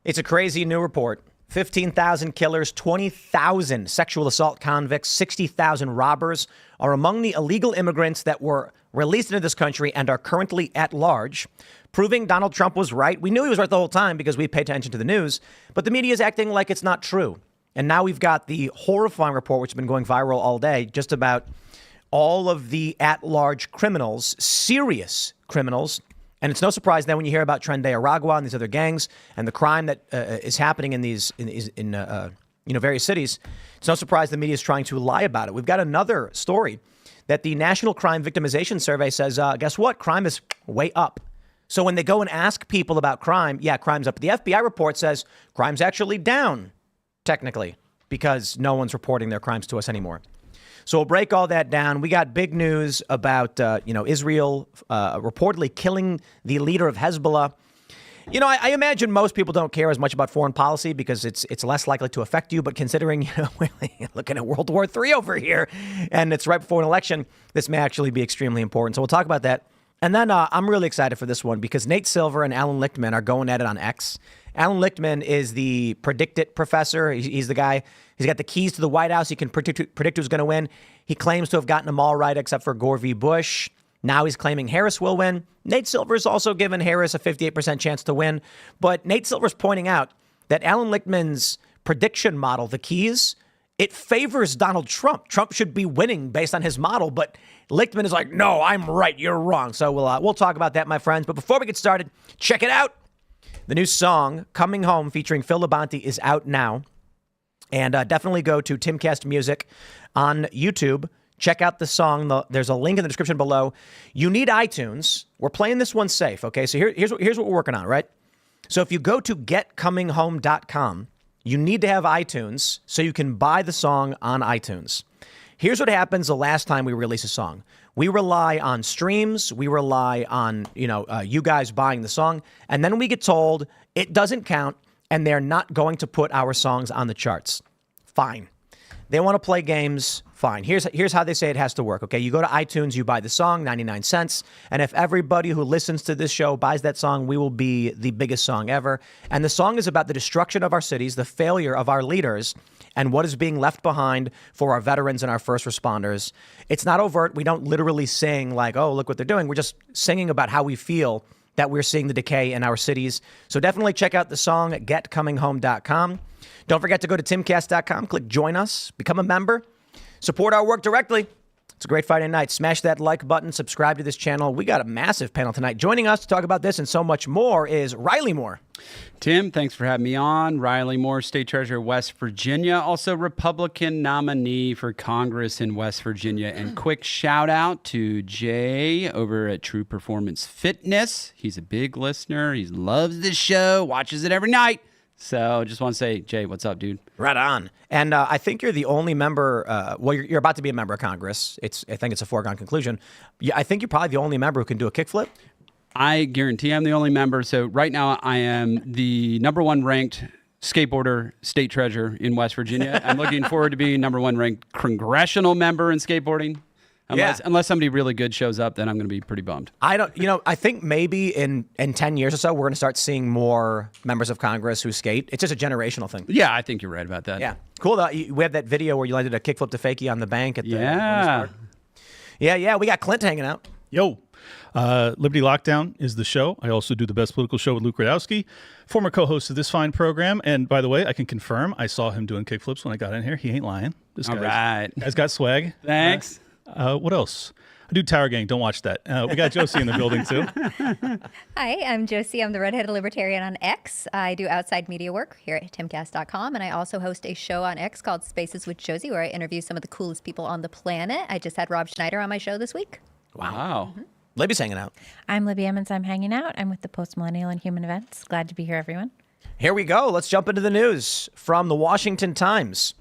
It's a crazy new report. 15,000 killers, 20,000 sexual assault convicts, 60,000 robbers are among the illegal immigrants that were released into this country and are currently at large, proving Donald Trump was right. We knew he was right the whole time because we pay attention to the news, but the media is acting like it's not true. And now we've got the horrifying report, which has been going viral all day, just about all of the at-large criminals, serious criminals. And it's no surprise then when you hear about Tren de Aragua and these other gangs and the crime that is happening in these various cities. It's no surprise the media is trying to lie about it. We've got another story that the National Crime Victimization Survey says, guess what? Crime is way up. So when they go and ask people about crime, yeah, crime's up. But the FBI report says crime's actually down, technically, because no one's reporting their crimes to us anymore. So we'll break all that down. We got big news about, Israel reportedly killing the leader of Hezbollah. You know, I imagine most people don't care as much about foreign policy because it's less likely to affect you. But considering, we're looking at World War III over here and it's right before an election, this may actually be extremely important. So we'll talk about that. And then I'm really excited for this one because Nate Silver and Alan Lichtman are going at it on X. Alan Lichtman is the predict it professor. He's the guy. He's got the keys to the White House. He can predict who's going to win. He claims to have gotten them all right except for Gore v. Bush. Now he's claiming Harris will win. Nate Silver's also given Harris a 58% chance to win. But Nate Silver's pointing out that Alan Lichtman's prediction model, the keys, it favors Donald Trump. Trump should be winning based on his model. But Lichtman is like, no, I'm right. You're wrong. So we'll talk about that, my friends. But before we get started, check it out. The new song, Coming Home, featuring Phil Labonte, is out now. And definitely go to Timcast Music on YouTube. Check out the song. There's a link in the description below. You need iTunes. We're playing this one safe, okay? So here's what we're working on, right? So if you go to getcominghome.com, you need to have iTunes so you can buy the song on iTunes. Here's what happens the last time we release a song. We rely on streams. We rely on, you guys buying the song. And then we get told it doesn't count and they're not going to put our songs on the charts. Fine. They want to play games. Fine. Here's how they say it has to work. Okay, you go to iTunes, you buy the song, 99 cents. And if everybody who listens to this show buys that song, we will be the biggest song ever. And the song is about the destruction of our cities, the failure of our leaders, and what is being left behind for our veterans and our first responders. It's not overt. We don't literally sing like, oh, look what they're doing. We're just singing about how we feel that we're seeing the decay in our cities. So definitely check out the song at getcominghome.com. Don't forget to go to timcast.com, click join us, become a member, support our work directly. It's a great Friday night. Smash that like button, subscribe to this channel. We got a massive panel tonight. Joining us to talk about this and so much more is Riley Moore. Tim, thanks for having me on. Riley Moore, State Treasurer, West Virginia, also Republican nominee for Congress in West Virginia. And quick shout out to Jay over at True Performance Fitness. He's a big listener. He loves the show, watches it every night. So just want to say, Jay, what's up, dude? Right on. And I think you're the only member, you're about to be a member of Congress. I think it's a foregone conclusion. I think you're probably the only member who can do a kickflip. I guarantee I'm the only member. So right now I am the #1 ranked skateboarder state treasurer in West Virginia. I'm looking forward to being #1 ranked congressional member in skateboarding. Unless somebody really good shows up, then I'm going to be pretty bummed. I think maybe in 10 years or so, we're going to start seeing more members of Congress who skate. It's just a generational thing. Yeah, I think you're right about that. Yeah. Cool. We have that video where you landed a kickflip to fakie on the bank at the Yeah. We got Clint hanging out. Yo. Liberty Lockdown is the show. I also do the Best Political Show with Luke Radowski, former co-host of this fine program. And by the way, I can confirm I saw him doing kickflips when I got in here. He ain't lying. This guy's got swag. Thanks. What else? I do Tower Gang. Don't watch that. We got Josie in the building, too. Hi, I'm Josie. I'm the redheaded libertarian on X. I do outside media work here at timcast.com, and I also host a show on X called Spaces with Josie, where I interview some of the coolest people on the planet. I just had Rob Schneider on my show this week. Wow. Mm-hmm. Libby's hanging out. I'm Libby Emmons. I'm hanging out. I'm with the Post-Millennial and Human Events. Glad to be here, everyone. Here we go. Let's jump into the news from the Washington Times.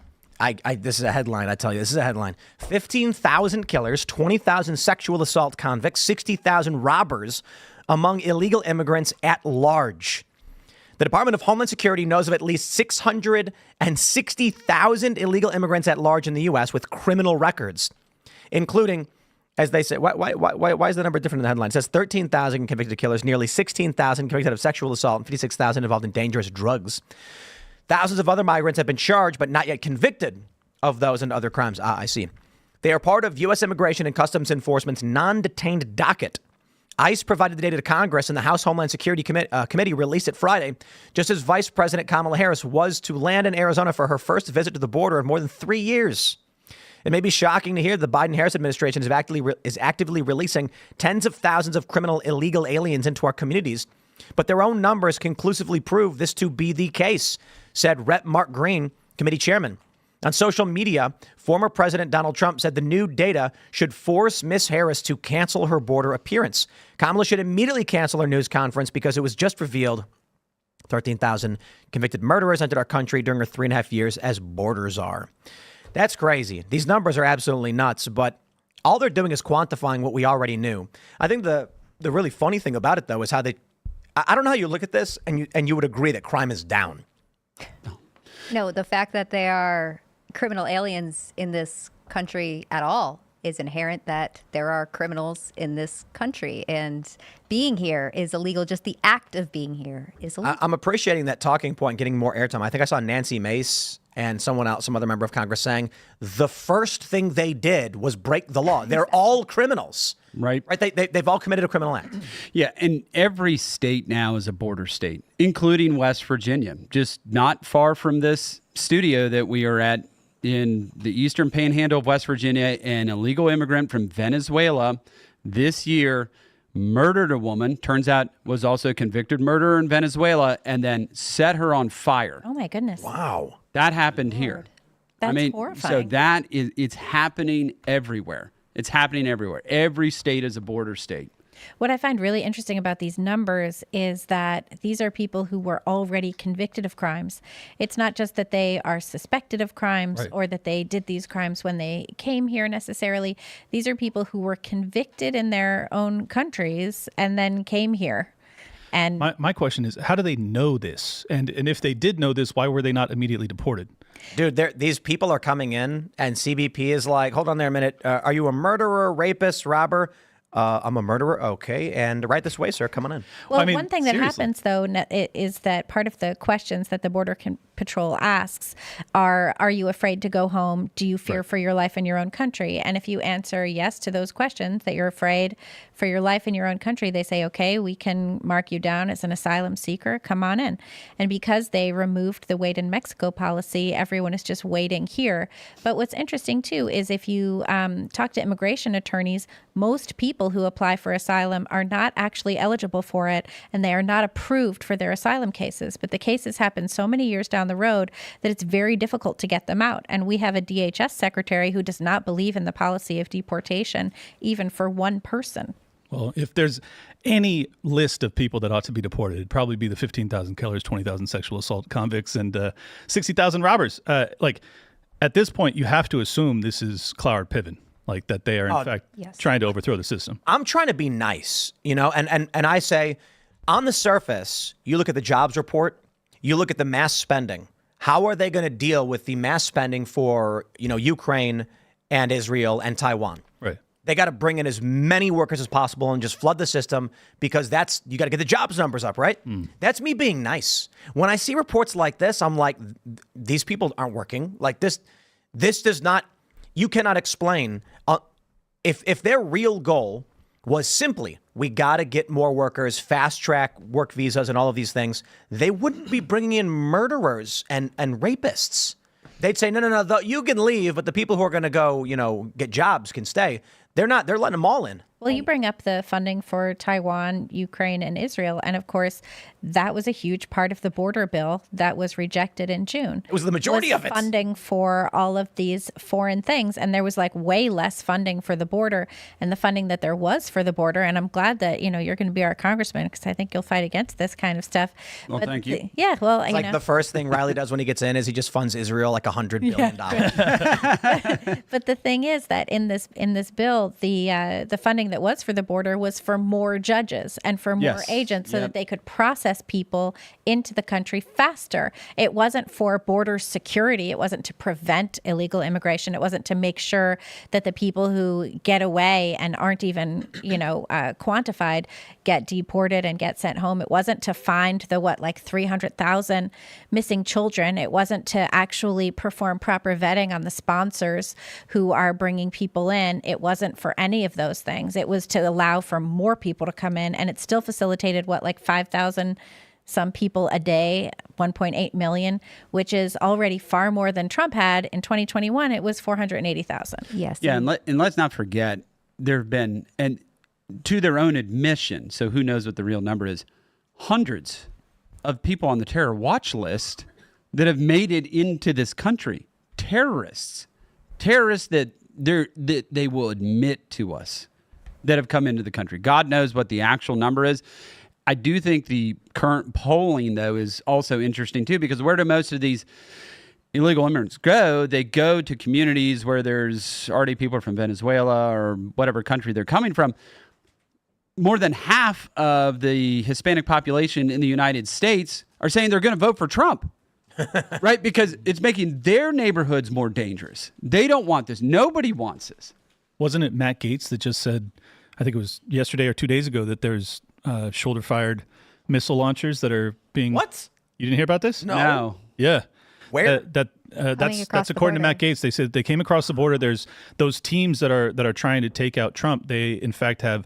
This is a headline, I tell you. This is a headline. 15,000 killers, 20,000 sexual assault convicts, 60,000 robbers among illegal immigrants at large. The Department of Homeland Security knows of at least 660,000 illegal immigrants at large in the U.S. with criminal records, including As they say, why is the number different in the headline? It says 13,000 convicted killers, nearly 16,000 convicted of sexual assault, and 56,000 involved in dangerous drugs. Thousands of other migrants have been charged, but not yet convicted of those and other crimes. I see. They are part of U.S. Immigration and Customs Enforcement's non-detained docket. ICE provided the data to Congress, and the House Homeland Security Committee released it Friday, just as Vice President Kamala Harris was to land in Arizona for her first visit to the border in more than 3 years. It may be shocking to hear the Biden-Harris administration is actively releasing tens of thousands of criminal illegal aliens into our communities, but their own numbers conclusively prove this to be the case, said Rep. Mark Green, committee chairman. On social media, former President Donald Trump said the new data should force Miss Harris to cancel her border appearance. Kamala should immediately cancel her news conference because it was just revealed 13,000 convicted murderers entered our country during her 3.5 years as border czar. That's crazy. These numbers are absolutely nuts, but all they're doing is quantifying what we already knew. I think the really funny thing about it, though, is how I don't know how you look at this and you would agree that crime is down. No, the fact that they are criminal aliens in this country at all is inherent, that there are criminals in this country, and being here is illegal. Just the act of being here is illegal. I'm appreciating that talking point getting more airtime. I think I saw Nancy Mace and someone else, some other member of Congress, saying the first thing they did was break the law. They're all criminals. Right. They've all committed a criminal act. Yeah, and every state now is a border state, including West Virginia. Just not far from this studio that we are at in the eastern panhandle of West Virginia, an illegal immigrant from Venezuela this year murdered a woman, turns out was also a convicted murderer in Venezuela, and then set her on fire. Oh my goodness. Wow. That happened here. That's horrifying. So it's happening everywhere. It's happening everywhere. Every state is a border state. What I find really interesting about these numbers is that these are people who were already convicted of crimes. It's not just that they are suspected of crimes or that they did these crimes when they came here necessarily. These are people who were convicted in their own countries and then came here. And my question is, how do they know this? And if they did know this, why were they not immediately deported? Dude, these people are coming in, and CBP is like, hold on there a minute. Are you a murderer, rapist, robber? I'm a murderer. Okay. And right this way, sir. Come on in. Well, one thing that happens, though, is that part of the questions that the Border Patrol asks are you afraid to go home? Do you fear for your life in your own country? And if you answer yes to those questions, that you're afraid for your life in your own country, they say, okay, we can mark you down as an asylum seeker. Come on in. And because they removed the wait in Mexico policy, everyone is just waiting here. But what's interesting, too, is if you talk to immigration attorneys, most people who apply for asylum are not actually eligible for it, and they are not approved for their asylum cases. But the cases happen so many years down the road that it's very difficult to get them out. And we have a DHS secretary who does not believe in the policy of deportation, even for one person. Well, if there's any list of people that ought to be deported, it'd probably be the 15,000 killers, 20,000 sexual assault convicts, and 60,000 robbers. At this point, you have to assume this is Cloward Piven. Like that they are, in fact, trying to overthrow the system. I'm trying to be nice, and I say, on the surface, you look at the jobs report, you look at the mass spending. How are they going to deal with the mass spending for, Ukraine and Israel and Taiwan? Right. They got to bring in as many workers as possible and just flood the system because you got to get the jobs numbers up, right? That's me being nice. When I see reports like this, I'm like, these people aren't working. Like this does not. You cannot explain if their real goal was simply we got to get more workers, fast track work visas and all of these things, they wouldn't be bringing in murderers and rapists. They'd say, no, you can leave, but the people who are going to go, get jobs can stay. They're not. They're letting them all in. Well, you bring up the funding for Taiwan, Ukraine, and Israel. And of course, that was a huge part of the border bill that was rejected in June. It was the majority of it. Funding for all of these foreign things. And there was way less funding for the border, and the funding that there was for the border. And I'm glad that, you're going to be our congressman, because I think you'll fight against this kind of stuff. Well, thank you. It's like the first thing Riley does when he gets in is he just funds Israel like $100 billion. But the thing is that in this bill, the funding funding that was for the border was for more judges and for more Yes. agents so Yep. that they could process people into the country faster. It wasn't for border security. It wasn't to prevent illegal immigration. It wasn't to make sure that the people who get away and aren't even, quantified get deported and get sent home. It wasn't to find the 300,000 missing children. It wasn't to actually perform proper vetting on the sponsors who are bringing people in. It wasn't for any of those things. It was to allow for more people to come in, and it still facilitated 5,000 some people a day, 1.8 million, which is already far more than Trump had. In 2021, it was 480,000. Yes. Yeah, and let's not forget, there have been, and to their own admission, so who knows what the real number is, hundreds of people on the terror watch list that have made it into this country. Terrorists that they will admit to us that have come into the country. God knows what the actual number is. I do think the current polling, though, is also interesting, too, because where do most of these illegal immigrants go? They go to communities where there's already people from Venezuela or whatever country they're coming from. More than half of the Hispanic population in the United States are saying they're going to vote for Trump, right? Because it's making their neighborhoods more dangerous. They don't want this. Nobody wants this. Wasn't it Matt Gaetz that just said, I think it was yesterday or 2 days ago, that there's shoulder-fired missile launchers that are being... What? You didn't hear about this? No. Yeah. Where? That's according to Matt Gaetz. They said they came across the border. There's those teams that are trying to take out Trump. They in fact have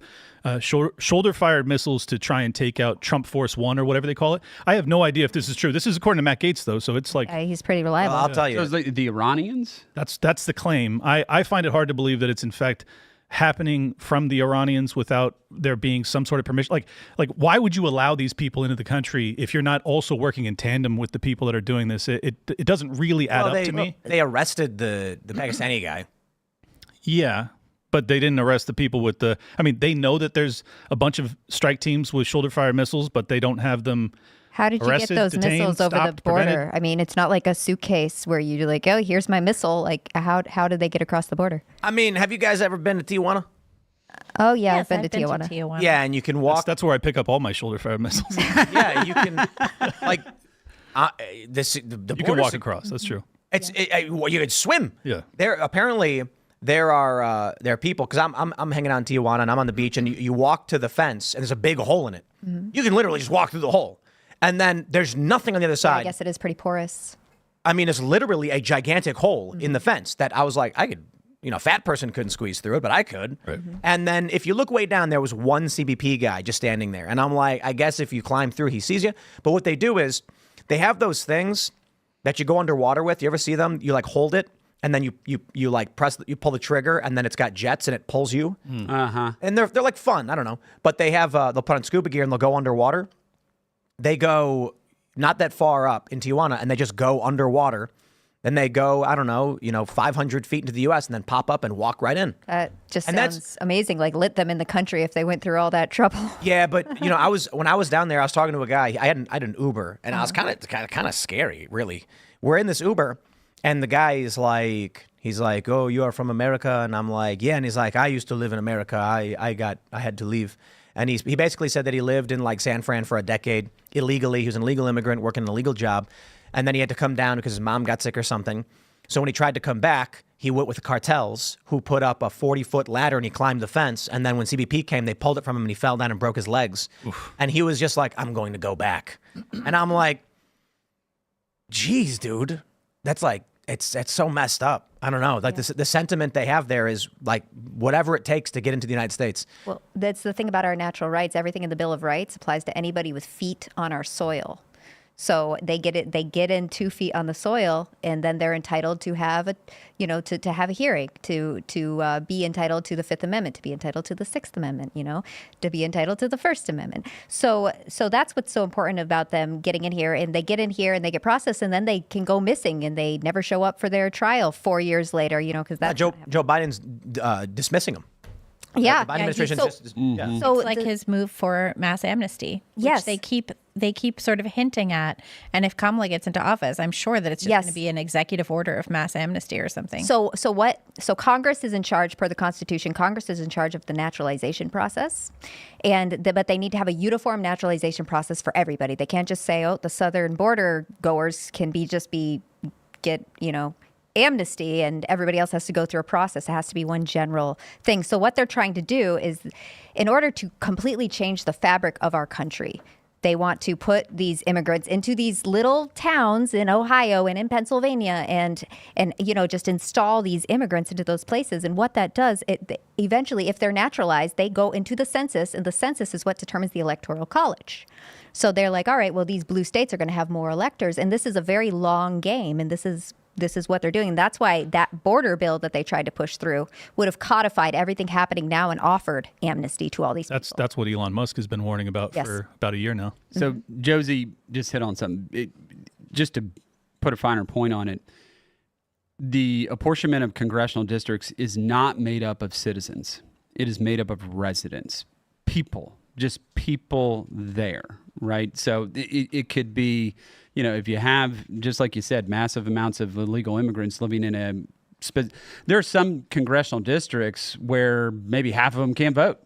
shoulder-fired missiles to try and take out Trump Force One or whatever they call it. I have no idea if this is true. This is according to Matt Gaetz, though, so it's like He's pretty reliable. I'll tell you. So it's like the Iranians? that's the claim. I find it hard to believe that it's in fact happening from the Iranians without there being some sort of permission. Like why would you allow these people into the country if you're not also working in tandem with the people that are doing this? It doesn't really add up to me. They arrested the Pakistani guy. Yeah, but they didn't arrest the people with the... I mean, they know that there's a bunch of strike teams with shoulder-fired missiles, but they don't have them... How did you arrested, get those detained, missiles over the stopped, border? prevented? I mean, it's not like a suitcase where you're like, oh, here's my missile. Like, how did they get across the border? I mean, have you guys ever been to Tijuana? Oh, yeah, Yes, I've been to Tijuana. Yeah, and you can walk. That's where I pick up all my shoulder-fired missiles. Yeah, you can like the You can walk across. That's true. Well, you could swim. Yeah. There are people, because I'm hanging out in Tijuana and I'm on the beach, and you walk to the fence and there's a big hole in it. Mm-hmm. You can literally just walk through the hole, and then there's nothing on the other I side. guess it is pretty porous. I mean, it's literally a gigantic hole in the fence that I was like, I could, a fat person couldn't squeeze through it, but I could. Right. And then if you look way down, there was one CBP guy just standing there. And I'm like, I guess if you climb through, he sees you. But what they do is they have those things that you go underwater with. You ever see them? You like hold it, and then you like you pull the trigger, and then it's got jets and it pulls you. Uh-huh. And they're like fun. I don't know. But they have, they'll put on scuba gear and they'll go underwater. They go not that far up in Tijuana, and they just go underwater. Then they go, I don't know, 500 feet into the U.S. and then pop up and walk right in. That just And sounds amazing. Like, lit them in the country if they went through all that trouble. Yeah, but when I was down there, I was talking to a guy. I had an Uber, and I was kind of scary, really. We're in this Uber, and the guy is like, "Oh, you are from America?" And I'm like, "Yeah." And he's like, "I used to live in America. I had to leave." And he basically said that he lived in like San Fran for a decade illegally. He was an illegal immigrant working an illegal job. And then he had to come down because his mom got sick or something. So when he tried to come back, he went with the cartels, who put up a 40-foot ladder, and he climbed the fence. And then when CBP came, they pulled it from him, and he fell down and broke his legs. Oof. And he was just like, I'm going to go back. And I'm like, geez, dude, that's like, it's so messed up. I don't know. Like the sentiment they have there is like whatever it takes to get into the United States. Well, that's the thing about our natural rights. Everything in the Bill of Rights applies to anybody with feet on our soil. So they get in 2 feet on the soil, and then they're entitled to have to have a hearing, to be entitled to the Fifth Amendment, to be entitled to the Sixth Amendment, to be entitled to the First Amendment. So that's what's so important about them getting in here, and they get in here and they get processed, and then they can go missing and they never show up for their trial 4 years later, because that's Joe Biden's dismissing them. Yeah, The Biden administration so yeah. So it's like his move for mass amnesty. Which Yes. they keep they keep sort of hinting at, and if Kamala gets into office, I'm sure that it's just going to be an executive order of mass amnesty or something. So Congress is in charge per the Constitution. Congress is in charge of the naturalization process, but they need to have a uniform naturalization process for everybody. They can't just say, oh, the southern border goers can get amnesty, and everybody else has to go through a process. It has to be one general thing. So what they're trying to do is, in order to completely change the fabric of our country, they want to put these immigrants into these little towns in Ohio and in Pennsylvania and just install these immigrants into those places. And what that does, eventually, if they're naturalized, they go into the census, and the census is what determines the Electoral College. So they're like, all right, well, these blue states are going to have more electors. And this is a very long game. And this is what they're doing. That's why that border bill that they tried to push through would have codified everything happening now and offered amnesty to all these people. That's what Elon Musk has been warning about for about a year now. So Josie just hit on something. Just to put a finer point on it, the apportionment of congressional districts is not made up of citizens. It is made up of residents, just people there, right? So it could be, if you have, just like you said, massive amounts of illegal immigrants living in there are some congressional districts where maybe half of them can't vote,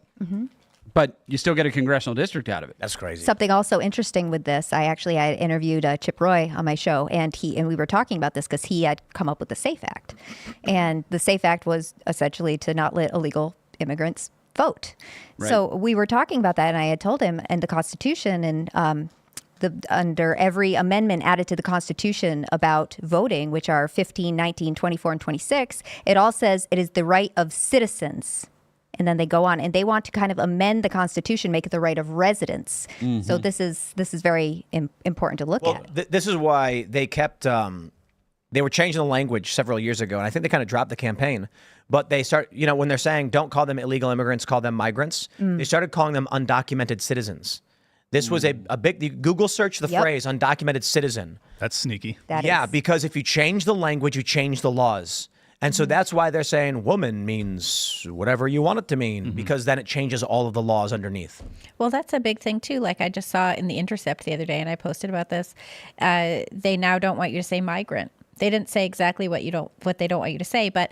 but you still get a congressional district out of it. That's crazy. Something also interesting with this, I interviewed Chip Roy on my show, and we were talking about this because he had come up with the SAFE Act, and the SAFE Act was essentially to not let illegal immigrants vote. Right. So we were talking about that, and I had told him, and the Constitution and under every amendment added to the Constitution about voting, which are 15, 19, 24, and 26, it all says it is the right of citizens. And then they go on, and they want to kind of amend the Constitution, make it the right of residents. So this is very important to look at. This is why they kept they were changing the language several years ago, and I think they kind of dropped the campaign. But they start, when they're saying don't call them illegal immigrants, call them migrants, they started calling them undocumented citizens. This was a big, Google search the phrase undocumented citizen. That's sneaky. Because if you change the language, you change the laws. And so that's why they're saying woman means whatever you want it to mean, because then it changes all of the laws underneath. Well, that's a big thing, too. Like I just saw in The Intercept the other day, and I posted about this. They now don't want you to say migrant. They didn't say exactly what they don't want you to say, but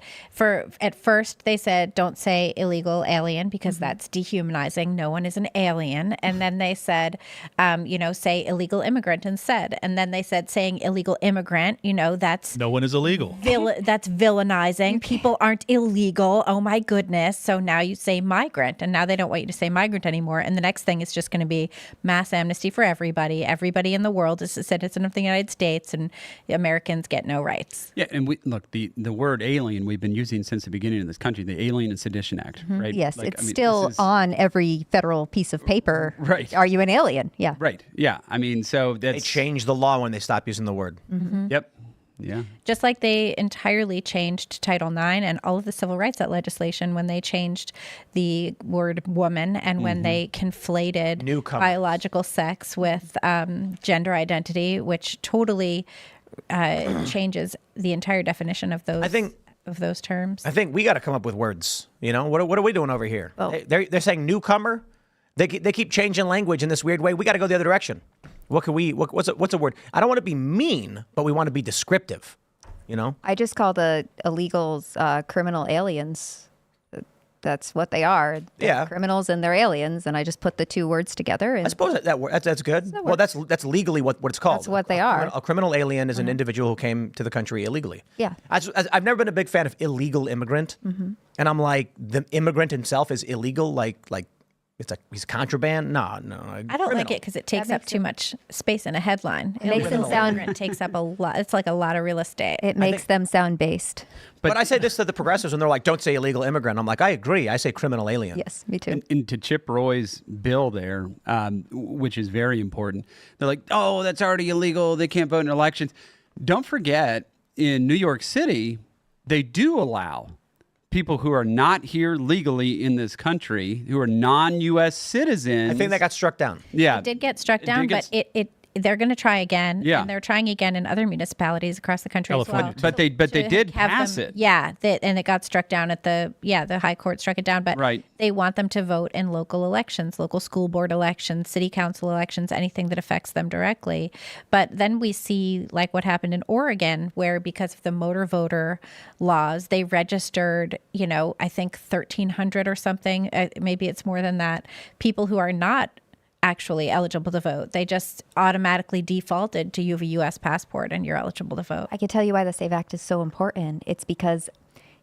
at first they said don't say illegal alien because that's dehumanizing. No one is an alien. And then they said, say illegal immigrant instead. And then they said saying illegal immigrant, that's no one is illegal. That's villainizing. People aren't illegal. Oh my goodness. So now you say migrant, and now they don't want you to say migrant anymore. And the next thing is just going to be mass amnesty for everybody. Everybody in the world is a citizen of the United States, and Americans get no rights. Yeah, and the word alien we've been using since the beginning of this country, the Alien and Sedition Act, right? Yes, it's still on every federal piece of paper. Right. Are you an alien? Yeah. Right. Yeah. So they changed the law when they stopped using the word. Yep. Yeah. Just like they entirely changed Title IX and all of the civil rights legislation when they changed the word woman and when they conflated biological sex with gender identity, which totally changes the entire definition of those terms. I think we got to come up with words. What are we doing over here? Oh. They're saying newcomer. They keep changing language in this weird way. We got to go the other direction. What's a word? I don't want to be mean, but we want to be descriptive. I just call the illegals criminal aliens. That's what they are. They're criminals and they're aliens, and I just put the two words together. And I suppose that's good. Well, that's legally what it's called. That's what they are. A criminal alien is an individual who came to the country illegally. Yeah. I've never been a big fan of illegal immigrant, and I'm like, the immigrant himself is illegal, like he's contraband. No. I don't like it because it takes up too much space in a headline. It makes them sound. It takes up a lot. It's like a lot of real estate. It makes them sound based. But I say this to the progressives, and they're like, "Don't say illegal immigrant." I'm like, I agree. I say criminal alien. Yes, me too. And to Chip Roy's bill there, which is very important, they're like, "Oh, that's already illegal. They can't vote in elections." Don't forget, in New York City, they do allow people who are not here legally in this country, who are non-U.S. citizens. I think that got struck down. Yeah, it did get struck down, but they're going to try again. Yeah. And they're trying again in other municipalities across the country California, as well. too. But they To did have pass them- it. Yeah, and it got struck down at the High Court struck it down. But Right. they want them to vote in local elections, local school board elections, city council elections, anything that affects them directly. But then we see like what happened in Oregon, where because of the motor voter laws, they registered, I think 1,300 or something. Maybe it's more than that. People who are not actually eligible to vote. They just automatically defaulted to you have a U.S. passport and you're eligible to vote. I can tell you why the SAVE Act is so important. It's because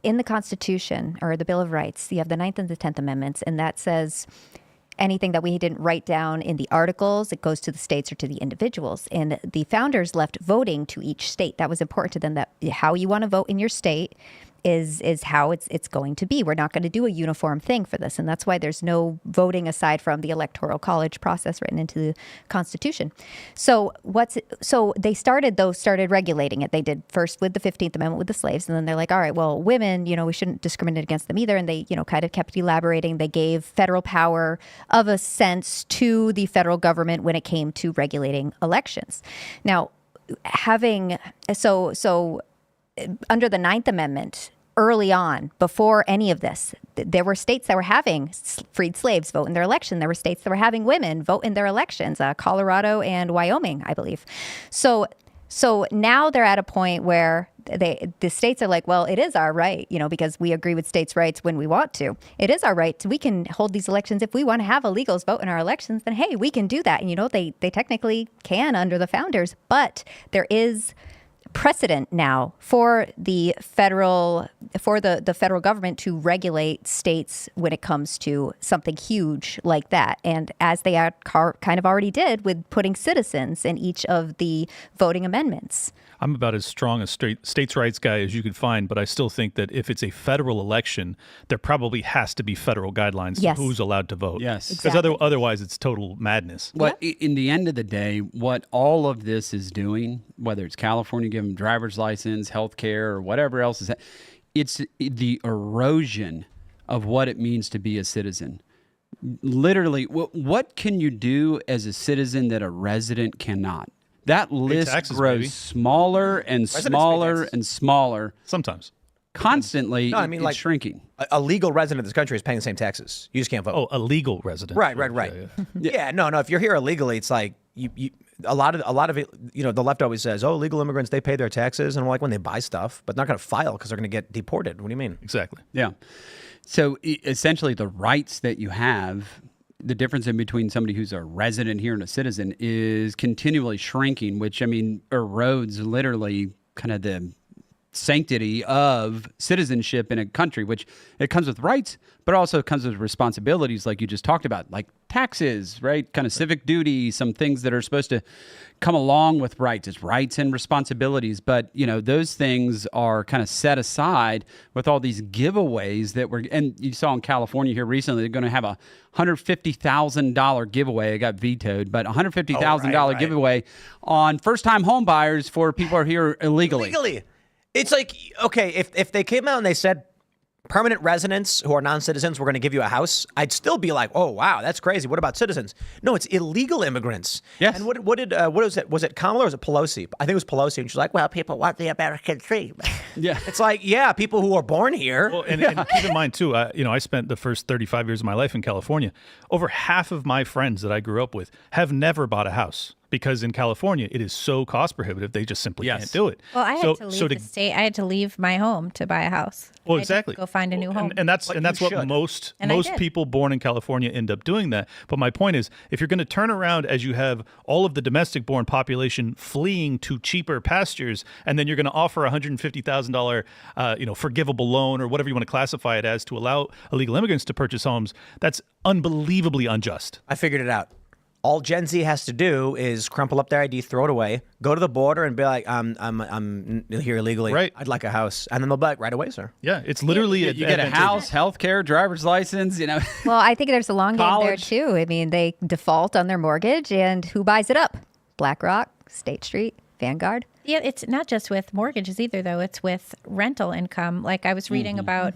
in the Constitution or the Bill of Rights, you have the 9th and the 10th Amendments, and that says anything that we didn't write down in the articles, it goes to the states or to the individuals. And the founders left voting to each state. That was important to them, that how you want to vote in your state is how it's going to be. We're not going to do a uniform thing for this. And that's why there's no voting aside from the electoral college process written into the Constitution. So they started regulating it. They did first with the 15th Amendment with the slaves. And then they're like, all right, well, women, we shouldn't discriminate against them either. And they, kind of kept elaborating. They gave federal power of a sense to the federal government when it came to regulating elections. Now, under the 9th Amendment, early on, before any of this, there were states that were having freed slaves vote in their election. There were states that were having women vote in their elections, Colorado and Wyoming, I believe. So now they're at a point where the states are like, well, it is our right, because we agree with states' rights when we want to. It is our right. We can hold these elections. If we want to have illegals vote in our elections, then, hey, we can do that. And, they technically can under the founders, but there is precedent now for the federal government to regulate states when it comes to something huge like that. And as they kind of already did with putting citizens in each of the voting amendments. I'm about as strong a states' rights guy as you could find, but I still think that if it's a federal election, there probably has to be federal guidelines Yes. to who's allowed to vote. Yes. Because Exactly. otherwise it's total madness. Well, in the end of the day, what all of this is doing, whether it's California giving driver's license, healthcare, or whatever else is, it's the erosion of what it means to be a citizen. Literally, what can you do as a citizen that a resident cannot? That list taxes, grows baby. smaller and Residents pay smaller taxes. and smaller, Sometimes. constantly. No, I mean, it's like shrinking. A legal resident of this country is paying the same taxes. You just can't vote. Oh, a legal resident. Right. Yeah. Yeah, no. If you're here illegally, it's like you a lot of it. The left always says, "Oh, legal immigrants, they pay their taxes," and like when they buy stuff, but not going to file because they're going to get deported. What do you mean? Exactly. Yeah. So essentially, the rights that you have, the difference in between somebody who's a resident here and a citizen is continually shrinking, which, erodes literally kind of the sanctity of citizenship in a country, which it comes with rights, but also comes with responsibilities like you just talked about, like taxes, right? Kind of civic duty, some things that are supposed to come along with rights. It's rights and responsibilities, but those things are kind of set aside with all these giveaways and you saw in California here recently, they're going to have a $150,000 giveaway. It got vetoed, but $150,000 right. giveaway on first-time home buyers for people who are here illegally. Legally, it's like, okay, if they came out and they said permanent residents who are non-citizens, we're going to give you a house, I'd still be like, oh wow, that's crazy. What about citizens? No, it's illegal immigrants. Yes. And what was it? Was it Kamala or was it Pelosi? I think it was Pelosi, and she's like, well, people want the American dream. Yeah. It's like, yeah, people who are born here. Well, and keep in mind too, I spent the first 35 years of my life in California. Over half of my friends that I grew up with have never bought a house because in California it is so cost prohibitive they just simply can't do it. Well, I had to leave the state. I had to leave my home to buy a house. Well, I had to exactly. go find a new home. And that's you what should. most And I did. people born in California end up doing that. But my point is, if you're going to turn around as you have all of the domestic born population fleeing to cheaper pastures, and then you're going to offer a $150,000 forgivable loan or whatever you want to classify it as to allow illegal immigrants to purchase homes, that's unbelievably unjust. I figured it out. All Gen Z has to do is crumple up their ID, throw it away, go to the border, and be like, "I'm here illegally. Right. I'd like a house," and then they'll be like, "Right away, sir." Yeah, it's literally You get a advantageous. house, healthcare, driver's license, Well, I think there's a long game there College. too. I mean, they default on their mortgage, and who buys it up? BlackRock, State Street, Vanguard. Yeah, it's not just with mortgages either, though. It's with rental income. Like I was reading about,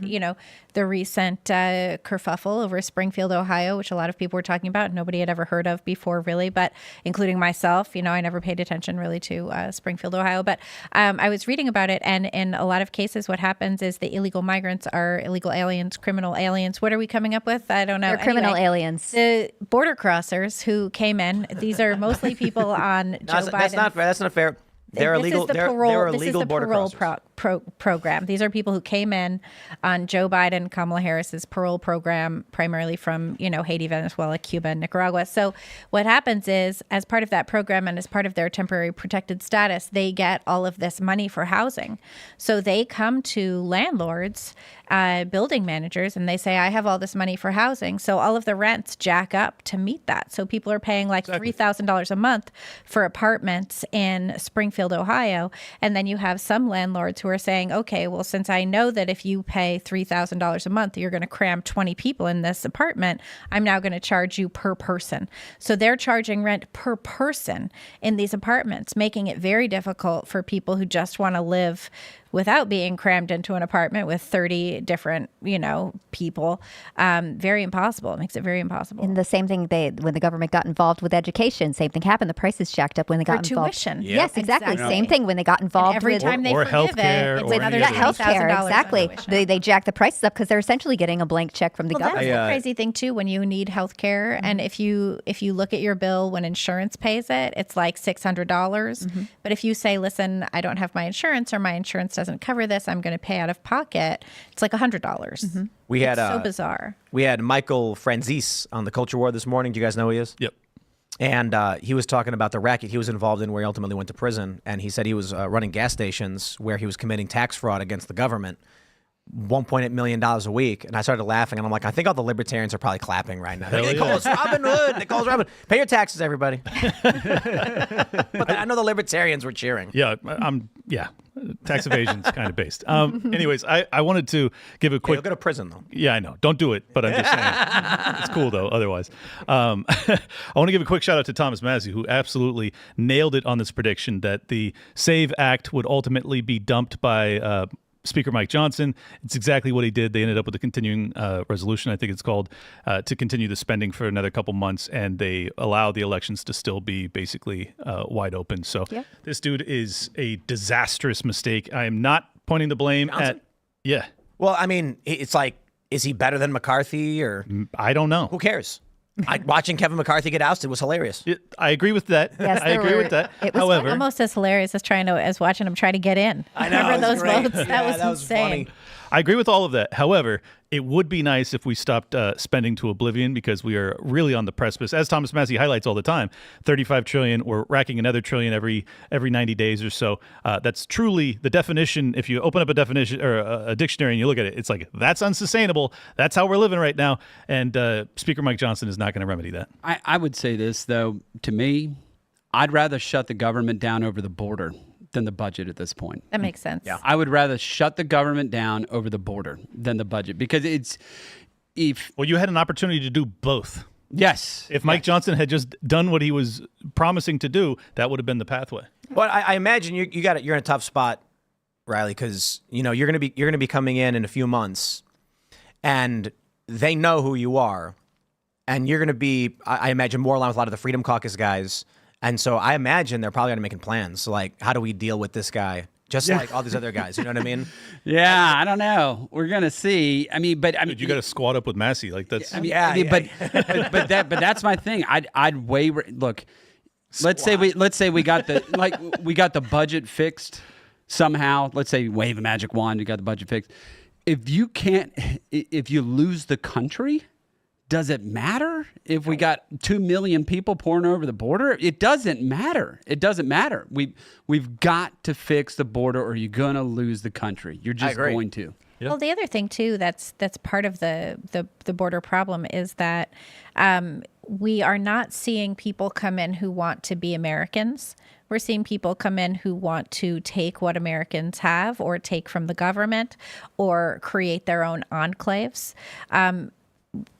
the recent kerfuffle over Springfield, Ohio, which a lot of people were talking about. Nobody had ever heard of before, really, but including myself. I never paid attention really to Springfield, Ohio. But I was reading about it, and in a lot of cases, what happens is the illegal migrants are illegal aliens, criminal aliens. What are we coming up with? I don't know. They're criminal aliens. The border crossers who came in. These are mostly people on Joe Biden. That's not fair. That's not fair. They're illegal. They're illegal border crossers. Program. These are people who came in on Joe Biden, Kamala Harris's parole program, primarily from, Haiti, Venezuela, Cuba, and Nicaragua. So what happens is, as part of that program and as part of their temporary protected status, they get all of this money for housing. So they come to landlords, building managers, and they say, I have all this money for housing. So all of the rents jack up to meet that. So people are paying like $3,000 a month for apartments in Springfield, Ohio. And then you have some landlords who are saying, okay, well, since I know that if you pay $3,000 a month, you're going to cram 20 people in this apartment, I'm now going to charge you per person. So they're charging rent per person in these apartments, making it very difficult for people who just want to live without being crammed into an apartment with 30 different, people. Very impossible. It makes it very impossible. And the same thing, when the government got involved with education, same thing happened. The prices jacked up when they got involved. Tuition. Yep. Yes, exactly. Same thing when they got involved. And every time they or forgive healthcare, it, or it's another healthcare. $20,000 Exactly. They jack the prices up because they're essentially getting a blank check from the government. That's the crazy thing too. When you need healthcare, and if you look at your bill when insurance pays it, it's like $600. But if you say, "Listen, I don't have my insurance, or my insurance doesn't cover this, I'm going to pay out of pocket," it's like $100. We had so bizarre. We had Michael Franzese on the Culture War this morning. Do you guys know who he is? Yep. And he was talking about the racket he was involved in, where he ultimately went to prison. And he said he was running gas stations where he was committing tax fraud against the government, $1.8 million a week. And I started laughing, and I'm like, I think all the libertarians are probably clapping right now. They call us Robin Hood. They call us Robin. Pay your taxes, everybody. But I know the libertarians were cheering. Yeah, tax evasion's kind of based. Anyways, I wanted to give a quick. You'll go to prison though. Yeah, I know. Don't do it, but I'm just saying it's cool though. Otherwise, I want to give a quick shout out to Thomas Massey, who absolutely nailed it on this prediction that the SAVE Act would ultimately be dumped by Speaker Mike Johnson. It's exactly what he did. They ended up with a continuing resolution, I think it's called, to continue the spending for another couple months, and they allow the elections to still be basically wide open. So This dude is a disastrous mistake. I am not pointing the blame Johnson? Yeah. Well, I mean, it's like, is he better than McCarthy, or I don't know. who cares? Watching Kevin McCarthy get ousted was hilarious. I agree with that. Yes, I agree with that. It was However, Almost as hilarious as watching him try to get in. I know. Remember it was those great. votes? Yeah, That was insane. funny. I agree with all of that. However, it would be nice if we stopped spending to oblivion, because we are really on the precipice. As Thomas Massey highlights all the time, 35 trillion, we're racking another trillion every 90 days or so. That's truly the definition. If you open up a definition or a dictionary and you look at it, it's like, that's unsustainable. That's how we're living right now. And Speaker Mike Johnson is not going to remedy that. I would say this, though. To me, I'd rather shut the government down over the border than the budget at this point. That makes sense. Yeah. I would rather shut the government down over the border than the budget, because Well, you had an opportunity to do both. Yes. If Mike Johnson had just done what he was promising to do, that would have been the pathway. Well, I imagine you're in a tough spot, Riley, because you're gonna be coming in a few months, and they know who you are, and you're gonna be, I imagine, more along with a lot of the Freedom Caucus guys. And so I imagine they're probably going to be making plans. Like, how do we deal with this guy? Just like all these other guys. You know what I mean? Yeah, I don't know. We're going to see. You got to squat up with Massey. Like, that's. But that's my thing. I'd waiver. Look, let's say we got the budget fixed somehow. Let's say we wave a magic wand. We got the budget fixed. If you lose the country, does it matter if we got 2 million people pouring over the border? It doesn't matter. It doesn't matter. We've got to fix the border, or you're going to lose the country. You're just going to. Yep. Well, the other thing too that's part of the border problem is that we are not seeing people come in who want to be Americans. We're seeing people come in who want to take what Americans have, or take from the government, or create their own enclaves.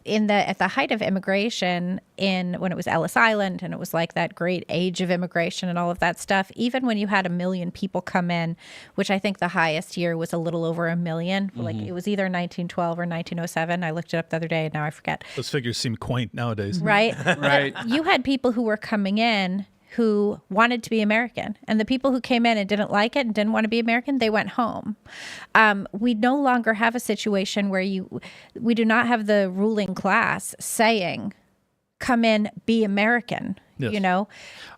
at the height of immigration when it was Ellis Island and it was like that great age of immigration and all of that stuff, even when you had 1 million people come in, which I think the highest year was a little over 1 million, like it was either 1912 or 1907. I looked it up the other day and now I forget. Those figures seem quaint nowadays. Right? Right. You had people who were coming in who wanted to be American. And the people who came in and didn't like it and didn't want to be American, they went home. We no longer have a situation where we do not have the ruling class saying, come in, be American. Yes. You know,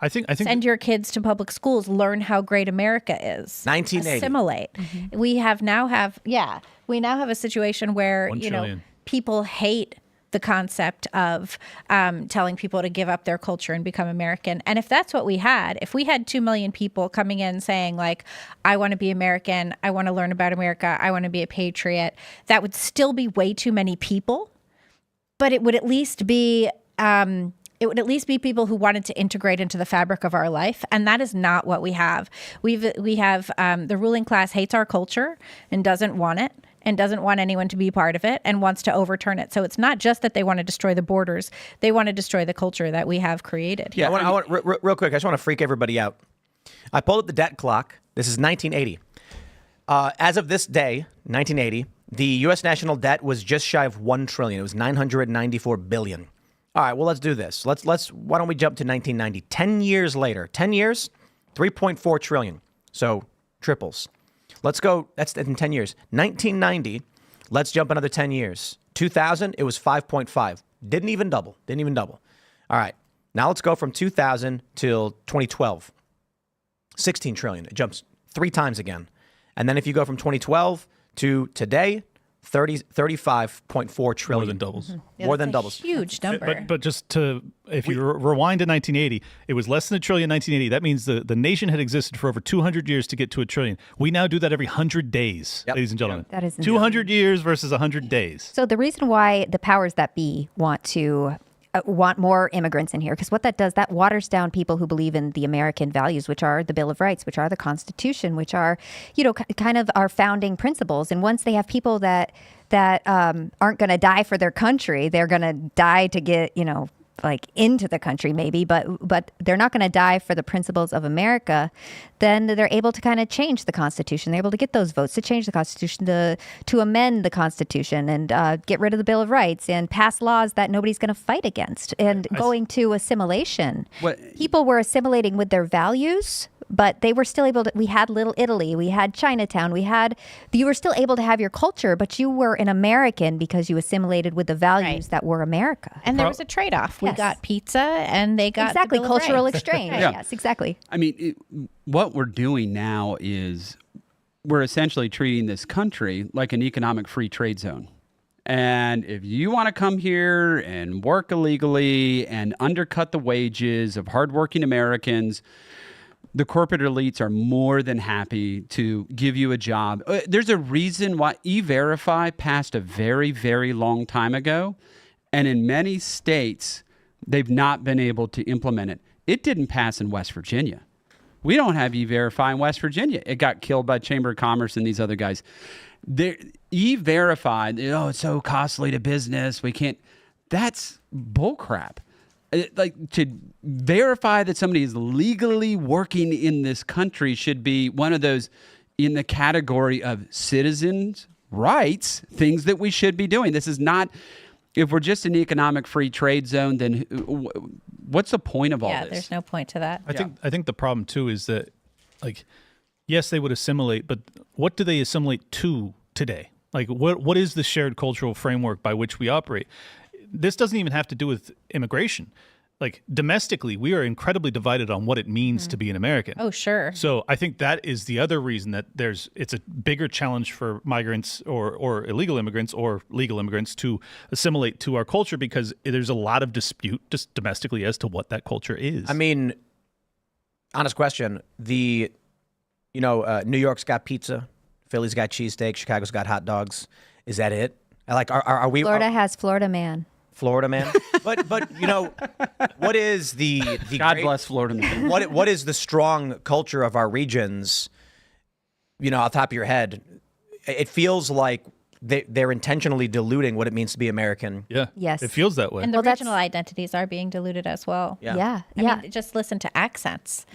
I think send your kids to public schools, learn how great America is. 1980. Assimilate. We now have a situation where, 1 you know, trillion. people hate the concept of telling people to give up their culture and become American. And if that's what we had, if we had 2 million people coming in saying like, I want to be American, I want to learn about America, I want to be a patriot, that would still be way too many people, but it would at least be people who wanted to integrate into the fabric of our life, and that is not what we have. We have the ruling class hates our culture and doesn't want it, and doesn't want anyone to be part of it, and wants to overturn it. So it's not just that they want to destroy the borders; they want to destroy the culture that we have created. Yeah, I want real quick. I just want to freak everybody out. I pulled up the debt clock. This is 1980. As of this day, 1980, the U.S. national debt was just shy of 1 trillion. It was 994 billion. All right, well, let's do this. Why don't we jump to 1990? 10 years later, 10 years, 3.4 trillion. So triples. Let's go. That's in 10 years. 1990, let's jump another 10 years. 2000, it was 5.5. Didn't even double. All right. Now let's go from 2000 till 2012. 16 trillion. It jumps 3 times again. And then if you go from 2012 to today, 35.4 trillion. More than doubles. Yeah, More that's than a doubles. Huge number. But just to, if you rewind to 1980, it was less than a trillion in 1980. That means the nation had existed for over 200 years to get to a trillion. We now do that every 100 days, ladies and gentlemen. That is 200 years versus 100 days. So the reason why the powers that be want more immigrants in here, because what that does, that waters down people who believe in the American values, which are the Bill of Rights, which are the Constitution, which are, you know, kind of our founding principles. And once they have people that aren't going to die for their country, they're going to die to get, you know, like into the country maybe, but they're not going to die for the principles of America, then they're able to kind of change the Constitution. They're able to get those votes to change the Constitution, to amend the Constitution and get rid of the Bill of Rights and pass laws that nobody's going to fight against. And going to assimilation. People were assimilating with their values, but they were still able to, we had Little Italy, we had Chinatown, you were still able to have your culture, but you were an American because you assimilated with the values that were America. And there was a trade-off. We Yes. got pizza and they got Exactly, the Bill of cultural Rights. exchange. Yeah. Yes, exactly. I mean, what we're doing now is we're essentially treating this country like an economic free trade zone. And if you want to come here and work illegally and undercut the wages of hardworking Americans, the corporate elites are more than happy to give you a job. There's a reason why E-Verify passed a very, very long time ago. And in many states, they've not been able to implement it. It didn't pass in West Virginia. We don't have E-Verify in West Virginia. It got killed by Chamber of Commerce and these other guys. E-Verify, it's so costly to business. We can't. That's bullcrap. Like, to verify that somebody is legally working in this country should be one of those in the category of citizens' rights, things that we should be doing. This is not, if we're just an economic free trade zone, then what's the point of all this? Yeah, there's no point to that. I think the problem too is that, like, yes, they would assimilate, but what do they assimilate to today? Like, what is the shared cultural framework by which we operate? This doesn't even have to do with immigration. Like, domestically, we are incredibly divided on what it means to be an American. Oh, sure. So I think that is the other reason that it's a bigger challenge for migrants or illegal immigrants or legal immigrants to assimilate to our culture, because there's a lot of dispute just domestically as to what that culture is. I mean, honest question. New York's got pizza, Philly's got cheesesteak, Chicago's got hot dogs. Is that it? Like, are we? Florida has Florida Man. Florida Man. But what is the God bless Florida man. what is the strong culture of our regions? Off the top of your head, it feels like they're intentionally diluting what it means to be American. Yeah. Yes. It feels that way. And the Well, that's- regional identities are being diluted as well. Yeah. Yeah. I mean, just listen to accents.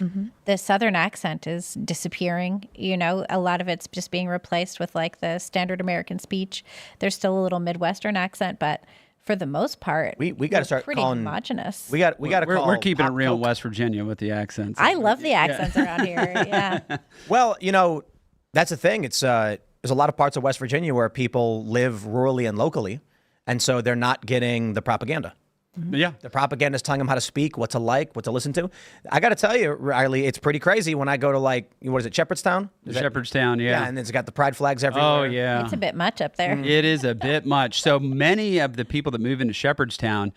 The Southern accent is disappearing. You know, a lot of it's just being replaced with like the standard American speech. There's still a little Midwestern accent, but for the most part, We got to start pretty calling. homogenous. We got to call. We're keeping it Pop real in Coke. West Virginia with the accents. I love the accents around here. Yeah. Well, that's the thing. It's there's a lot of parts of West Virginia where people live rurally and locally, and so they're not getting the propaganda. Yeah. The propaganda is telling them how to speak, what to like, what to listen to. I got to tell you, Riley, it's pretty crazy when I go to what is it, Shepherdstown? Is that- Shepherdstown, Yeah, and it's got the pride flags everywhere. Oh, yeah. It's a bit much up there. It is a bit much. So many of the people that move into Shepherdstown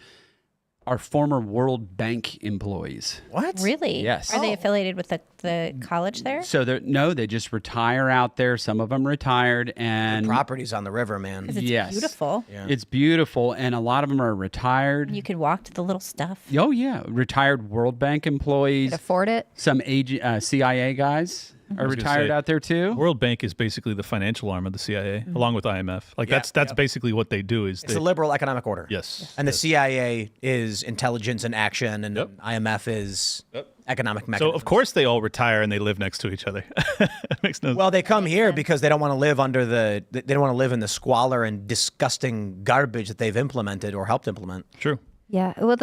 are former World Bank employees. What? Really? Yes. Are they affiliated with the college there? So they just retire out there. Some of them retired, and Properties on the river, man. Because it's yes. beautiful. It's beautiful, and a lot of them are retired. You could walk to the little stuff. Oh yeah, retired World Bank employees. Could afford it. Some CIA guys are gonna retired say, out there too. World Bank is basically the financial arm of the CIA, along with IMF. Like that's basically what they do. Is It's they, a liberal economic order. yes, And the CIA is intelligence and action, and IMF is economic so mechanism. of course they all retire and they live next to each other. It makes no. Well, they come here because they don't want to live they don't want to live in the squalor and disgusting garbage that they've implemented or helped implement. True. Yeah. Well,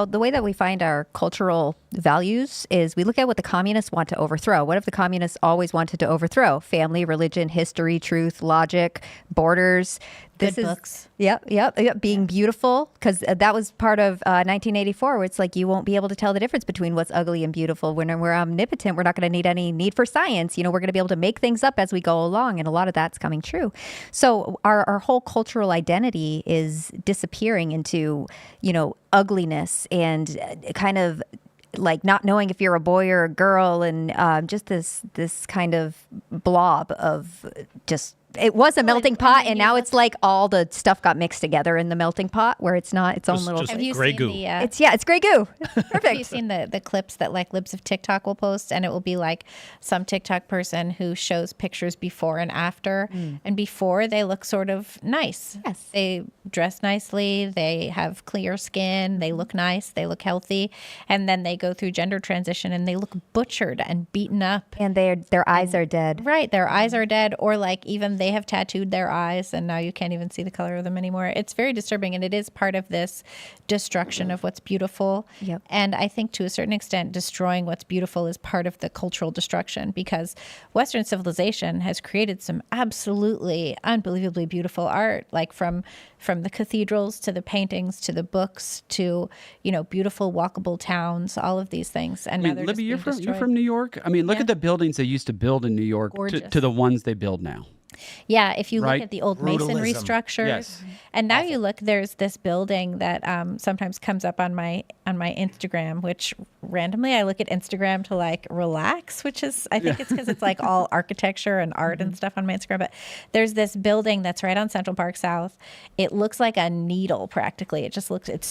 the way that we find our cultural values is we look at what the communists want to overthrow. What if the communists always wanted to overthrow? Family, religion, history, truth, logic, borders. Good books. Yep. Being beautiful, because that was part of 1984, where it's like you won't be able to tell the difference between what's ugly and beautiful. When we're omnipotent, we're not going to need any need for science. We're going to be able to make things up as we go along, and a lot of that's coming true. So our whole cultural identity is disappearing into, ugliness and kind of like not knowing if you're a boy or a girl, and just this kind of blob of just. It was a melting pot, and now it's like all the stuff got mixed together in the melting pot, where it's not its own Just- little. just Have you Grey seen goo. the? It's gray goo. Perfect. Have you seen the clips that like libs of TikTok will post, and it will be like some TikTok person who shows pictures before and after, and before they look sort of nice. Yes. They dress nicely, they have clear skin, they look nice, they look healthy, and then they go through gender transition and they look butchered and beaten up. And their eyes are dead. Right, their eyes are dead, or like even they have tattooed their eyes and now you can't even see the color of them anymore. It's very disturbing, and it is part of this destruction of what's beautiful. Yep. And I think to a certain extent, destroying what's beautiful is part of the cultural destruction, because Western civilization has created some absolutely unbelievably beautiful art, like from the cathedrals to the paintings to the books to beautiful walkable towns, all of these things. And now they're Libby, you're just being you're destroyed. from New York. I mean, look Yeah. at the buildings they used to build in New York Gorgeous. to the ones they build now. Yeah, if you look Right? at the old masonry Brutalism. structures, Yes. and now you look, there's this building that sometimes comes up on my Instagram, which randomly I look at Instagram to like relax, which is I think it's because it's like all architecture and art and stuff on my Instagram. But there's this building that's right on Central Park South. It looks like a needle practically. It's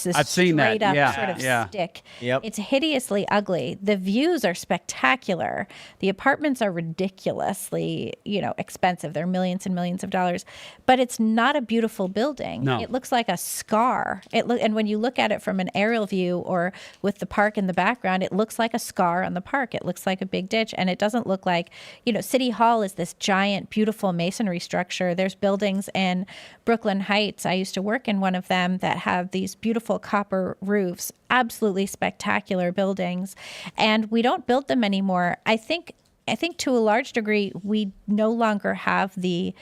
this I've seen that. straight up Yeah. sort of Yeah. stick. Yep. It's hideously ugly. The views are spectacular. The apartments are ridiculously, expensive. They're millions and millions of dollars, but it's not a beautiful building. No. It looks like a scar. And when you look at it from an aerial view or with the park in the background, it looks like a scar on the park. It looks like a big ditch, and it doesn't look like, City Hall is this giant, beautiful masonry structure. There's buildings in Brooklyn Heights. I used to work in one of them that have these beautiful copper roofs, absolutely spectacular buildings, and we don't build them anymore. I think to a large degree, we no longer have the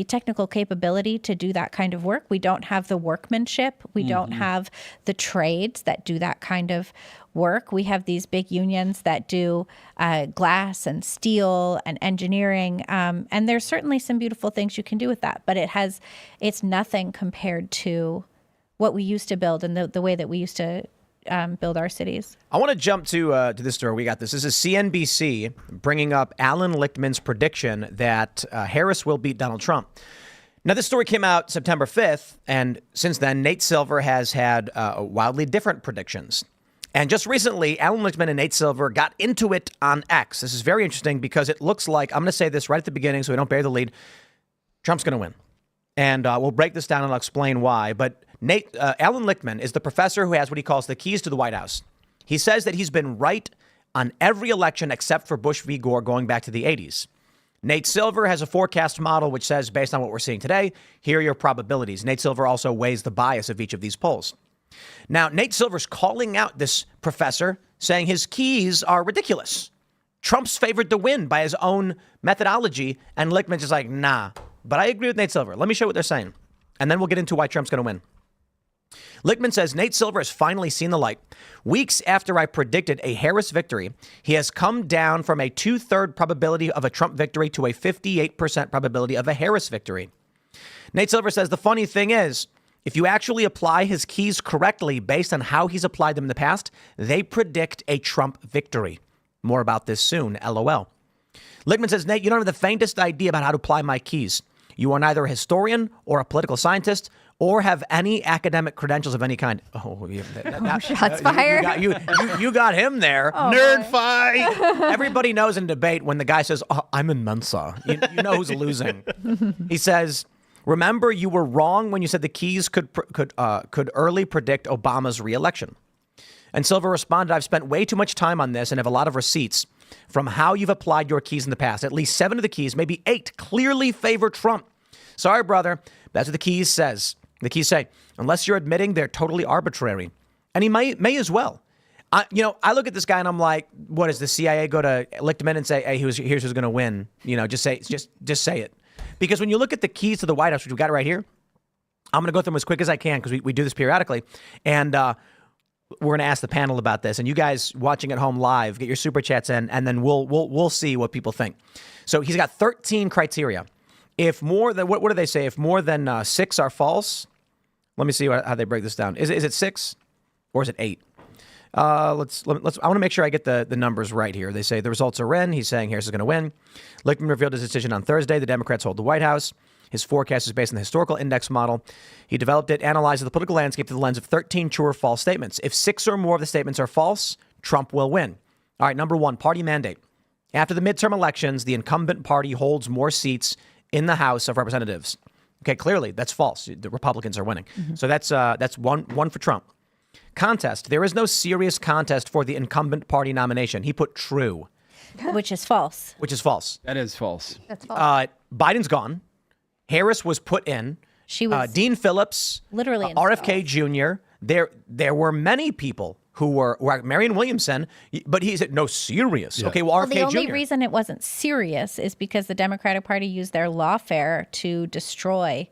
technical capability to do that kind of work. We don't have the workmanship. We don't have the trades that do that kind of work. We have these big unions that do glass and steel and engineering. And there's certainly some beautiful things you can do with that, but it's nothing compared to what we used to build and the way that we used to build our cities. I want to jump to this story. We got this. This is CNBC bringing up Alan Lichtman's prediction that Harris will beat Donald Trump. Now, this story came out September 5th, and since then, Nate Silver has had wildly different predictions. And just recently, Alan Lichtman and Nate Silver got into it on X. This is very interesting because it looks like, I'm going to say this right at the beginning so we don't bury the lead, Trump's going to win. And we'll break this down and I'll explain why. But Alan Lichtman is the professor who has what he calls the keys to the White House. He says that he's been right on every election except for Bush v. Gore going back to the 80s. Nate Silver has a forecast model which says, based on what we're seeing today, here are your probabilities. Nate Silver also weighs the bias of each of these polls. Now, Nate Silver's calling out this professor, saying his keys are ridiculous. Trump's favored to win by his own methodology, and Lichtman's just like, nah. But I agree with Nate Silver. Let me show you what they're saying, and then we'll get into why Trump's going to win. Lichtman says Nate Silver has finally seen the light. Weeks after I predicted a Harris victory, he has come down from a 2/3 probability of a Trump victory to a 58% probability of a Harris victory. Nate Silver says the funny thing is, if you actually apply his keys correctly based on how he's applied them in the past, they predict a Trump victory. More about this soon, LOL. Lichtman says, Nate, you don't have the faintest idea about how to apply my keys. You are neither a historian or a political scientist or have any academic credentials of any kind. Shots fired. You got him there. Nerd fight. Everybody knows in debate when the guy says, I'm in Mensa. You know who's losing. He says, remember, you were wrong when you said the keys could early predict Obama's reelection. And Silver responded, I've spent way too much time on this and have a lot of receipts from how you've applied your keys in the past. At least 7 of the keys, maybe 8, clearly favor Trump. Sorry, brother. That's what the keys says. The keys say, unless you're admitting they're totally arbitrary. And he may as well. I look at this guy and I'm like, what does the CIA go to Lichtman and say, hey, here's who's going to win? Just say it. Because when you look at the keys to the White House, which we've got right here, I'm going to go through them as quick as I can because we do this periodically. And we're going to ask the panel about this. And you guys watching at home live, get your super chats in, and then we'll see what people think. So he's got 13 criteria. If more than, what do they say? If more than 6 are false, let me see how they break this down. Is it 6 or is it 8? I want to make sure I get the numbers right here. They say the results are in. He's saying Harris is going to win. Lichtman revealed his decision on Thursday. The Democrats hold the White House. His forecast is based on the historical index model. He developed it, analyzes the political landscape through the lens of 13 true or false statements. If 6 or more of the statements are false, Trump will win. All right, number 1, party mandate. After the midterm elections, the incumbent party holds more seats in the House of Representatives. Okay, clearly that's false. The Republicans are winning. Mm-hmm. So that's one for Trump. Contest. There is no serious contest for the incumbent party nomination. He put true. Which is false. Which is false. That is false. That's false. Biden's gone. Harris was put in. She was Dean Phillips, literally RFK Jr. There were many people who were Marianne Williamson, but he said no serious. Yeah. Okay, well RFK the only Jr. reason it wasn't serious is because the Democratic Party used their lawfare to destroy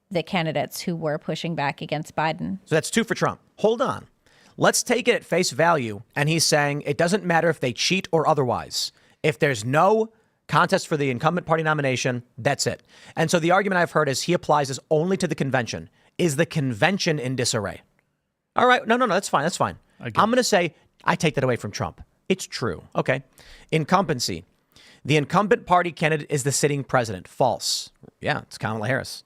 the candidates who were pushing back against Biden. So that's 2 for Trump. Hold on. Let's take it at face value. And he's saying it doesn't matter if they cheat or otherwise. If there's no contest for the incumbent party nomination, that's it. And so the argument I've heard is he applies this only to the convention. Is the convention in disarray? All right. No, that's fine. That's fine. I'm going to say I take that away from Trump. It's true. Okay. Incumbency. The incumbent party candidate is the sitting president. False. Yeah, it's Kamala Harris.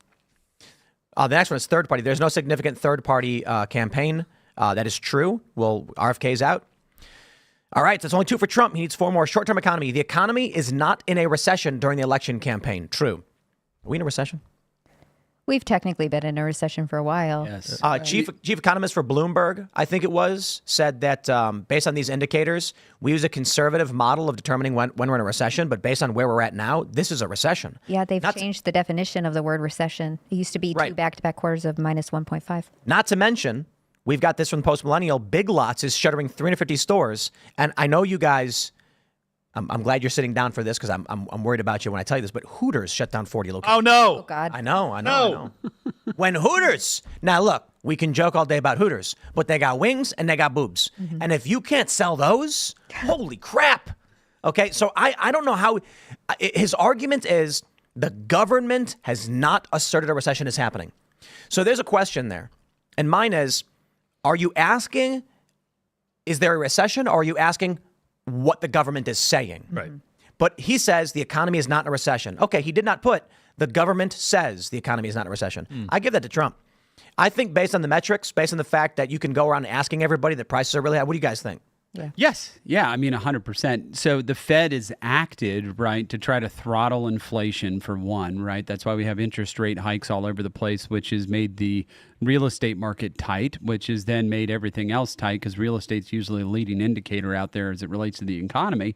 The next one is third party. There's no significant third party campaign. That is true. Well, RFK's out. All right, so it's only 2 for Trump. He needs 4 more. Short-term economy. The economy is not in a recession during the election campaign. True. Are we in a recession? We've technically been in a recession for a while. Yes. Chief economist for Bloomberg, I think it was, said that based on these indicators, we use a conservative model of determining when we're in a recession. But based on where we're at now, this is a recession. Yeah, they've changed the definition of the word recession. It used to be 2 back-to-back quarters of minus 1.5. Not to mention, we've got this from Post Millennial. Big Lots is shuttering 350 stores. And I know you guys, I'm glad you're sitting down for this because I'm worried about you when I tell you this, but Hooters shut down 40 locations. Oh, no. Oh, God. I know. When Hooters, now look, we can joke all day about Hooters, but they got wings and they got boobs. Mm-hmm. And if you can't sell those, holy crap. Okay, so I don't know how, his argument is the government has not asserted a recession is happening. So there's a question there. And mine is, are you asking, is there a recession, or are you asking what the government is saying? Right. But he says the economy is not in a recession. Okay, he did not put the government says the economy is not in a recession. I give that to Trump. I think based on the metrics, based on the fact that you can go around asking everybody that prices are really high, what do you guys think? Yes. Yeah. I mean, 100%. So the Fed has acted, right, to try to throttle inflation for one, right? That's why we have interest rate hikes all over the place, which has made the real estate market tight, which has then made everything else tight because real estate's usually a leading indicator out there as it relates to the economy.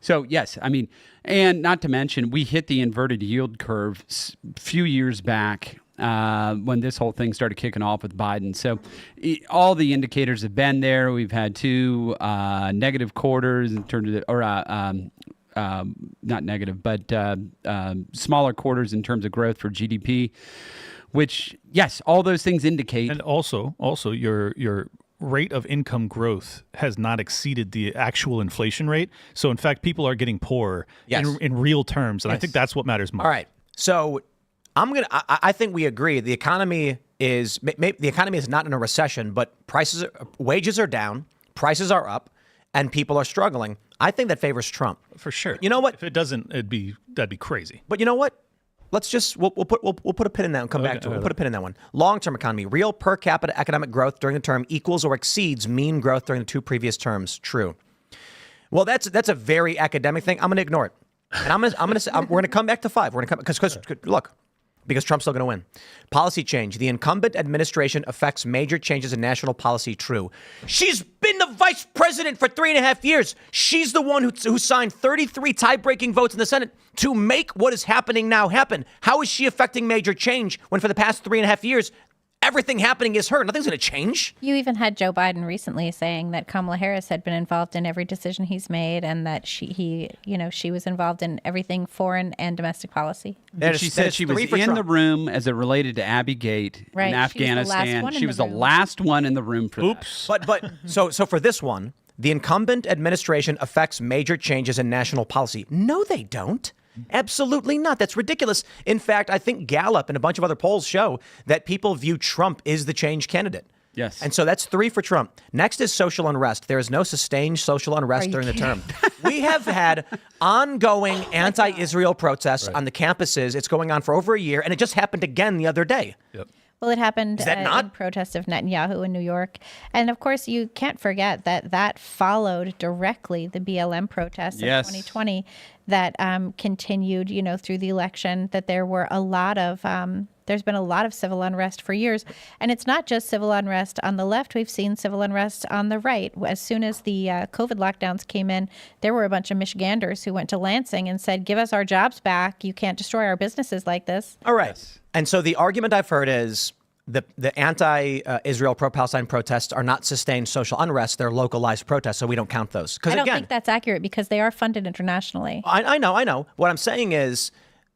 So, yes, I mean, and not to mention, we hit the inverted yield curve a few years back when this whole thing started kicking off with Biden. So all the indicators have been there. We've had two negative quarters in terms of, not negative, but smaller quarters in terms of growth for GDP, which, yes, all those things indicate. And also your rate of income growth has not exceeded the actual inflation rate. So in fact, people are getting poorer in real terms. And I think that's what matters most. All right. So I think we agree. The economy is not in a recession, but wages are down, prices are up, and people are struggling. I think that favors Trump For sure. You know what? If it doesn't, that'd be crazy. But you know what? Let's just we'll put a pin in that and come back to it. We'll put a pin in that one. Long-term economy, real per capita economic growth during the term equals or exceeds mean growth during the two previous terms. True. Well, that's a very academic thing. I'm going to ignore it, and we're going to come back to 5. We're going to come because Trump's still going to win. Policy change. The incumbent administration affects major changes in national policy. True. She's been the vice president for 3.5 years. She's the one who signed 33 tie-breaking votes in the Senate to make what is happening now happen. How is she affecting major change when for the past 3.5 years, everything happening is her? Nothing's going to change. You even had Joe Biden recently saying that Kamala Harris had been involved in every decision he's made, and that she was involved in everything foreign and domestic policy. She said she was in the room as it related to Abbey Gate in Afghanistan. She was the last one in the room for that. But so for this one, the incumbent administration affects major changes in national policy. No, they don't. Absolutely not. That's ridiculous. In fact, I think Gallup and a bunch of other polls show that people view Trump as the change candidate. Yes. And so that's 3 for Trump. Next is social unrest. There is no sustained social unrest during the term. We have had ongoing anti-Israel protests on the campuses. It's going on for over a year, and it just happened again the other day. Yep. Well, it happened in protest of Netanyahu in New York. And of course, you can't forget that followed directly the BLM protests of 2020 that continued, through the election, that there were there's been a lot of civil unrest for years. And it's not just civil unrest on the left. We've seen civil unrest on the right. As soon as the COVID lockdowns came in, there were a bunch of Michiganders who went to Lansing and said, give us our jobs back. You can't destroy our businesses like this. All right. Yes. And so the argument I've heard is the anti-Israel pro-Palestine protests are not sustained social unrest. They're localized protests, so we don't count those. I don't think that's accurate because they are funded internationally. I know. What I'm saying is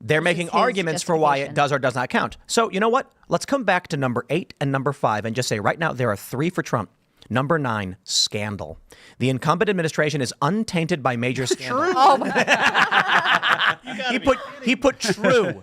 they're making arguments for why it does or does not count. So you know what? Let's come back to number 8 and number 5 and just say right now there are 3 for Trump. Number 9, scandal. The incumbent administration is untainted by major scandal. Oh my God. He put true.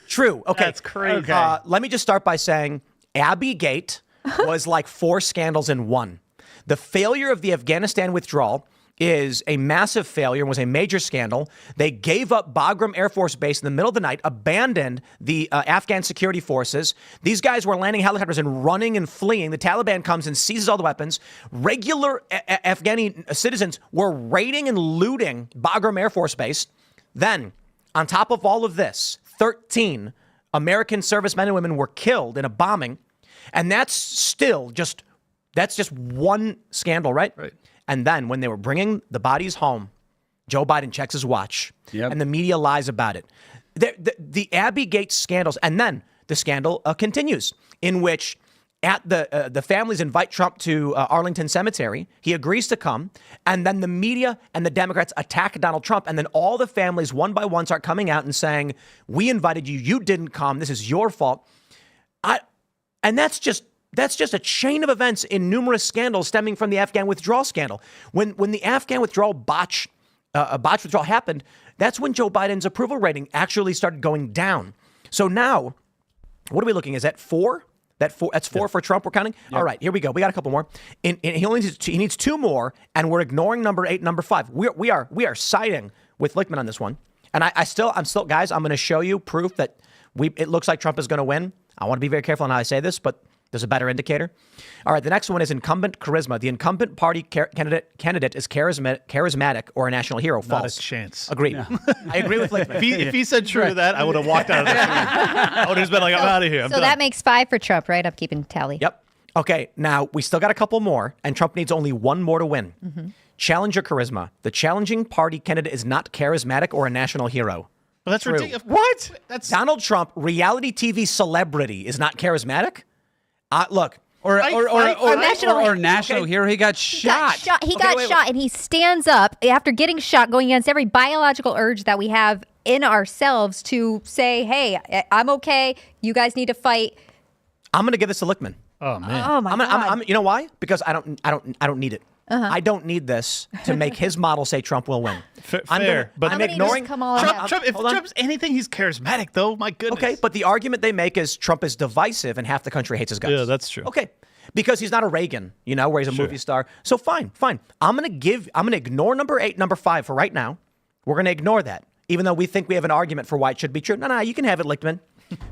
True. Okay. That's crazy. Okay. Let me just start by saying Abbey Gate was like 4 scandals in one. The failure of the Afghanistan withdrawal is a massive failure and was a major scandal. They gave up Bagram Air Force Base in the middle of the night, abandoned the Afghan security forces. These guys were landing helicopters and running and fleeing. The Taliban comes and seizes all the weapons. Regular Afghani citizens were raiding and looting Bagram Air Force Base. Then, on top of all of this, 13 American servicemen and women were killed in a bombing. And that's just one scandal, right? Right. And then when they were bringing the bodies home, Joe Biden checks his watch, and the media lies about it. The Abbey Gate scandals, and then the scandal continues, in which the families invite Trump to Arlington Cemetery. He agrees to come, and then the media and the Democrats attack Donald Trump, and then all the families one by one start coming out and saying, "We invited you. You didn't come. This is your fault." And that's just a chain of events in numerous scandals stemming from the Afghan withdrawal scandal. When the Afghan withdrawal botched withdrawal happened, that's when Joe Biden's approval rating actually started going down. So now, what are we looking? Is that 4? That's 4 for Trump. We're counting. Yep. All right, here we go. We got a couple more. He needs 2 more, and we're ignoring number 8, number 5. We are siding with Lichtman on this one. And I'm still, guys. I'm going to show you proof that it looks like Trump is going to win. I want to be very careful on how I say this, but There's a better indicator. All right, the next one is incumbent charisma. The incumbent party candidate is charismatic or a national hero. False. Not a chance. Agreed. I agree with Lichtman. If he said true to that, I would have walked out of this room. I would have just been like, I'm out of here. I'm So done. that makes 5 for Trump, right? I'm keeping tally. Yep. Okay, now we still got a couple more, and Trump needs only one more to win. Challenger charisma. The challenging party candidate is not charismatic or a national hero. Well, that's True. ridiculous. What? That's Donald Trump, reality TV celebrity, is not charismatic? Look. Or national- national hero. He got shot. He got shot, and he stands up after getting shot, going against every biological urge that we have in ourselves to say, "Hey, I'm okay. You guys need to fight." I'm going to give this to Lichtman. oh man. Oh my God! You know why? Because I don't need it. I don't need this to make his model say Trump will win. Fair, but I'm How many ignoring. just come all out? Trump, if Hold on. Trump's anything, he's charismatic, though. My goodness. Okay, but the argument they make is Trump is divisive and half the country hates his guts. Yeah, that's true. Okay, because he's not a Reagan, where he's a movie star. So fine. I'm gonna ignore number 8, number 5 for right now. We're gonna ignore that, even though we think we have an argument for why it should be true. No, you can have it, Lichtman.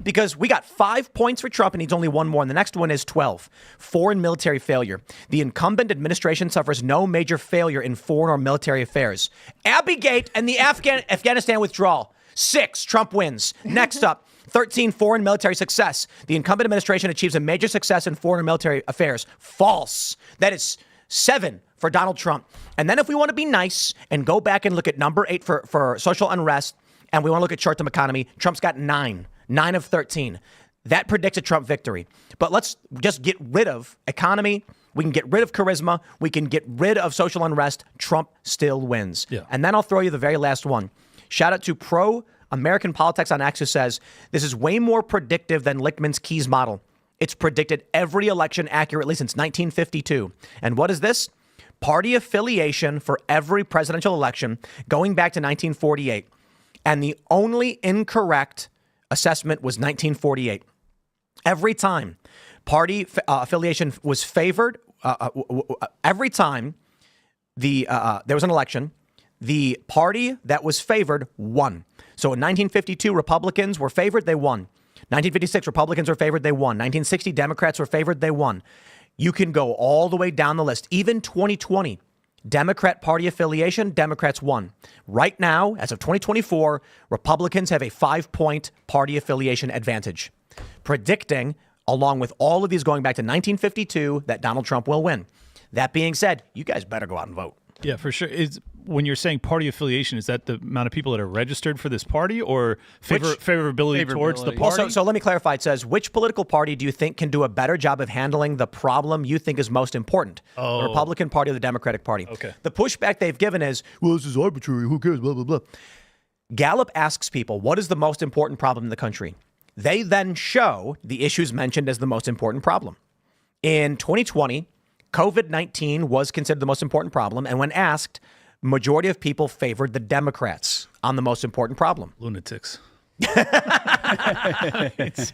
Because we got 5 points for Trump and needs only one more. And the next one is 12. Foreign military failure. The incumbent administration suffers no major failure in foreign or military affairs. Abbey-gate and the Afghanistan withdrawal. 6, Trump wins. Next up, 13, foreign military success. The incumbent administration achieves a major success in foreign and military affairs. False. That is 7 for Donald Trump. And then if we want to be nice and go back and look at number 8 for social unrest, and we want to look at short-term economy, Trump's got 9 of 13. That predicts a Trump victory. But let's just get rid of economy. We can get rid of charisma. We can get rid of social unrest. Trump still wins. Yeah. And then I'll throw you the very last one. Shout out to Pro-American Politics on X, who says, this is way more predictive than Lichtman's Keys model. It's predicted every election accurately since 1952. And what is this? Party affiliation for every presidential election going back to 1948. And the only incorrect assessment was 1948. Every time party affiliation was favored, every time there was an election, the party that was favored won. So in 1952, Republicans were favored, they won. 1956, Republicans were favored, they won. 1960, Democrats were favored, they won. You can go all the way down the list. Even 2020, Democrat party affiliation, Democrats won. Right now, as of 2024, Republicans have a 5-point party affiliation advantage, predicting, along with all of these going back to 1952, that Donald Trump will win. That being said, you guys better go out and vote. Yeah, for sure. When you're saying party affiliation, is that the amount of people that are registered for this party or favorability towards the party? So let me clarify. It says, which political party do you think can do a better job of handling the problem you think is most important? The Republican Party or the Democratic Party? Okay. The pushback they've given is, well, this is arbitrary. Who cares? Blah, blah, blah. Gallup asks people, what is the most important problem in the country? They then show the issues mentioned as the most important problem. In 2020, COVID-19 was considered the most important problem. And when asked, majority of people favored the Democrats on the most important problem. Lunatics.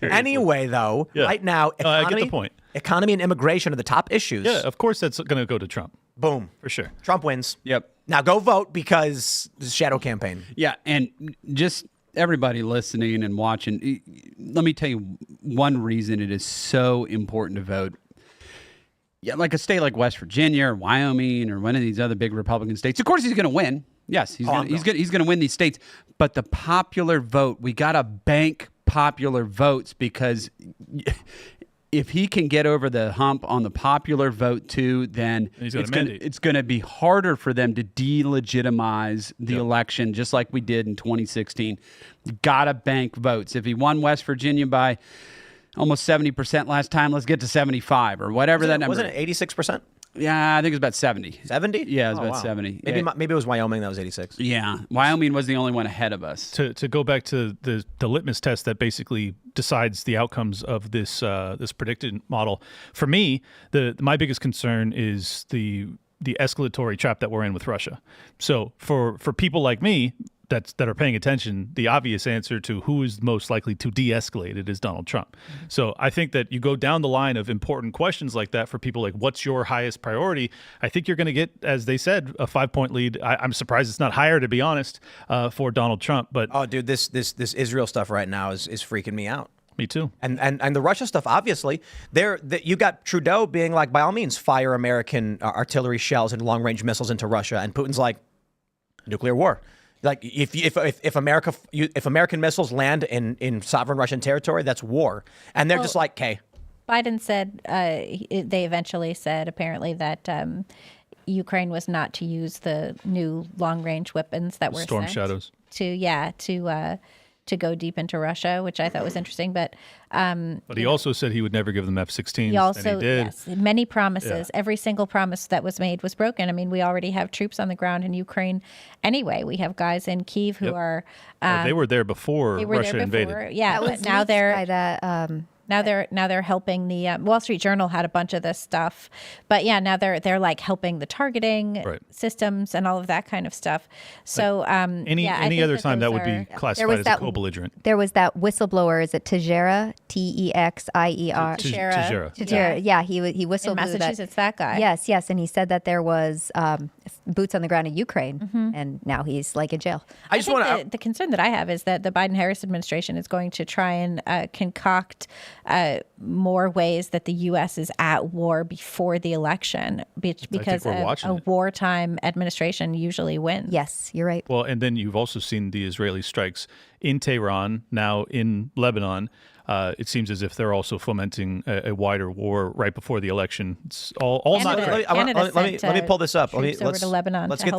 Anyway, though, Yeah. right now, I get the point. Economy and immigration are the top issues. Yeah, of course that's going to go to Trump. Boom. For sure. Trump wins. Yep. Now go vote because this is shadow campaign. Yeah, and just everybody listening and watching, let me tell you one reason it is so important to vote. Yeah, like a state like West Virginia or Wyoming or one of these other big Republican states. Of course, he's going to win. Yes, he's going to win these states. But the popular vote, we got to bank popular votes, because if he can get over the hump on the popular vote too, then it's going to be harder for them to delegitimize the election, just like we did in 2016. You got to bank votes. If he won West Virginia by almost 70% last time, let's get to 75 or whatever that number. Wasn't it 86%? Yeah, I think it was about 70. 70? Yeah, it was Oh, about wow. 70. Maybe it was Wyoming that was 86. Yeah, Wyoming was the only one ahead of us. To go back to the litmus test that basically decides the outcomes of this this predicted model, for me, my biggest concern is the escalatory trap that we're in with Russia. So for people like me that are paying attention, the obvious answer to who is most likely to de-escalate it is Donald Trump. So I think that you go down the line of important questions like that for people like, what's your highest priority? I think you're going to get, as they said, a 5-point lead. I'm surprised it's not higher, to be honest, for Donald Trump. But oh, dude, this Israel stuff right now is freaking me out. Me too. And the Russia stuff, obviously, you got Trudeau being like, by all means, fire American artillery shells and long range missiles into Russia, and Putin's like, nuclear war. Like if American missiles land in sovereign Russian territory, that's war, and they're just like, okay. Biden said they eventually said apparently that Ukraine was not to use the new long range weapons that were Storm sent Shadows to go deep into Russia, which I thought was interesting. But he also said he would never give them F-16s. he also, and he did. yes, many promises. Yeah. Every single promise that was made was broken. I mean, we already have troops on the ground in Ukraine anyway. We have guys in Kyiv who are. They were there before Russia invaded. Yeah, but now they're by that. Now they're helping the Wall Street Journal had a bunch of this stuff, but yeah, now they're like helping the targeting systems and all of that kind of stuff. So any other time that would be classified as a co-belligerent. There was that whistleblower. Is it Teixeira? Texeier. Teixeira. Yeah, he whistleblew in Massachusetts. That guy. Yes, and he said that there was boots on the ground in Ukraine, and now he's like in jail. I just want the concern that I have is that the Biden-Harris administration is going to try and concoct more ways that the U.S. is at war before the election, because a wartime administration usually wins. Yes, you're right. Well, and then you've also seen the Israeli strikes in Tehran, now in Lebanon. It seems as if they're also fomenting a wider war right before the election. It's all not correct. Let me pull this up. Let's get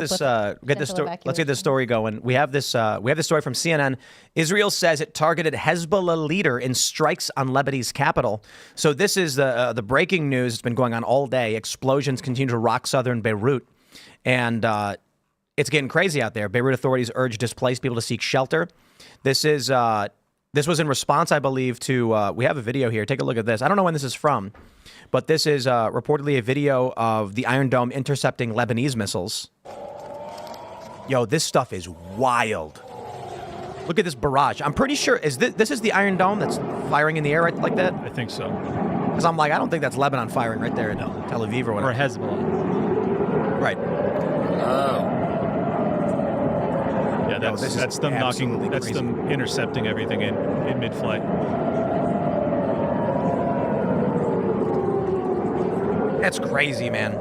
this story going. We have this story from CNN. Israel says it targeted Hezbollah leader in strikes on Lebanese capital. So this is the breaking news. It's been going on all day. Explosions continue to rock southern Beirut, and it's getting crazy out there. Beirut authorities urge displaced people to seek shelter. This was in response, I believe, to, we have a video here. Take a look at this. I don't know when this is from, but this is reportedly a video of the Iron Dome intercepting Lebanese missiles. Yo, this stuff is wild. Look at this barrage. I'm pretty sure, this is the Iron Dome that's firing in the air right like that? I think so. Because I'm like, I don't think that's Lebanon firing right there in Tel Aviv or whatever. Or Hezbollah. Right. Yeah, that's them knocking. That's crazy. Them intercepting everything in mid-flight. That's crazy, man.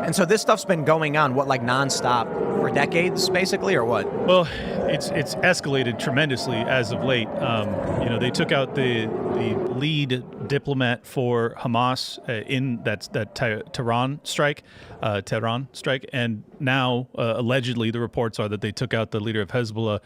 And so this stuff's been going on, what, like nonstop for decades, basically, or what? Well, it's escalated tremendously as of late. They took out the lead diplomat for Hamas in that Tehran strike, and now allegedly the reports are that they took out the leader of Hezbollah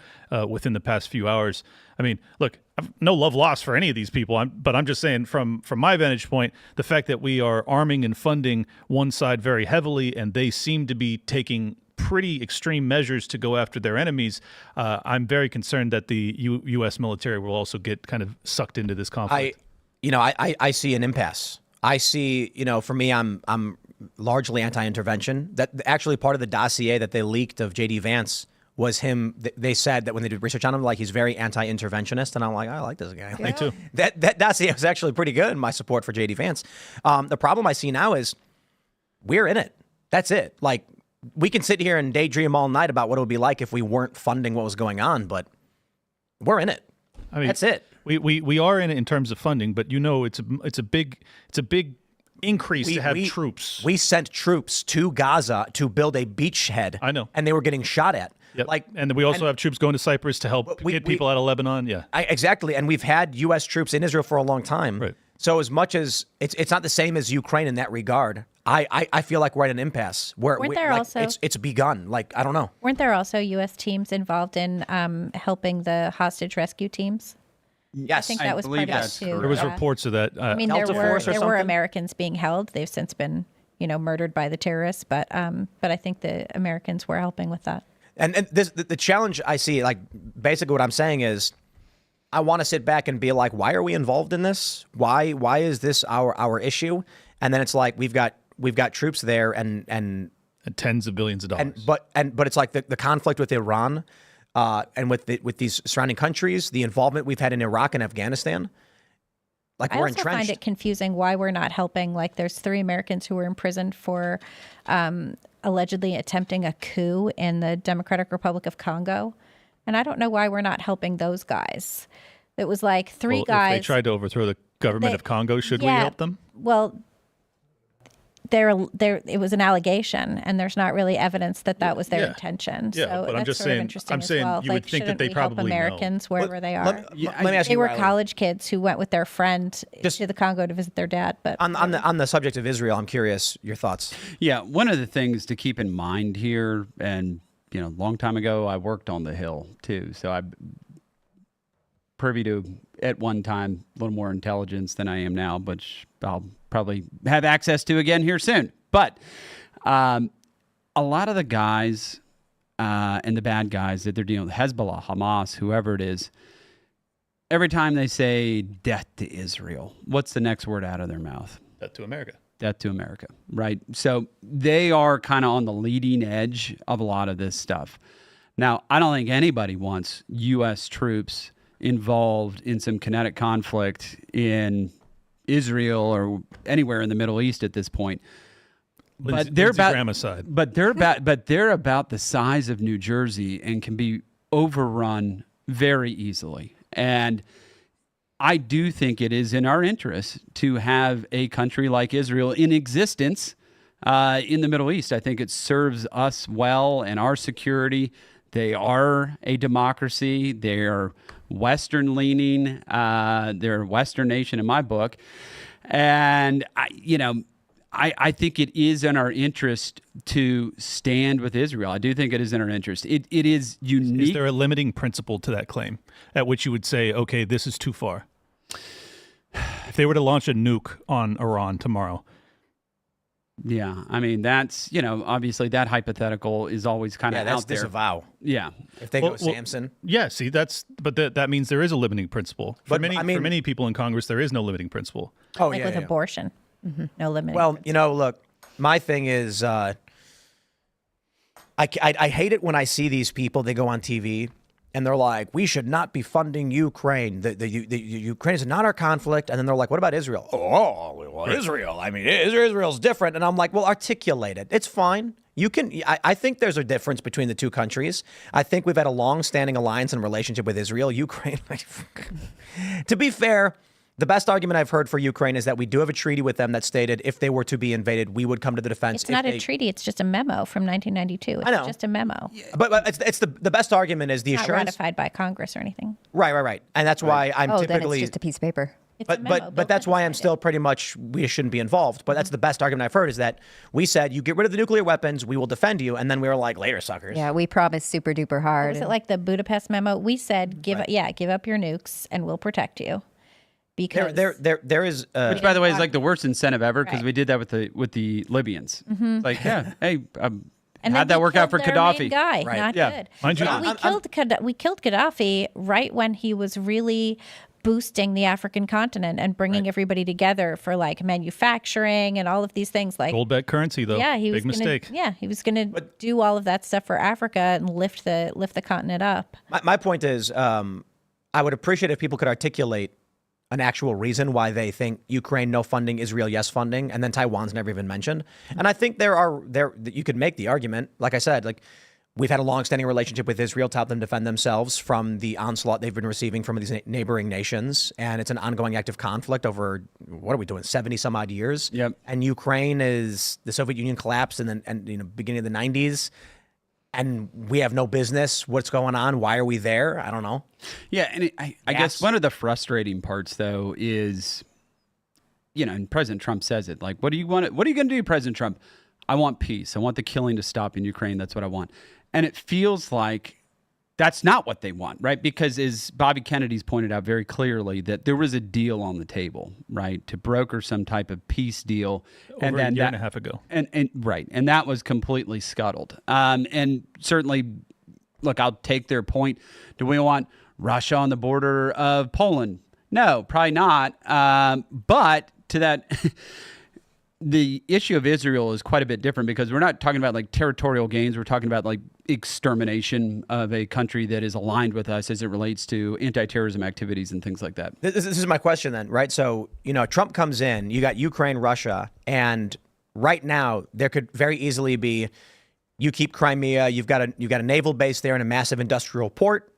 within the past few hours. I mean, look, no love lost for any of these people, but I'm just saying from my vantage point, the fact that we are arming and funding one side very heavily, and they seem to be taking pretty extreme measures to go after their enemies, I'm very concerned that the U.S. military will also get kind of sucked into this conflict. I see an impasse. I see, for me, I'm largely anti-intervention. That actually part of the dossier that they leaked of J.D. Vance was him. They said that when they did research on him, like he's very anti-interventionist, and I'm like, I like this guy. Me too. That dossier was actually pretty good in my support for J.D. Vance. The problem I see now is we're in it. That's it. Like, we can sit here and daydream all night about what it would be like if we weren't funding what was going on, but we're in it. I mean, that's it. We are in it in terms of funding, but it's a big increase to have troops. We sent troops to Gaza to build a beachhead. I know, and they were getting shot at. Yep. And we also have troops going to Cyprus to help get people out of Lebanon. Yeah, exactly. And we've had U.S. troops in Israel for a long time. Right. So as much as it's not the same as Ukraine in that regard, I feel like we're at an impasse where it's begun. Like, I don't know. Weren't there also U.S. teams involved in helping the hostage rescue teams? Yes, I think that was part of it too. There was reports of that. I mean, there were Americans being held. They've since been, murdered by the terrorists, but I think the Americans were helping with that. And the challenge I see, like, basically what I'm saying is, I want to sit back and be like, why are we involved in this? Why is this our issue? And then it's like we've got troops there and tens of billions of dollars. But it's like the conflict with Iran, and with these surrounding countries, the involvement we've had in Iraq and Afghanistan. Like, we're entrenched. I also find it confusing why we're not helping. Like, there's 3 Americans who were imprisoned for allegedly attempting a coup in the Democratic Republic of Congo. And I don't know why we're not helping those guys. It was like three Well, guys. if they tried to overthrow the government of Congo, should we help them? Well, it was an allegation, and there's not really evidence that that was their intention. Yeah, so but I'm that's just sort of saying. interesting I'm as saying well. you would think that shouldn't they we help probably know. Americans wherever they are. Let me ask They you, were Riley. college kids who went with their friend Just- to the Congo to visit their dad. But On the subject of Israel, I'm curious your thoughts. Yeah, one of the things to keep in mind here, and a long time ago, I worked on the Hill too, so I'm privy to at one time a little more intelligence than I am now, which I'll probably have access to again here soon. But a lot of the guys and the bad guys that they're dealing with, Hezbollah, Hamas, whoever it is, every time they say death to Israel, what's the next word out of their mouth? That to America. Death to America, right? So they are kind of on the leading edge of a lot of this stuff. Now, I don't think anybody wants U.S. troops involved in some kinetic conflict in Israel or anywhere in the Middle East at this point. But they're about they're about the size of New Jersey and can be overrun very easily. And I do think it is in our interest to have a country like Israel in existence in the Middle East. I think it serves us well and our security. They are a democracy. They're Western leaning. They're a Western nation in my book. And, I think it is in our interest to stand with Israel. I do think it is in our interest. It is unique. Is there a limiting principle to that claim at which you would say, okay, this is too far? If they were to launch a nuke on Iran tomorrow. Yeah, I mean, that's, obviously that hypothetical is always kind of that's out there. disavow. Yeah. If they go Samson. Yeah, see, but that means there is a limiting principle. For But, many I mean- for many people in Congress, there is no limiting principle. Oh, like with abortion, no limit. Well, look, my thing is, I hate it when I see these people. They go on TV and they're like, "We should not be funding Ukraine. The Ukraine is not our conflict." And then they're like, "What about Israel?" Oh, well, Israel. I mean, Israel's different. And I'm like, "Well, articulate it. It's fine. You can." I think there's a difference between the two countries. I think we've had a long-standing alliance and relationship with Israel. Ukraine. To be fair, the best argument I've heard for Ukraine is that we do have a treaty with them that stated if they were to be invaded, we would come to the defense. it's not a treaty. It's just a memo from 1992. It's I know. just a memo. But it's the best argument is the Not assurance. ratified by Congress or anything. Right. And that's why I'm Oh, then typically. it's just a piece of paper. It's a But memo. Bill that's why I'm Clinton signed still pretty much we shouldn't be involved. But that's the best argument I've heard is that we said you get rid of the nuclear weapons, we will defend you, and then we were like later suckers. Yeah, we promised super duper it. hard. Was it like the Budapest memo? We said give up your nukes and we'll protect you. Because There is. Which, by the way, is like the worst incentive ever because Right. we did that with the Libyans. Like, yeah, hey, and how'd then that we work out killed for their main Gaddafi? guy. Right. Not Yeah. good. Mind you, We killed Gaddafi right when he was really boosting the African continent and bringing everybody together for like manufacturing and all of these things. Like, gold backed currency though. yeah, he was big gonna, mistake. Yeah, he was going to do all of that stuff for Africa and lift the continent up. My point is, I would appreciate if people could articulate an actual reason why they think Ukraine no funding, Israel yes funding, and then Taiwan's never even mentioned. And I think you could make the argument, like I said, like we've had a long-standing relationship with Israel to help them defend themselves from the onslaught they've been receiving from these neighboring nations, and it's an ongoing active conflict over what are we doing 70 some odd years. Yep. And Ukraine is the Soviet Union collapsed and beginning of the 90s. And we have no business. What's going on? Why are we there? I don't know. Yeah, and I guess one of the frustrating parts, though, is, and President Trump says it, like, what do you want? What are you going to do, President Trump? I want peace. I want the killing to stop in Ukraine. That's what I want. And it feels like that's not what they want, right? Because as Bobby Kennedy's pointed out very clearly, that there was a deal on the table, right, to broker some type of peace deal. Over a year and a half ago. And right. And that was completely scuttled. And certainly, look, I'll take their point. Do we want Russia on the border of Poland? No, probably not. But to that, the issue of Israel is quite a bit different because we're not talking about like territorial gains. We're talking about like extermination of a country that is aligned with us as it relates to anti-terrorism activities and things like that. This is my question then, right? So, Trump comes in, you got Ukraine, Russia, and right now there could very easily be, you keep Crimea, you've got a naval base there and a massive industrial port.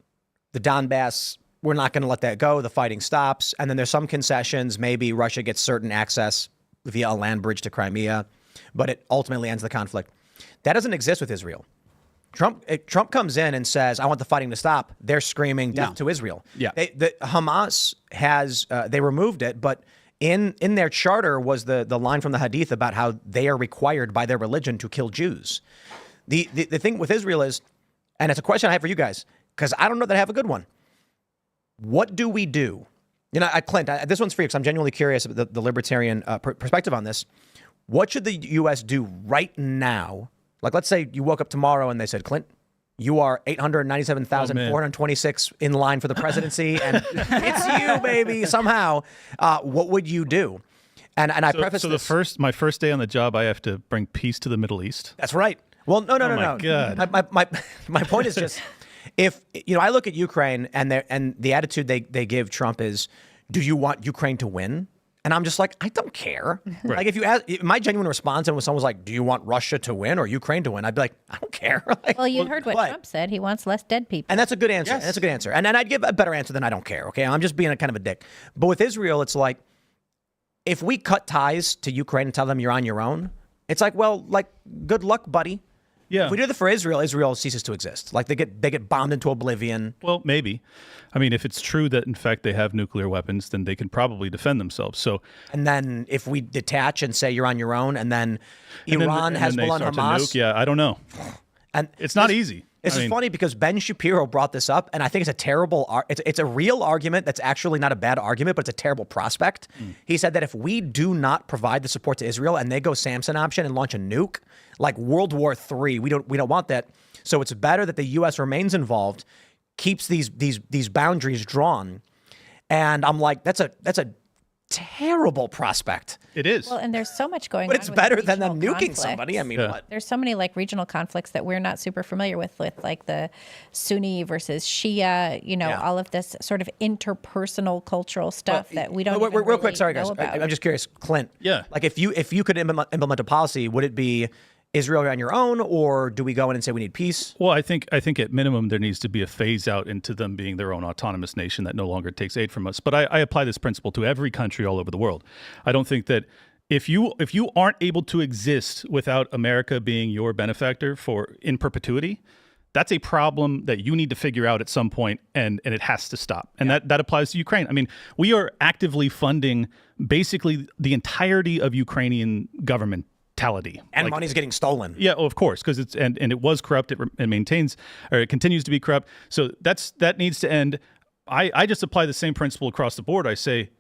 The Donbass we're not going to let that go. The fighting stops. And then there's some concessions. Maybe Russia gets certain access via a land bridge to Crimea, but it ultimately ends the conflict. That doesn't exist with Israel. Trump comes in and says, I want the fighting to stop. They're screaming death to Israel. Yeah. Hamas has, they removed it, but in their charter was the line from the Hadith about how they are required by their religion to kill Jews. The thing with Israel is, and it's a question I have for you guys, because I don't know that I have a good one. What do we do? You know, Clint, this one's for you because I'm genuinely curious about the libertarian perspective on this. What should the U.S. do right now? Like, let's say you woke up tomorrow and they said, Clint, you are 897,426 in line for the presidency, and it's you, baby, somehow. What would you do? And I preface this. So my first day on the job, I have to bring peace to the Middle East. That's right. Well, no. God. My point is just, if I look at Ukraine and the attitude they give Trump is, do you want Ukraine to win? And I'm just like, I don't care. Right. Like, if you ask, my genuine response, and when someone was like, do you want Russia to win or Ukraine to win? I'd be like, I don't care. Like, Well, you heard what Trump said. He wants less dead people. and that's a good answer. Yes. That's a good answer. And I'd give a better answer than I don't care. Okay. I'm just being a kind of a dick. But with Israel, it's like, if we cut ties to Ukraine and tell them you're on your own, it's like, well, like, good luck, buddy. Yeah. If we do that for Israel, Israel ceases to exist. Like, they get bombed into oblivion. Well, maybe. I mean, if it's true that, in fact, they have nuclear weapons, then they can probably defend themselves. So, And then if we detach and say you're on your own, and then Iran, and then they Hezbollah, and start to Hamas. nuke, yeah, I don't know. And It's not easy. This I is mean, funny because Ben Shapiro brought this up, and I think it's a terrible, it's a real argument that's actually not a bad argument, but it's a terrible prospect. He said that if we do not provide the support to Israel and they go Samson option and launch a nuke, like World War III, we don't want that. So it's better that the U.S. remains involved, keeps these boundaries drawn, and I'm like, that's a terrible prospect. It is. Well, and there's so much going on. But it's with better than them regional nuking conflicts. somebody. I mean, Yeah. what? There's so many like regional conflicts that we're not super familiar with like the Sunni versus Shia, Yeah. all of this sort of interpersonal cultural stuff that we don't Real even quick, really sorry guys. know about. I'm just curious, Clint. Yeah. Like, if you could implement a policy, would it be Israel on your own, or do we go in and say we need peace? Well, I think at minimum there needs to be a phase out into them being their own autonomous nation that no longer takes aid from us. But I apply this principle to every country all over the world. I don't think that if you aren't able to exist without America being your benefactor in perpetuity, that's a problem that you need to figure out at some point, and it has to stop. And that applies to Ukraine. I mean, we are actively funding basically the entirety of Ukrainian government. And money's getting stolen. Yeah, of course, because it was corrupt. It maintains, or it continues to be corrupt. So that needs to end. I just apply the same principle across the board. I say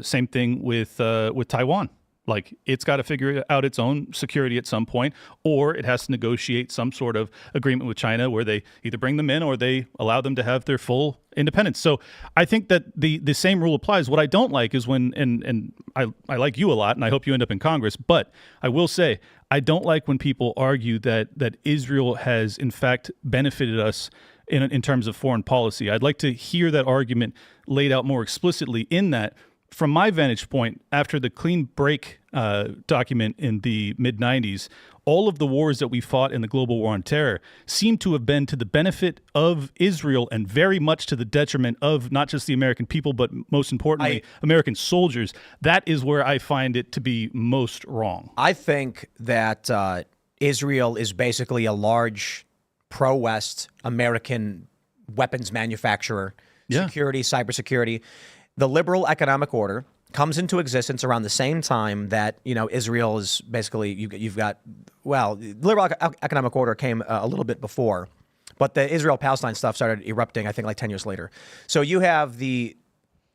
same thing with Taiwan. Like, it's got to figure out its own security at some point, or it has to negotiate some sort of agreement with China where they either bring them in or they allow them to have their full independence. So I think that the same rule applies. What I don't like is when, and I like you a lot, and I hope you end up in Congress, but I will say, I don't like when people argue that Israel has, in fact, benefited us in terms of foreign policy. I'd like to hear that argument laid out more explicitly in that. From my vantage point, after the Clean Break document in the mid-'90s, all of the wars that we fought in the global war on terror seem to have been to the benefit of Israel and very much to the detriment of not just the American people, but most importantly, American soldiers. That is where I find it to be most wrong. I think that Israel is basically a large pro-West American weapons manufacturer, security, cybersecurity. The liberal economic order comes into existence around the same time that, Israel is basically, you've got, the liberal economic order came a little bit before, but the Israel-Palestine stuff started erupting, I think, like 10 years later. So you have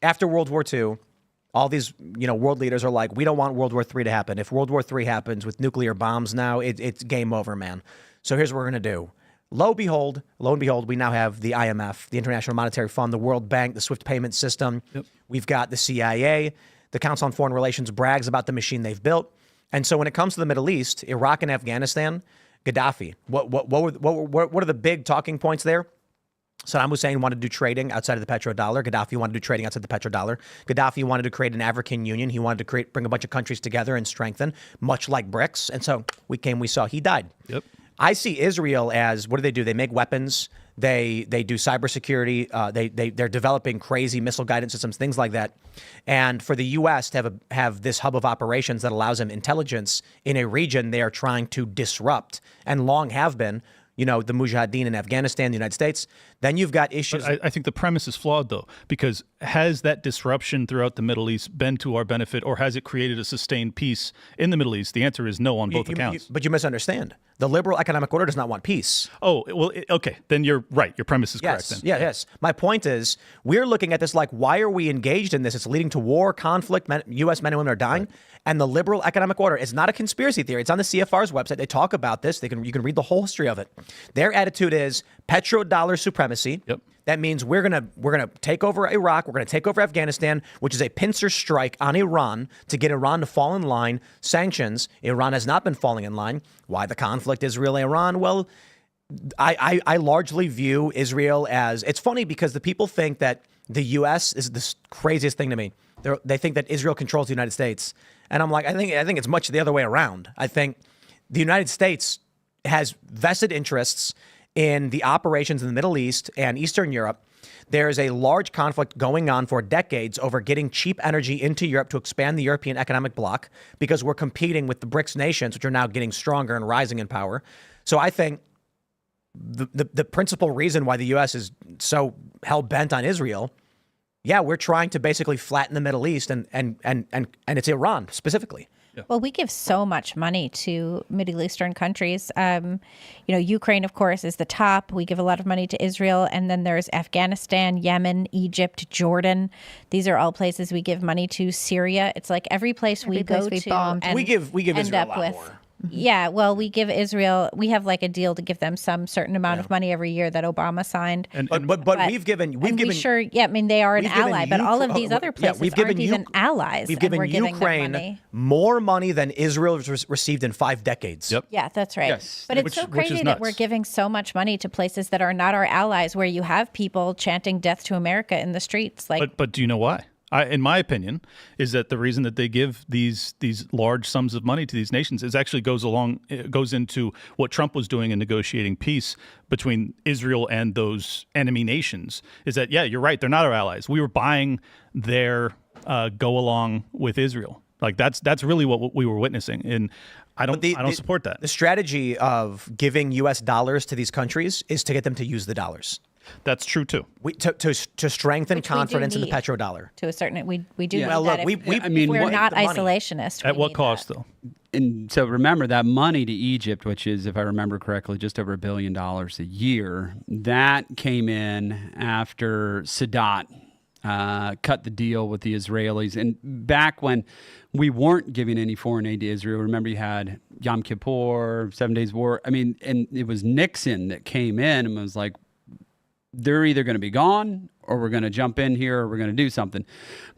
after World War II, all these, world leaders are like, we don't want World War III to happen. If World War III happens with nuclear bombs now, it's game over, man. So here's what we're going to do. Lo and behold, we now have the IMF, the International Monetary Fund, the World Bank, the SWIFT payment system. Yep. We've got the CIA. The Council on Foreign Relations brags about the machine they've built. And so when it comes to the Middle East, Iraq and Afghanistan, Gaddafi, what are the big talking points there? Saddam Hussein wanted to do trading outside of the petrodollar. Gaddafi wanted to do trading outside the petrodollar. Gaddafi wanted to create an African Union. He wanted to bring a bunch of countries together and strengthen, much like BRICS. And so we saw he died. Yep. I see Israel as, what do? They make weapons. They do cybersecurity. They're developing crazy missile guidance systems, things like that. And for the U.S. to have this hub of operations that allows them intelligence in a region they are trying to disrupt and long have been, the Mujahideen in Afghanistan, the United States, then you've got issues. But I think the premise is flawed, though, because has that disruption throughout the Middle East been to our benefit, or has it created a sustained peace in the Middle East? The answer is no on both accounts. But you misunderstand. The liberal economic order does not want peace. Oh, well, okay. Then you're right. Your premise is correct. Then. Yes. My point is, we're looking at this like, why are we engaged in this? It's leading to war, conflict. U.S. men and women are dying. Right. And the liberal economic order is not a conspiracy theory. It's on the CFR's website. They talk about this. You can read the whole history of it. Their attitude is petrodollar supremacy. Yep. That means we're gonna take over Iraq. We're gonna take over Afghanistan, which is a pincer strike on Iran to get Iran to fall in line. Sanctions. Iran has not been falling in line. Why the conflict Israel-Iran? Well, I largely view Israel as, it's funny because the people think that the U.S. is the craziest thing to me. They think that Israel controls the United States, and I'm like, I think it's much the other way around. I think the United States has vested interests in the operations in the Middle East and Eastern Europe. There is a large conflict going on for decades over getting cheap energy into Europe to expand the European economic bloc because we're competing with the BRICS nations, which are now getting stronger and rising in power. So I think the principal reason why the U.S. is so hell-bent on Israel, we're trying to basically flatten the Middle East and it's Iran specifically. Well, we give so much money to Middle Eastern countries. Ukraine, of course, is the top. We give a lot of money to Israel. And then there's Afghanistan, Yemen, Egypt, Jordan. These are all places we give money to. Syria. It's like every place we go to. And we give Israel a lot more. Yeah, well, we give Israel, we have like a deal to give them some certain amount of money every year that Obama signed. But we've given they are an ally, but all of these other places aren't even allies. We've given Ukraine more money than Israel has received in 5 decades. Yep. Yeah, that's right. Yes. But it's so crazy that we're giving so much money to places that are not our allies, where you have people chanting "Death to America" in the streets. But do you know why? In my opinion, is that the reason that they give these large sums of money to these nations is actually goes into what Trump was doing in negotiating peace between Israel and those enemy nations. Is that, you're right, they're not our allies. We were buying their go along with Israel. Like that's really what we were witnessing, and I don't support that. The strategy of giving U.S. dollars to these countries is to get them to use the dollars. That's true too. To strengthen confidence in the petrodollar. To a certain, we do. Well, look, we're not isolationist. At what cost, though? And so remember that money to Egypt, which is, if I remember correctly, just over $1 billion a year, that came in after Sadat cut the deal with the Israelis. And back when we weren't giving any foreign aid to Israel, remember you had Yom Kippur, 7 Days War. I mean, and it was Nixon that came in and was like, they're either going to be gone or we're going to jump in here or we're going to do something.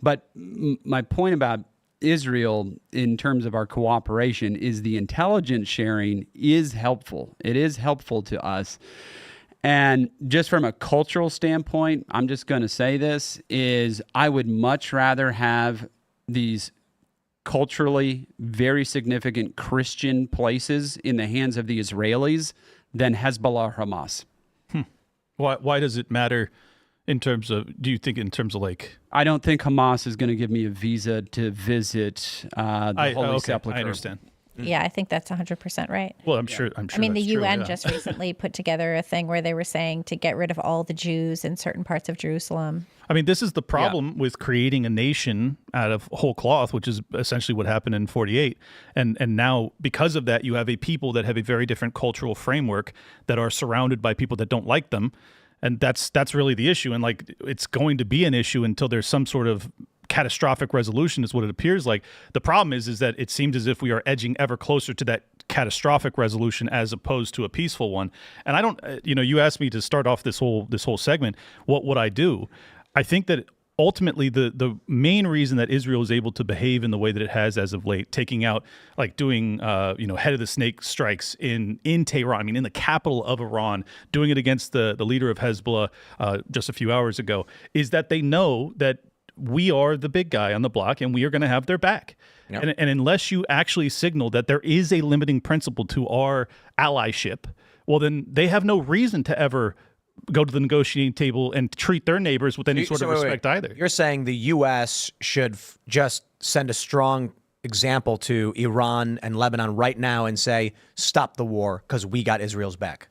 But my point about Israel in terms of our cooperation is the intelligence sharing is helpful. It is helpful to us. And just from a cultural standpoint, I'm just going to say this, is I would much rather have these culturally very significant Christian places in the hands of the Israelis than Hezbollah or Hamas. Why does it matter in terms of, do you think in terms of like... I don't think Hamas is going to give me a visa to visit the Holy Sepulchre. I understand. Yeah, I think that's 100% right. Well, I'm sure. I mean, the UN just recently put together a thing where they were saying to get rid of all the Jews in certain parts of Jerusalem. I mean, this is the problem with creating a nation out of whole cloth, which is essentially what happened in 48. And now, because of that, you have a people that have a very different cultural framework that are surrounded by people that don't like them. And that's really the issue. And like, it's going to be an issue until there's some sort of catastrophic resolution is what it appears like. The problem is that it seems as if we are edging ever closer to that catastrophic resolution as opposed to a peaceful one. And I don't, you asked me to start off this whole segment, what would I do? I think that ultimately the main reason that Israel is able to behave in the way that it has as of late, taking out, like doing, head of the snake strikes in Tehran, I mean, in the capital of Iran, doing it against the leader of Hezbollah just a few hours ago, is that they know that we are the big guy on the block and we are going to have their back. And unless you actually signal that there is a limiting principle to our allyship, well, then they have no reason to ever go to the negotiating table and treat their neighbors with any sort of respect either. You're saying the U.S. should just send a strong example to Iran and Lebanon right now and say, stop the war because we got Israel's back.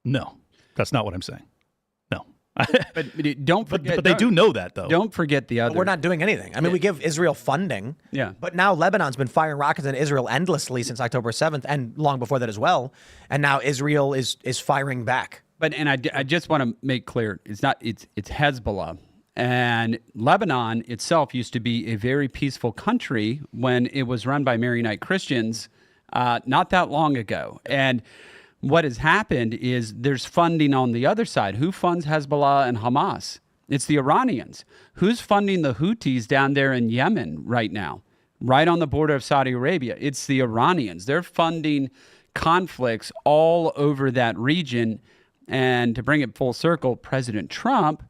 No, that's not what I'm saying. No. But don't forget. But they do know that, though. Don't forget the other. But we're not doing anything. I mean, we give Israel funding. Yeah. But now Lebanon's been firing rockets at Israel endlessly since October 7th and long before that as well. And now Israel is firing back. But I just want to make clear, it's Hezbollah. And Lebanon itself used to be a very peaceful country when it was run by Maronite Christians not that long ago. And what has happened is there's funding on the other side. Who funds Hezbollah and Hamas? It's the Iranians. Who's funding the Houthis down there in Yemen right now, right on the border of Saudi Arabia? It's the Iranians. They're funding conflicts all over that region. And to bring it full circle, President Trump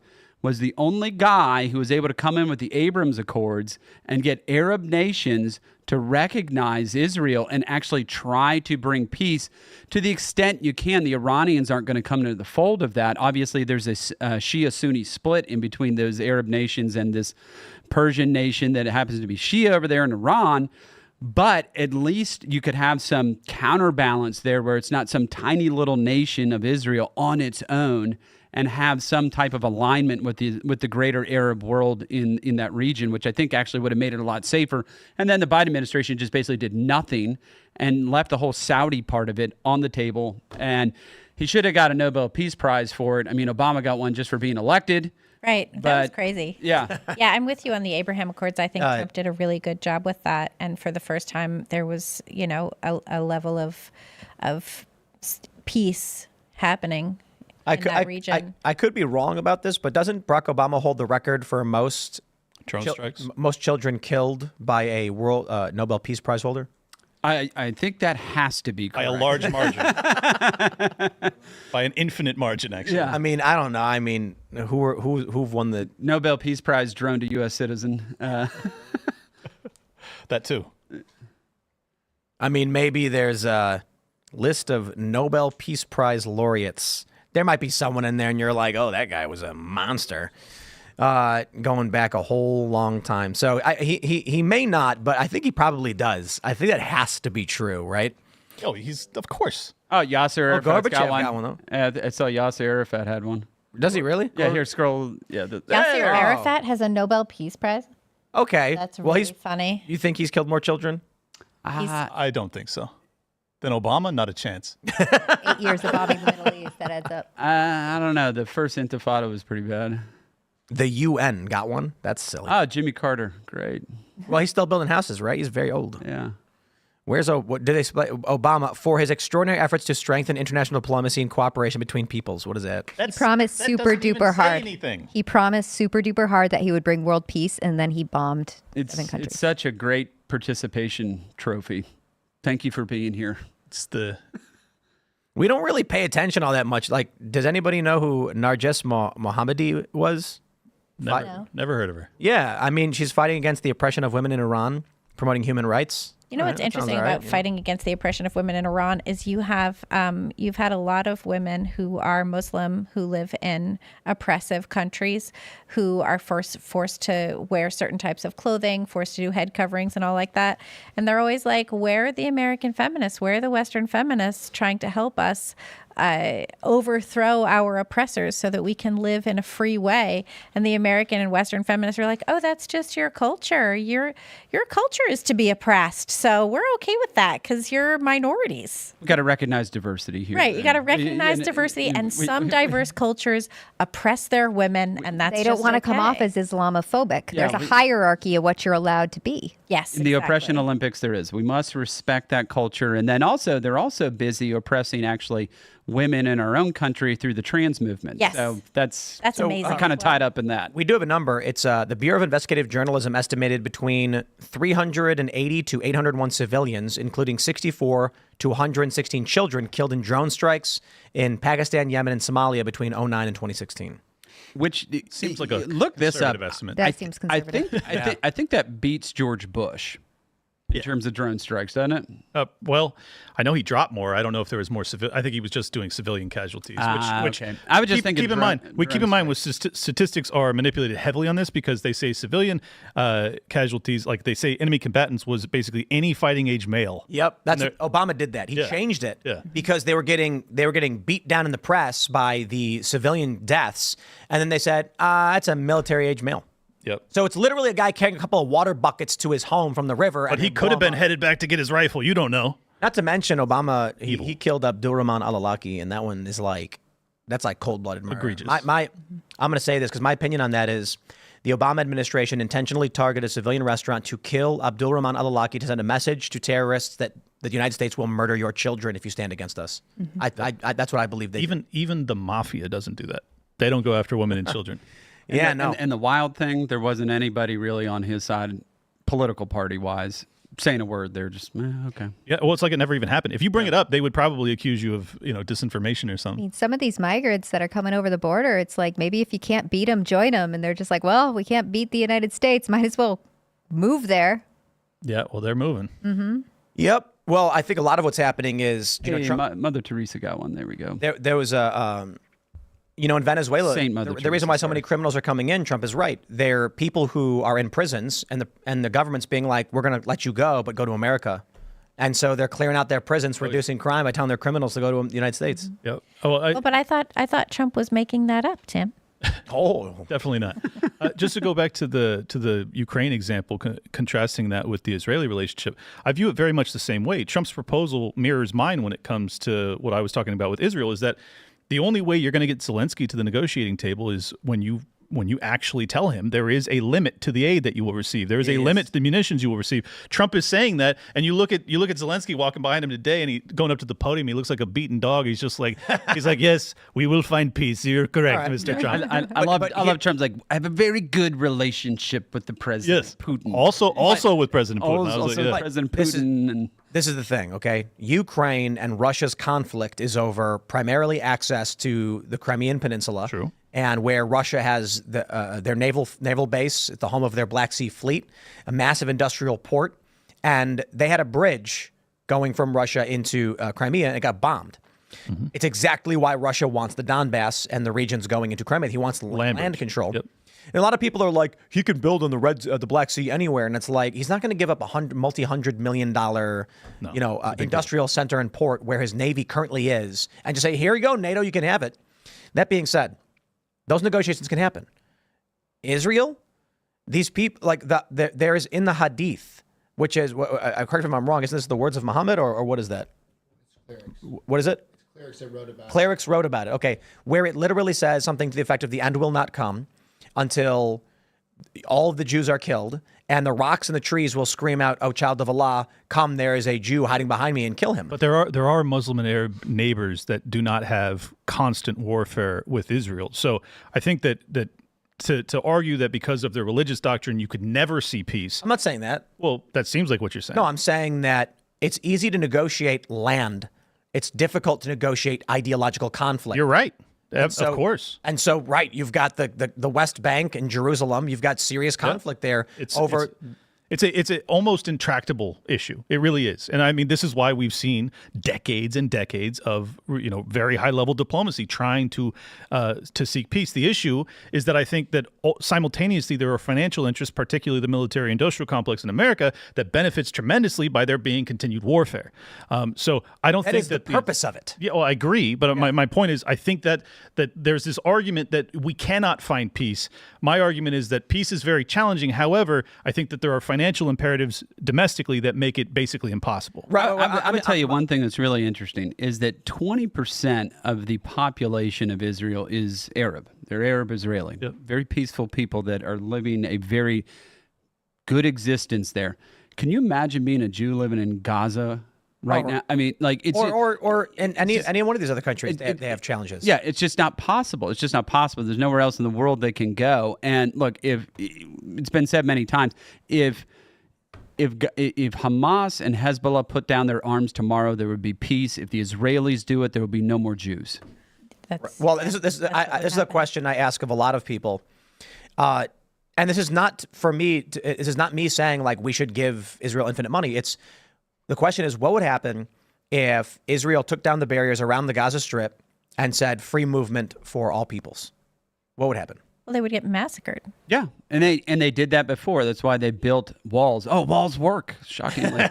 was the only guy who was able to come in with the Abrams Accords and get Arab nations to recognize Israel and actually try to bring peace to the extent you can. The Iranians aren't going to come into the fold of that. Obviously, there's a Shia-Sunni split in between those Arab nations and this Persian nation that happens to be Shia over there in Iran. But at least you could have some counterbalance there where it's not some tiny little nation of Israel on its own and have some type of alignment with the greater Arab world in that region, which I think actually would have made it a lot safer. And then the Biden administration just basically did nothing and left the whole Saudi part of it on the table. And he should have got a Nobel Peace Prize for it. I mean, Obama got one just for being elected. Right. That was crazy. Yeah. Yeah, I'm with you on the Abraham Accords. I think Trump did a really good job with that. And for the first time, there was, a level of peace happening in that region. I could be wrong about this, but doesn't Barack Obama hold the record for most Drone strikes? Most children killed by a world Nobel Peace Prize holder? I think that has to be correct. By a large margin. By an infinite margin, actually. Yeah. I mean, I don't know. I mean, who've won the Nobel Peace Prize drone to U.S. citizen. That too. I mean, maybe there's a list of Nobel Peace Prize laureates. There might be someone in there and you're like, oh, that guy was a monster. Going back a whole long time. So he may not, but I think he probably does. I think that has to be true, right? Oh, he's, of course. Oh, Yasser Arafat's Gorbachev got one. though. I saw Yasser Arafat had one. Does he really? Yeah, here, scroll. Yeah. Yasser Arafat has a Nobel Peace Prize. Okay. That's really funny. You think he's killed more children? I don't think so. Then Obama, not a chance. 8 years of bombing the Middle East, that adds up. I don't know. The first Intifada was pretty bad. The UN got one? That's silly. Oh, Jimmy Carter. Great. Well, he's still building houses, right? He's very old. Yeah. What did they split Obama for his extraordinary efforts to strengthen international diplomacy and cooperation between peoples? What is that? He promised super duper hard. Anything. He promised super duper hard that he would bring world peace, and then he bombed 7 countries. It's such a great participation trophy. Thank you for being here. We don't really pay attention all that much. Like, does anybody know who Narges Mohammadi was? Never heard of her. Yeah, I mean, she's fighting against the oppression of women in Iran, promoting human rights. You know what's interesting about fighting against the oppression of women in Iran is you've had a lot of women who are Muslim who live in oppressive countries who are forced to wear certain types of clothing, forced to do head coverings and all like that. And they're always like, where are the American feminists? Where are the Western feminists trying to help us overthrow our oppressors so that we can live in a free way? And the American and Western feminists are like, oh, that's just your culture. Your culture is to be oppressed. So we're okay with that because you're minorities. We've got to recognize diversity here. Right. You got to recognize diversity. And some diverse cultures oppress their women. And that's They don't want to come off as Islamophobic. Yeah, There's a hierarchy of what you're allowed to be. Yes. In the oppression Olympics, there is. We must respect that culture. And then also, they're also busy oppressing actually women in our own country through the trans movement. Yes. So that's amazing. Kind of tied up in that. We do have a number. It's the Bureau of Investigative Journalism estimated between 380 to 801 civilians, including 64 to 116 children killed in drone strikes in Pakistan, Yemen, and Somalia between 2009 and 2016. Which seems like a look this up. Estimate. That seems conservative. I think that beats George Bush. in terms of drone strikes, doesn't it? Well, I know he dropped more. I don't know if there was more civil. I think he was just doing civilian casualties. Which Okay. I was just thinking. Keep in mind, with statistics are manipulated heavily on this because they say civilian casualties, like they say enemy combatants, was basically any fighting age male. Yep, Obama did that. He changed it because they were getting beat down in the press by the civilian deaths, and then they said, "It's a military age male." Yep. So it's literally a guy carrying a couple of water buckets to his home from the river. But he could have been headed back to get his rifle. You don't know. Not to mention Obama, he killed Abdulrahman al-Awlaki, and that one is that's like cold-blooded murder. Egregious. I'm going to say this because my opinion on that is the Obama administration intentionally targeted a civilian restaurant to kill Abdulrahman al-Awlaki to send a message to terrorists that the United States will murder your children if you stand against us. That's what I believe they do. Even the mafia doesn't do that. They don't go after women and children. And the wild thing, there wasn't anybody really on his side, political party wise, saying a word. They're just okay. Yeah, well, it's like it never even happened. If you bring it up, they would probably accuse you of disinformation or something. I mean, some of these migrants that are coming over the border, it's like maybe if you can't beat them, join them, and they're just like, well, we can't beat the United States, might as well move there. Yeah, well, they're moving. Mm-hmm. Yep. Well, I think a lot of what's happening is Trump, Mother Teresa got one. There we go. There was a. In Venezuela, Saint Mother the reason why so many criminals are coming in, Trump is right. They're people who are in prisons, and the government's being like, we're going to let you go, but go to America. And so they're clearing out their prisons, reducing crime by telling their criminals to go to the United States. Yep. But I thought Trump was making that up, Tim. Oh, definitely not. Just to go back to the Ukraine example, contrasting that with the Israeli relationship, I view it very much the same way. Trump's proposal mirrors mine when it comes to what I was talking about with Israel, is that the only way you're going to get Zelensky to the negotiating table is when you actually tell him there is a limit to the aid that you will receive. There is a limit to the munitions you will receive. Trump is saying that, and you look at Zelensky walking behind him today, and he going up to the podium. He looks like a beaten dog. He's just like yes, we will find peace. You're correct, Mr. Trump. I love Trump's like, I have a very good relationship with the president. Putin. Also with President Putin. President Putin. This is the thing, okay? Ukraine and Russia's conflict is over primarily access to the Crimean Peninsula. True. And where Russia has their naval base, at the home of their Black Sea Fleet, a massive industrial port, and they had a bridge going from Russia into Crimea, and it got bombed. Mm-hmm. It's exactly why Russia wants the Donbass and the regions going into Crimea. He wants land control. Yep. And a lot of people are like, he can build on the Black Sea anywhere, and it's like he's not going to give up a multi-hundred-million-dollar, industrial center and port where his navy currently is, and just say, here you go, NATO, you can have it. That being said, those negotiations can happen. Israel, these people, like there is in the Hadith, which is, correct me if I'm wrong, isn't this the words of Muhammad or what is that? Clerics. What is it? Clerics that wrote about it. Clerics wrote about it. Okay, where it literally says something to the effect of the end will not come until all of the Jews are killed, and the rocks and the trees will scream out, "Oh, child of Allah, come! There is a Jew hiding behind me," and kill him. But there are Muslim and Arab neighbors that do not have constant warfare with Israel. So I think that to argue that because of their religious doctrine you could never see peace. I'm not saying that. Well, that seems like what you're saying. No, I'm saying that it's easy to negotiate land. It's difficult to negotiate ideological conflict. You're right. Of course. And so, right, you've got the West Bank and Jerusalem. You've got serious conflict there over. It's an almost intractable issue. It really is. And I mean, this is why we've seen decades and decades of very high level diplomacy trying to seek peace. The issue is that I think that simultaneously there are financial interests, particularly the military industrial complex in America, that benefits tremendously by there being continued warfare. So I don't think is the purpose of it. Yeah, well, I agree. But my point is, I think that there's this argument that we cannot find peace. My argument is that peace is very challenging. However, I think that there are financial imperatives domestically that make it basically impossible. Right. I'm going to tell you one thing that's really interesting is that 20% of the population of Israel is Arab. They're Arab Israeli. Yep. Very peaceful people that are living a very good existence there. Can you imagine being a Jew living in Gaza right now? I mean, like it's or in any one of these other countries, they have challenges. Yeah, it's just not possible. It's just not possible. There's nowhere else in the world they can go. And look, if it's been said many times, if Hamas and Hezbollah put down their arms tomorrow, there would be peace. If the Israelis do it, there would be no more Jews. This is a question I ask of a lot of people. And this is not for me. This is not me saying like we should give Israel infinite money. It's the question is what would happen if Israel took down the barriers around the Gaza Strip and said free movement for all peoples? What would happen? Well, they would get massacred. Yeah, and they did that before. That's why they built walls. Oh, walls work, shockingly.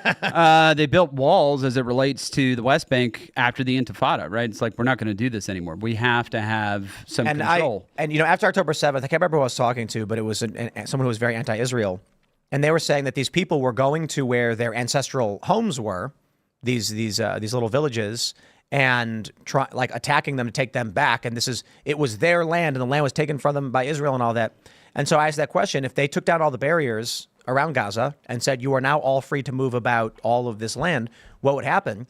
They built walls as it relates to the West Bank after the Intifada, right? It's like, we're not going to do this anymore. We have to have some control. And after October 7th, I can't remember who I was talking to, but it was someone who was very anti-Israel. And they were saying that these people were going to where their ancestral homes were, these little villages, and attacking them to take them back. And it was their land, and the land was taken from them by Israel and all that. And so I asked that question: if they took down all the barriers around Gaza and said you are now all free to move about all of this land, what would happen?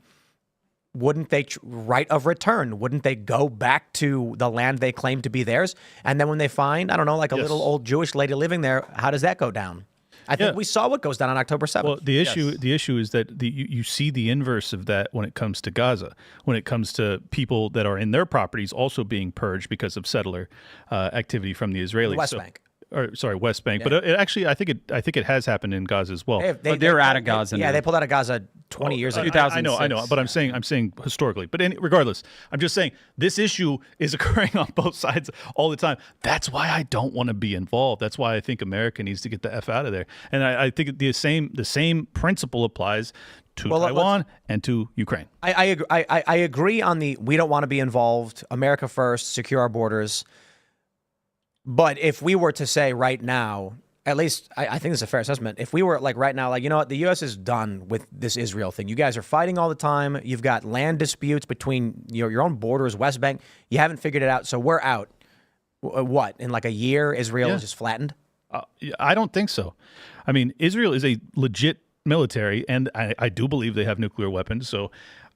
Wouldn't they right of return? Wouldn't they go back to the land they claim to be theirs? And then when they find, I don't know, like a little old Jewish lady living there, how does that go down? I think we saw what goes down on October 7th. Well, the issue is that you see the inverse of that when it comes to Gaza, when it comes to people that are in their properties also being purged because of settler activity from the Israelis. West Bank. West Bank. Yeah. But it actually, I think it has happened in Gaza as well. They're out of Gaza now. Yeah, they pulled out of Gaza 20 years ago. I know. But I'm saying historically. But regardless, I'm just saying this issue is occurring on both sides all the time. That's why I don't want to be involved. That's why I think America needs to get the F out of there. And I think the same principle applies to Taiwan and to Ukraine. I agree on we don't want to be involved. America first, secure our borders. But if we were to say right now, at least I think it's a fair assessment. If we were like right now, like, you know what, the U.S. is done with this Israel thing. You guys are fighting all the time. You've got land disputes between your own borders, West Bank. You haven't figured it out, so we're out. What, in like a year, Israel is just flattened? I don't think so. I mean, Israel is a legit military, and I do believe they have nuclear weapons. So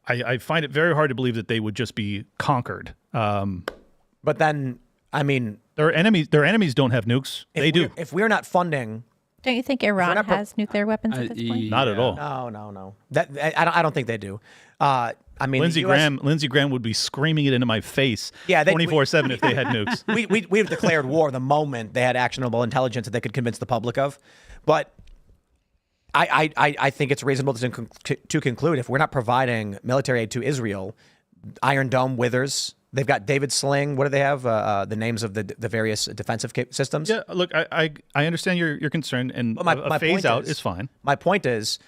I find it very hard to believe that they would just be conquered. But then, I mean, their enemies don't have nukes. They do. If we're not funding, don't you think Iran has nuclear weapons at this point? Not at all. No. I don't think they do. I mean, Lindsey Graham would be screaming it into my face 24/7 if they had nukes. We've declared war the moment they had actionable intelligence that they could convince the public of. But I think it's reasonable to conclude if we're not providing military aid to Israel, Iron Dome withers. They've got David Sling. What do they have? The names of the various defensive systems? Yeah, look, I understand your concern, and my phase out is fine. My point is,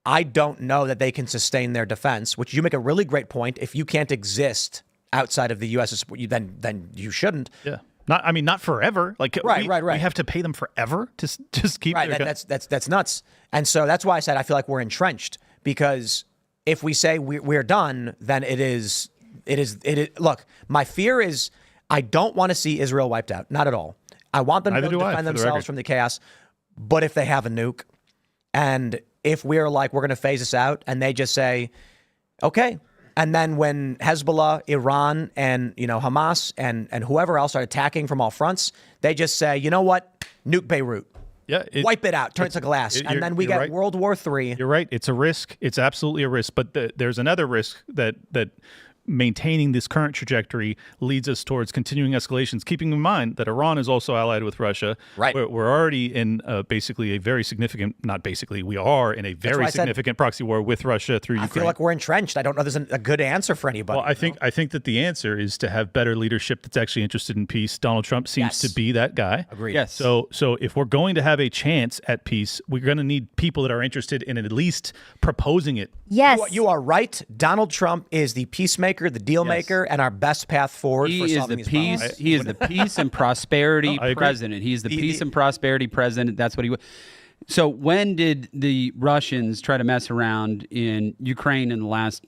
I don't know that they can sustain their defense, which you make a really great point. If you can't exist outside of the U.S., then you shouldn't. Yeah. Not forever. Like right. We have to pay them forever to just keep. Right. That's nuts. And so that's why I said I feel like we're entrenched, because if we say we're done, then it is. Look, my fear is I don't want to see Israel wiped out. Not at all. I want them to defend themselves from the chaos. But if they have a nuke, and if we're like, we're going to phase this out, and they just say, okay. And then when Hezbollah, Iran, and Hamas and whoever else are attacking from all fronts, they just say, you know what? Nuke Beirut. Yeah, wipe it out, turn it to glass, and then we get right. World War III. You're right. It's a risk. It's absolutely a risk. But there's another risk that maintaining this current trajectory leads us towards continuing escalations, keeping in mind that Iran is also allied with Russia. Right. We're already in basically a very significant, not basically, we are in a very significant proxy war with Russia through Ukraine. I feel like we're entrenched. I don't know there's a good answer for anybody. Well, I think that the answer is to have better leadership that's actually interested in peace. Donald Trump seems to be that guy. Agreed. Yes. So if we're going to have a chance at peace, we're going to need people that are interested in at least proposing it. Yes. You are right. Donald Trump is the peacemaker, the deal maker, and our best path forward for solving these problems. He is the peace and prosperity president. He's the peace and prosperity president. That's what he was. So when did the Russians try to mess around in Ukraine in the last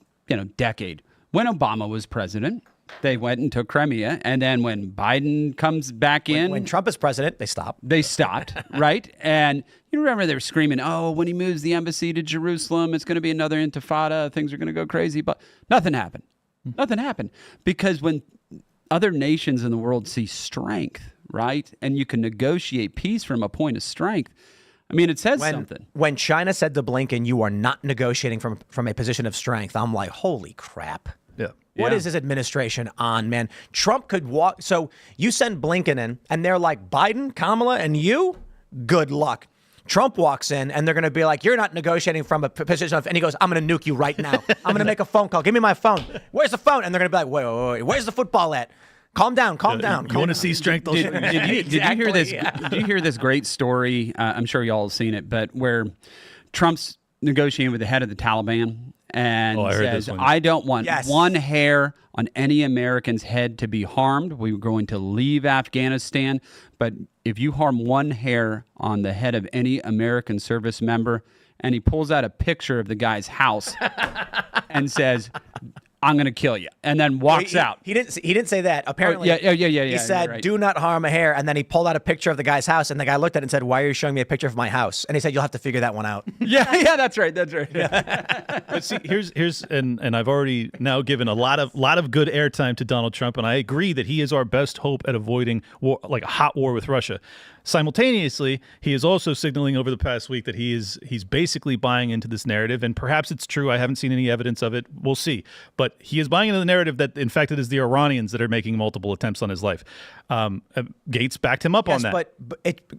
decade? When Obama was president, they went and took Crimea, and then when Biden comes back in, when Trump is president, they stopped. They stopped, right? And you remember they were screaming, "Oh, when he moves the embassy to Jerusalem, it's going to be another intifada. Things are going to go crazy." But nothing happened. Nothing happened, because when other nations in the world see strength, right, and you can negotiate peace from a point of strength, I mean, it says something. When China said to Blinken, "You are not negotiating from a position of strength," I'm like, "Holy crap!" What Yeah. is his administration on, man? Trump could walk. So you send Blinken in, and they're like, Biden, Kamala, and you? Good luck. Trump walks in, and they're going to be like, you're not negotiating from a position of, and he goes, I'm going to nuke you right now. I'm going to make a phone call. Give me my phone. Where's the phone? And they're going to be like, wait. Where's the football at? Calm down. You want to see strength? Did you hear this? Yeah. Did you hear this great story? I'm sure y'all have seen it, but where Trump's negotiating with the head of the Taliban and I heard this says, one. "I don't want Yes. one hair on any American's head to be harmed. We were going to leave Afghanistan, but if you harm one hair on the head of any American service member," and he pulls out a picture of the guy's house and says, "I'm going to kill you," and then walks out. He didn't say that. Apparently, yeah. He You're said, right. "Do not harm a hair," and then he pulled out a picture of the guy's house, and the guy looked at it and said, "Why are you showing me a picture of my house?" And he said, "You'll have to figure that one out." Yeah, that's right. But see, here's and I've already now given a lot of good airtime to Donald Trump, and I agree that he is our best hope at avoiding war, like a hot war with Russia. Simultaneously, he is also signaling over the past week that he's basically buying into this narrative, and perhaps it's true. I haven't seen any evidence of it. We'll see. But he is buying into the narrative that, in fact, it is the Iranians that are making multiple attempts on his life. Gates backed him up on that.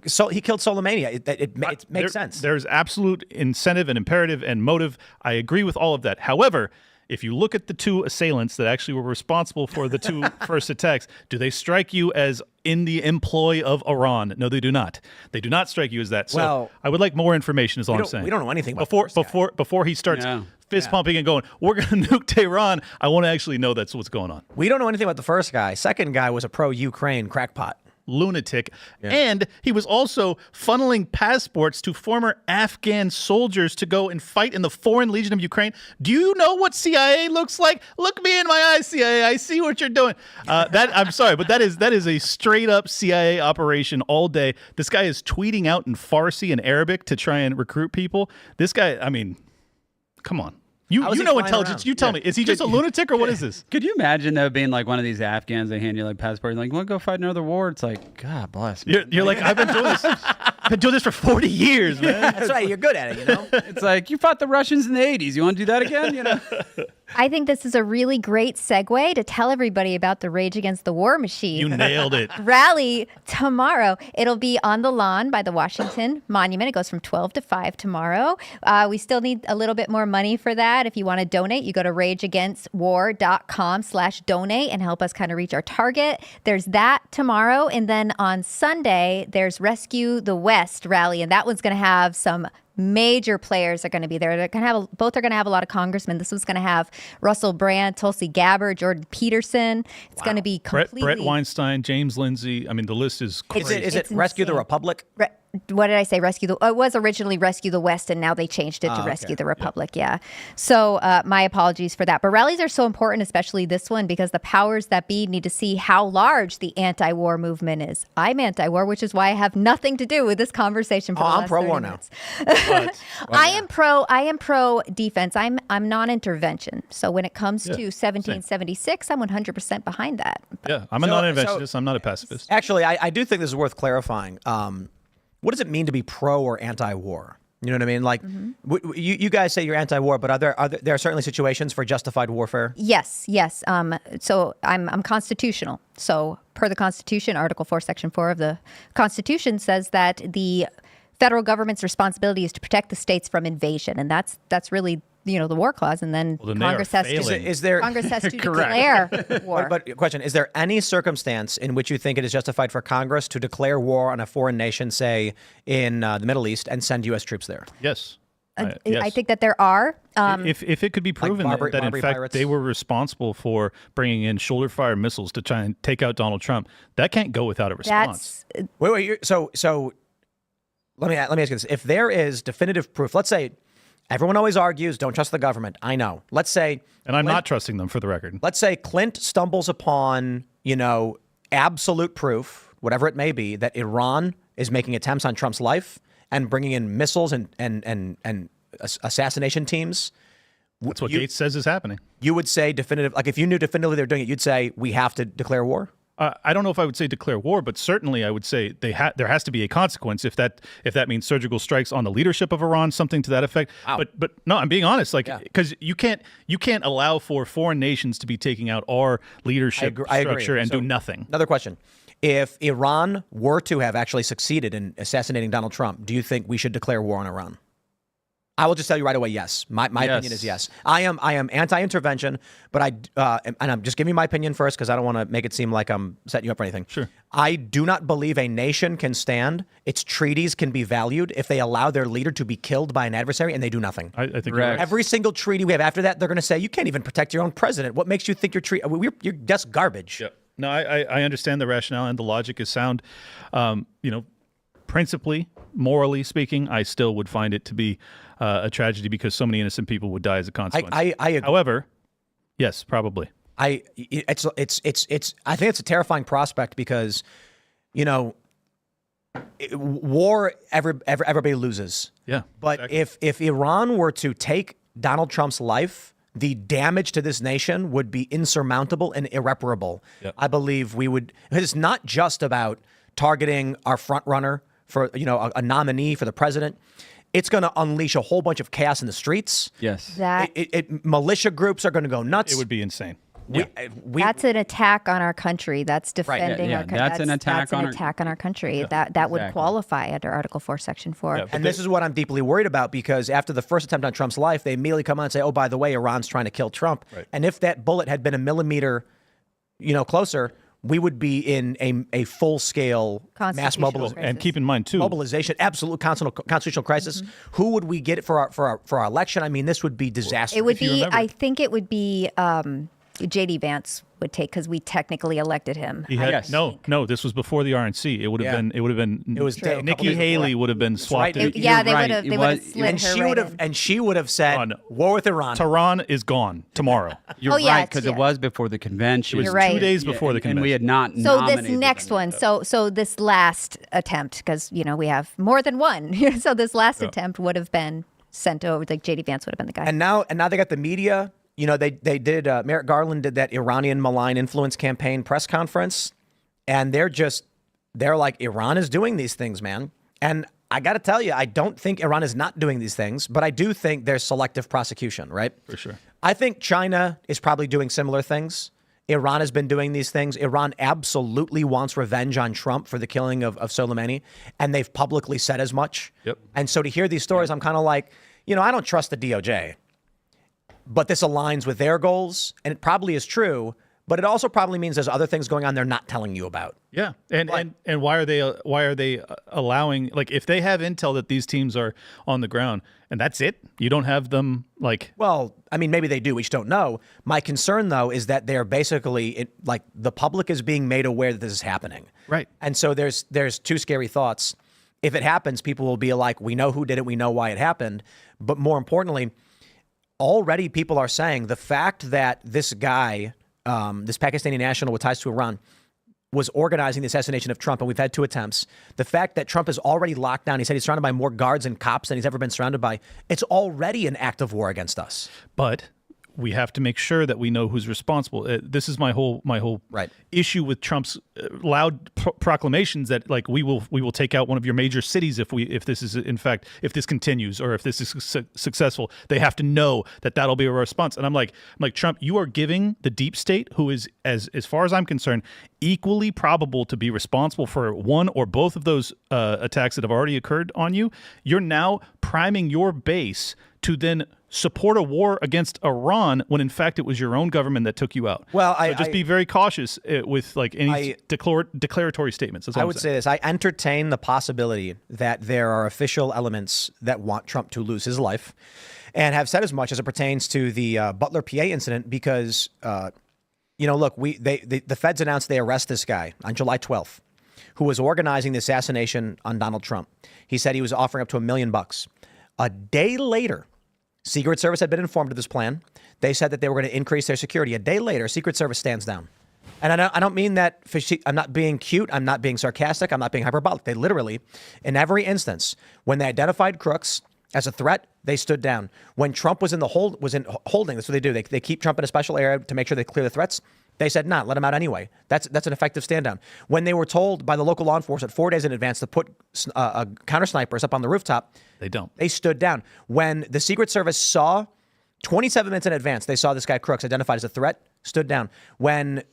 So he killed Soleimani. It makes sense. There's absolute incentive and imperative and motive. I agree with all of that. However, if you look at the two assailants that actually were responsible for the two first attacks, do they strike you as in the employ of Iran? No, they do not. They do not strike you as that. So Well, I would like more information is all I'm saying. we don't know anything about the first guy. before he starts No. fist pumping and going, we're going to nuke Tehran. I want to actually know that's what's going on. We don't know anything about the first guy. Second guy was a pro-Ukraine crackpot. Lunatic. And he was also funneling passports to former Afghan soldiers to go and fight in the Foreign Legion of Ukraine. Do you know what CIA looks like? Look me in my eyes, CIA. I see what you're doing. I'm sorry, but that is a straight up CIA operation all day. This guy is tweeting out in Farsi and Arabic to try and recruit people. This guy, I mean, come on. You How is he know flying intelligence. around? You tell me. Is he just a lunatic or what is this? Could you imagine though being like one of these Afghans? They hand you like passport, like, "Want to go fight another war?" It's like, God bless me. You're like, I've been doing this. Been doing this for 40 years, man. That's right. You're good at it, you know? It's like you fought the Russians in the '80s. You want to do that again? You know. I think this is a really great segue to tell everybody about the Rage Against the War Machine You nailed it. rally tomorrow. It'll be on the lawn by the Washington Monument. It goes from 12 to 5 tomorrow. We still need a little bit more money for that. If you want to donate, you go to rageagainstwar.com/donate and help us kind of reach our target. There's that tomorrow. And then on Sunday, there's Rescue the West rally. And that one's going to have some major players are going to be there. Both are going to have a lot of congressmen. This one's going to have Russell Brand, Tulsi Gabbard, Jordan Peterson. It's going to be completely. Brett Weinstein, James Lindsay. I mean, the list is crazy. Is it It's Rescue the insane. Republic? What did I say? It was originally Rescue the West, and now they changed it to Rescue the Republic. Yeah. So my apologies for that. But rallies are so important, especially this one, because the powers that be need to see how large the anti-war movement is. I'm anti-war, which is why I have nothing to do with this conversation. For the I'm last pro-war 30 now. minutes. I am pro defense. I'm non-intervention. So when it comes to 1776, I'm 100% behind that. Yeah, I'm a non-interventionist. I'm not a pacifist. Actually, I do think this is worth clarifying. What does it mean to be pro or anti-war? You know what I mean? Like, you guys say you're anti-war, but there are certainly situations for justified warfare? Yes. So I'm constitutional. So per the Constitution, Article 4, Section 4 of the Constitution says that the federal government's responsibility is to protect the states from invasion, and that's really the war clause. And then then they are Congress has to failing. Congress has to declare war. But question, is there any circumstance in which you think it is justified for Congress to declare war on a foreign nation, say in the Middle East, and send U.S. troops there? Yes. I think that there are. If it could be proven that in Barbary fact pirates? they were responsible for bringing in shoulder-fire missiles to try and take out Donald Trump, that can't go without a response. Wait. So let me ask you this: if there is definitive proof, let's say everyone always argues, don't trust the government. I know. Let's say, And I'm not trusting them for the record. let's say Clint stumbles upon, absolute proof, whatever it may be, that Iran is making attempts on Trump's life and bringing in missiles and assassination teams. That's what Gates says is happening. You would say definitive, like if you knew definitively they're doing it, you'd say we have to declare war. I don't know if I would say declare war, but certainly I would say there has to be a consequence if that means surgical strikes on the leadership of Iran, something to that effect. Wow. But no, I'm being honest, because you can't allow for foreign nations to be taking out our leadership I agree. structure and So, do nothing. Another question. If Iran were to have actually succeeded in assassinating Donald Trump, do you think we should declare war on Iran? I will just tell you right away, yes. My opinion is yes. I am anti-intervention, but and I'm just giving you my opinion first because I don't want to make it seem like I'm setting you up for anything. Sure. I do not believe a nation can stand, its treaties can be valued if they allow their leader to be killed by an adversary and they do nothing. I think you're Correct. right. Every single treaty we have after that, they're going to say, you can't even protect your own president. What makes you think you're just garbage? Yep. No, I understand the rationale and the logic is sound. Principally, morally speaking, I still would find it to be a tragedy because so many innocent people would die as a consequence. I agree. However, yes, probably. I think it's a terrifying prospect because, war everybody loses. Yeah. But exactly. if Iran were to take Donald Trump's life, the damage to this nation would be insurmountable and irreparable. Yep. I believe we would. It's not just about targeting our front runner for a nominee for the president. It's going to unleash a whole bunch of chaos in the streets. Yes. Militia groups are going to go nuts. It would be insane. That's an attack on our country. That's defending Yeah, our country. that's an attack on our country. That would qualify under Article 4, Section 4. Yeah, And this is what I'm deeply worried about because after the first attempt on Trump's life, they immediately come on and say, oh, by the way, Iran's trying to kill Trump. Right. And if that bullet had been a millimeter, closer, we would be in a full-scale mass Constitutional mobilization. crisis. And keep in mind, too, Mobilization, absolute constitutional crisis. Who would we get for our election? I mean, this would be disastrous. It would If you be. remember. I think it would be J.D. Vance would take because we technically elected him. he had, Yes. no, this was before the RNC. It would have been. It would have been. It was a couple Nikki days Haley before. would have been swapped. right. in. Yeah, they right. would have. It They would have was- slid and her she right would have, in. and she would have said, Oh, no. war with Iran. Tehran is gone tomorrow. You're Oh, yeah, right, because yeah. it was before the convention. It was You're right. 2 days before the And convention. we had not So nominated this next them. one, so this last attempt, because we have more than one. So this last attempt would have been sent over. Like J.D. Vance would have been the guy. And now they got the media. They did. Merrick Garland did that Iranian malign influence campaign press conference, and they're like, Iran is doing these things, man. And I got to tell you, I don't think Iran is not doing these things, but I do think there's selective prosecution, right? For sure. I think China is probably doing similar things. Iran has been doing these things. Iran absolutely wants revenge on Trump for the killing of Soleimani, and they've publicly said as much. Yep. And so to hear these stories, I'm kind of like, I don't trust the DOJ. But this aligns with their goals, and it probably is true. But it also probably means there's other things going on they're not telling you about. Yeah, and why are they allowing, like, if they have intel that these teams are on the ground and that's it, you don't have them like. Well, I mean, maybe they do. We just don't know. My concern, though, is that they're basically like the public is being made aware that this is happening. Right. And so there's two scary thoughts. If it happens, people will be like, we know who did it, we know why it happened. But more importantly, already people are saying the fact that this guy, this Pakistani national with ties to Iran, was organizing the assassination of Trump, and we've had 2 attempts. The fact that Trump is already locked down, he said he's surrounded by more guards and cops than he's ever been surrounded by. It's already an act of war against us. But we have to make sure that we know who's responsible. This is my whole Right. issue with Trump's loud proclamations that, like, we will take out one of your major cities if this is in fact, if this continues or if this is successful. They have to know that that'll be a response. And I'm like Trump, you are giving the deep state, who is as far as I'm concerned equally probable to be responsible for one or both of those attacks that have already occurred on you. You're now priming your base to then support a war against Iran when in fact it was your own government that took you out. Well, so just be very cautious with like any declaratory statements. That's all I I'm would saying. say this. I entertain the possibility that there are official elements that want Trump to lose his life and have said as much as it pertains to the Butler, PA incident because, look, the feds announced they arrest this guy on July 12th who was organizing the assassination on Donald Trump. He said he was offering up to $1 million. A day later, Secret Service had been informed of this plan. They said that they were going to increase their security. A day later, Secret Service stands down. And I don't mean that I'm not being cute. I'm not being sarcastic. I'm not being hyperbolic. They literally, in every instance, when they identified crooks, As a threat, they stood down. When Trump was in holding, that's what they do. They keep Trump in a special area to make sure they clear the threats. They said, nah, let him out anyway. That's an effective stand down. When they were told by the local law enforcement 4 days in advance to put counter snipers up on the rooftop, they stood down. When the Secret Service saw 27 minutes in advance, they saw this guy Crooks identified as a threat, stood down. When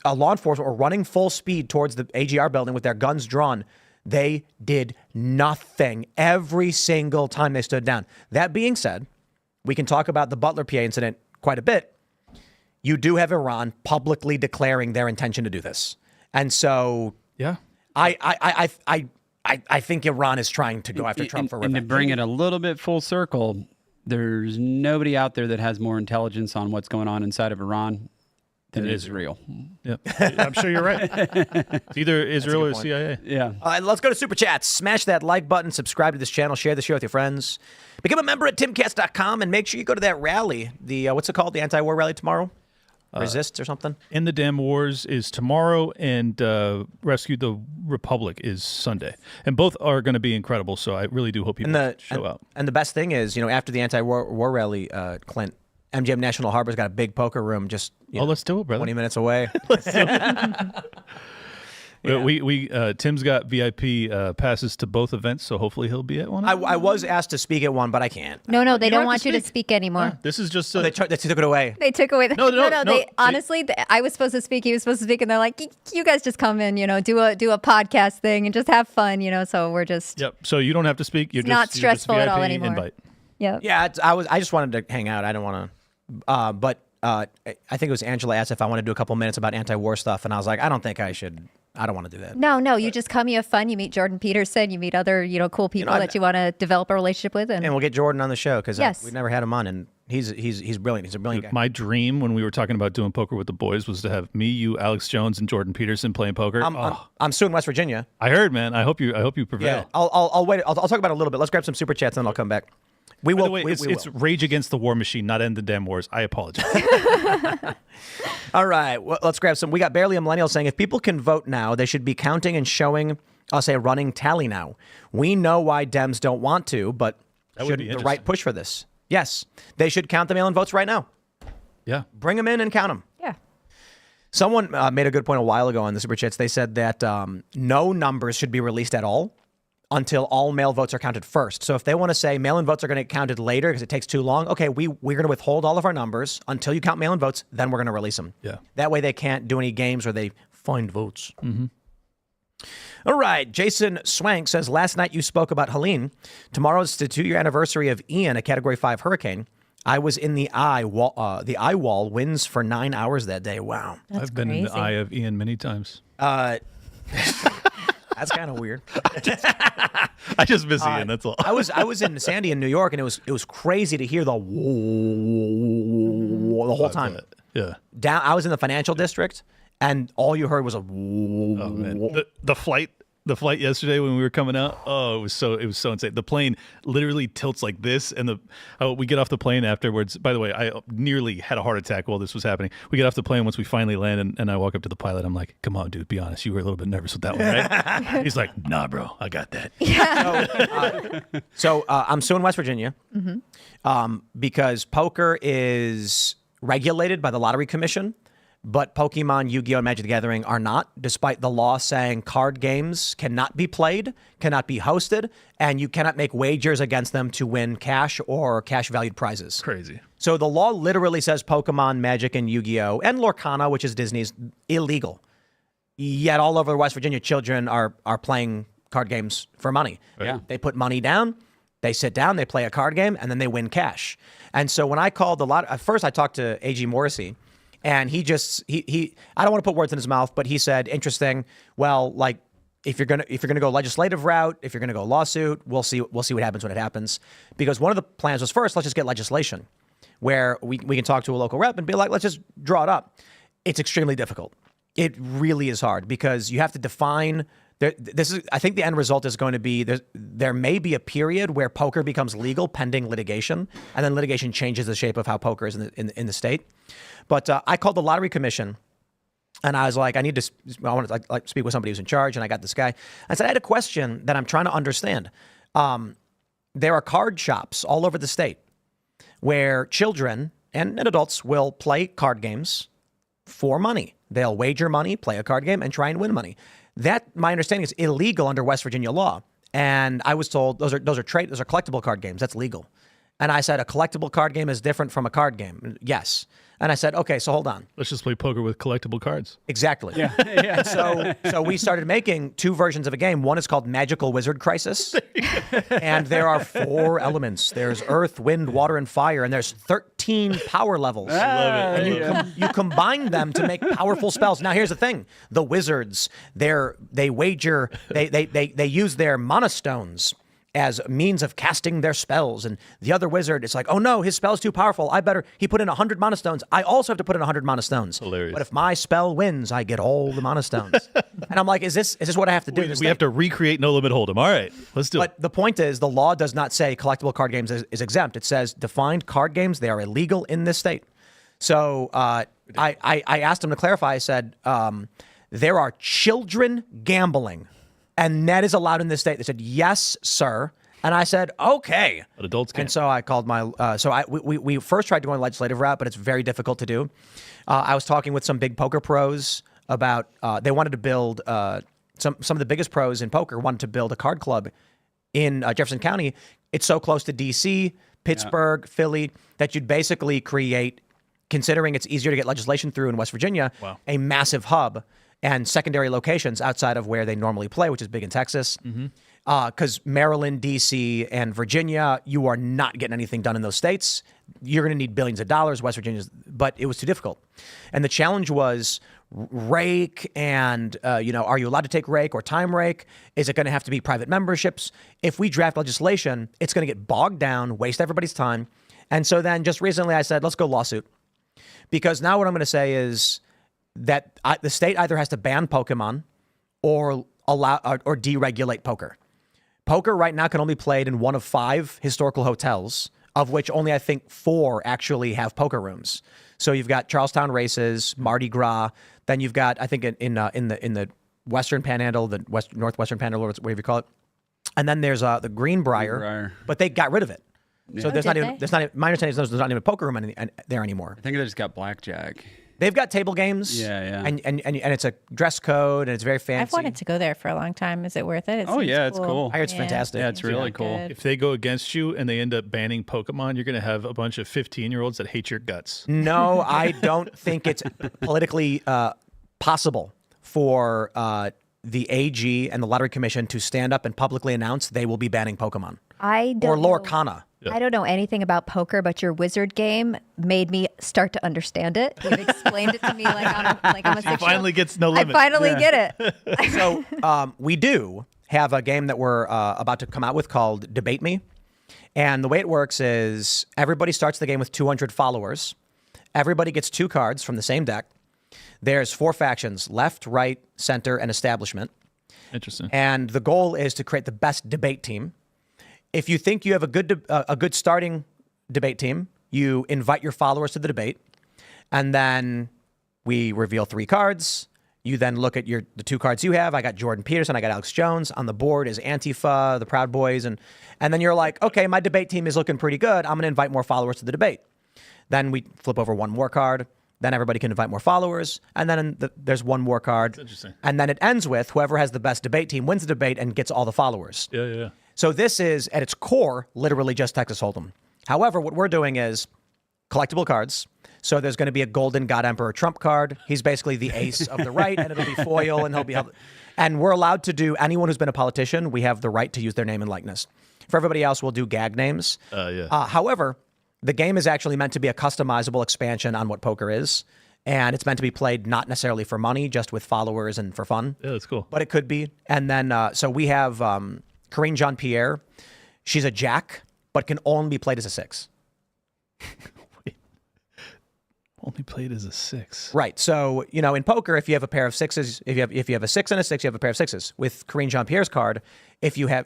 law enforcement were running full speed towards the AGR building with their guns drawn, they did nothing every single time they stood down. That being said, we can talk about the Butler PA incident quite a bit. You do have Iran publicly declaring their intention to do this. And so yeah, I think Iran is trying to go after Trump for revenge. And to bring it a little bit full circle, there's nobody out there that has more intelligence on what's going on inside of Iran than Israel. Yep. I'm sure you're right. It's either Israel or CIA. Yeah. Let's go to Super Chats. Smash that like button, subscribe to this channel, share the show with your friends. Become a member at timcast.com, and make sure you go to that rally. The what's it called? The anti-war rally tomorrow? Resist or something? In the Damn Wars is tomorrow, and Rescue the Republic is Sunday. And both are going to be incredible, so I really do hope people show up. And the best thing is, after the anti-war rally, Clint, MGM National Harbor's got a big poker room just let's do it, brother. 20 minutes away. Tim's got VIP passes to both events, so hopefully he'll be at one. I was asked to speak at one, but I can't. No, they don't want you to speak anymore. This is just they took it away. They took away. No. Honestly, I was supposed to speak. He was supposed to speak, and they're like, "You guys just come in, do a podcast thing and just have fun, So we're just So you don't have to speak. You're not just stressful VIP at all anymore. Invite. Yep. Yeah, I just wanted to hang out. I don't want to. But I think it was Angela asked if I want to do a couple minutes about anti-war stuff, and I was like, I don't think I should. I don't want to do that. No, you just come, you have fun, you meet Jordan Peterson, you meet other, cool people that you want to develop a relationship with. And we'll get Jordan on the show because Yes. we've never had him on, and he's brilliant. He's a brilliant guy. My dream when we were talking about doing poker with the boys was to have me, you, Alex Jones, and Jordan Peterson playing poker. I'm suing West Virginia. I heard, man. I hope you prevail. Yeah, I'll wait. I'll talk about it a little bit. Let's grab some super chats, and then I'll come back. We will. By the way, it's Rage Against the War Machine, not End the Damn Wars. I apologize. All right, well, let's grab some. We got Barely a Millennial saying, if people can vote now, they should be counting and showing us a running tally now. We know why Dems don't want to, but should the right push for this? Yes, they should count the mail-in votes right now. Yeah. Bring them in and count them. Yeah. Someone made a good point a while ago on the Super Chats. They said that no numbers should be released at all until all mail votes are counted first. So if they want to say mail-in votes are going to get counted later because it takes too long, okay, we're going to withhold all of our numbers until you count mail-in votes, then we're going to release them. Yeah. That way they can't do any games where they find votes. Mm-hmm. All right. Jason Swank says, last night you spoke about Helene. Tomorrow's the 2-year anniversary of Ian, a Category 5 hurricane. I was in the eye wall winds for 9 hours that day. Wow. I've been in the eye of Ian many times. That's kind of weird. I just miss Ian. That's all. I was in Sandy in New York, and it was crazy to hear the whole time. Yeah. Down. I was in the financial district, and all you heard was a. Oh man. The flight yesterday when we were coming out, it was so insane. The plane literally tilts like this, and we get off the plane afterwards. By the way, I nearly had a heart attack while this was happening. We get off the plane once we finally land, and I walk up to the pilot. I'm like, "Come on, dude, be honest. You were a little bit nervous with that one, right?" He's like, "Nah, bro, I got that." So I'm suing West Virginia because poker is regulated by the Lottery Commission. But Pokemon, Yu-Gi-Oh!, and Magic the Gathering are not, despite the law saying card games cannot be played, cannot be hosted, and you cannot make wagers against them to win cash or cash-valued prizes. Crazy. So the law literally says Pokemon, Magic, and Yu-Gi-Oh!, and Lorcana, which is Disney's, illegal. Yet all over West Virginia, children are playing card games for money. Yeah. They put money down, they sit down, they play a card game, and then they win cash. And so when I called at first I talked to A.G. Morrissey, and he I don't want to put words in his mouth, but he said, interesting. Well, like if you're gonna go legislative route, if you're gonna go lawsuit, we'll see what happens when it happens. Because one of the plans was first, let's just get legislation where we can talk to a local rep and be like, let's just draw it up. It's extremely difficult. It really is hard because you have to define. I think the end result is going to be there may be a period where poker becomes legal pending litigation, and then litigation changes the shape of how poker is in the state. But I called the Lottery Commission, and I was like, I want to speak with somebody who's in charge, and I got this guy. I said, I had a question that I'm trying to understand. there are card shops all over the state where children and adults will play card games for money. They'll wager money, play a card game, and try and win money. That, my understanding, is illegal under West Virginia law. And I was told those are collectible card games. That's legal. And I said, a collectible card game is different from a card game. Yes. And I said, okay, so hold on. Let's just play poker with collectible cards. Exactly. Yeah. And so we started making 2 versions of a game. One is called Magical Wizard Crisis. And there are 4 elements. There's earth, wind, water, and fire. And there's 13 power levels. Love it. And you combine them to make powerful spells. Now, here's the thing. The wizards, they wager, they use their mana stones as a means of casting their spells. And the other wizard is like, oh no, his spell's too powerful. He put in 100 mana stones. I also have to put in 100 mana stones. Hilarious. But if my spell wins, I get all the mana stones. And I'm like, is this what I have to do? We have to recreate No Limit Hold'em. All right, let's do it. But the point is, the law does not say collectible card games is exempt. It says defined card games. They are illegal in this state. So I asked him to clarify. I said, there are children gambling. And that is allowed in this state. They said, yes, sir. And I said, okay. But adults can't. And so I called we first tried to go on the legislative route, but it's very difficult to do. I was talking with some big poker pros about, they wanted to build, some of the biggest pros in poker wanted to build a card club in Jefferson County. It's so close to D.C., Pittsburgh, Philly, that you'd basically create, considering it's easier to get legislation through in West Virginia, a massive hub and secondary locations outside of where they normally play, which is big in Texas. Because Maryland, D.C., and Virginia, you are not getting anything done in those states. You're going to need billions of dollars. West Virginia's, but it was too difficult. And the challenge was rake and, are you allowed to take rake or time rake? Is it going to have to be private memberships? If we draft legislation, it's going to get bogged down, waste everybody's time. And so then just recently I said, let's go lawsuit. Because now what I'm going to say is that the state either has to ban Pokemon or allow or deregulate poker. Poker right now can only be played in one of 5 historical hotels, of which only I think 4 actually have poker rooms. So you've got Charlestown Races, Mardi Gras. Then you've got, I think in the Western Panhandle, the Northwestern Panhandle, or whatever you call it. And then there's the Greenbrier, but they got rid of it. So there's not even my understanding is there's not even a poker room there anymore. I think they just got blackjack. They've got table games. Yeah. And it's a dress code and it's very fancy. I've wanted to go there for a long time. Is it worth it? It's cool. I heard it's fantastic. Yeah, it's really cool. If they go against you and they end up banning Pokemon, you're going to have a bunch of 15-year-olds that hate your guts. No, I don't think it's politically possible for the AG and the Lottery Commission to stand up and publicly announce they will be banning Pokemon. Or Lorcana. I don't know anything about poker, but your wizard game made me start to understand it. You've explained it to me like I'm a 6-year-old. Finally gets No Limit. I finally get it. So we do have a game that we're about to come out with called Debate Me. And the way it works is everybody starts the game with 200 followers. Everybody gets 2 cards from the same deck. There's 4 factions, left, right, center, and establishment. Interesting. And the goal is to create the best debate team. If you think you have a good starting debate team, you invite your followers to the debate, and then we reveal 3 cards. You then look at the 2 cards you have. I got Jordan Peterson. I got Alex Jones. On the board is Antifa, the Proud Boys, and then you're like, okay, my debate team is looking pretty good. I'm going to invite more followers to the debate. Then we flip over 1 more card. Then everybody can invite more followers, and then there's 1 more card. That's interesting. And then it ends with whoever has the best debate team wins the debate and gets all the followers. Yeah. So this is, at its core, literally just Texas Hold'em. However, what we're doing is collectible cards. So there's going to be a golden God Emperor Trump card. He's basically the ace of the right, and it'll be foil, and he'll be... And we're allowed to do, anyone who's been a politician, we have the right to use their name and likeness. For everybody else, we'll do gag names. However, the game is actually meant to be a customizable expansion on what poker is. And it's meant to be played not necessarily for money, just with followers and for fun. Yeah, that's cool. But it could be. And then, so we have Corinne Jean-Pierre. She's a jack, but can only be played as a 6. Wait. Only played as a 6. Right. So, in poker, if you have a pair of 6s, if you have a 6 and a 6, you have a pair of 6s. With Corinne Jean-Pierre's card,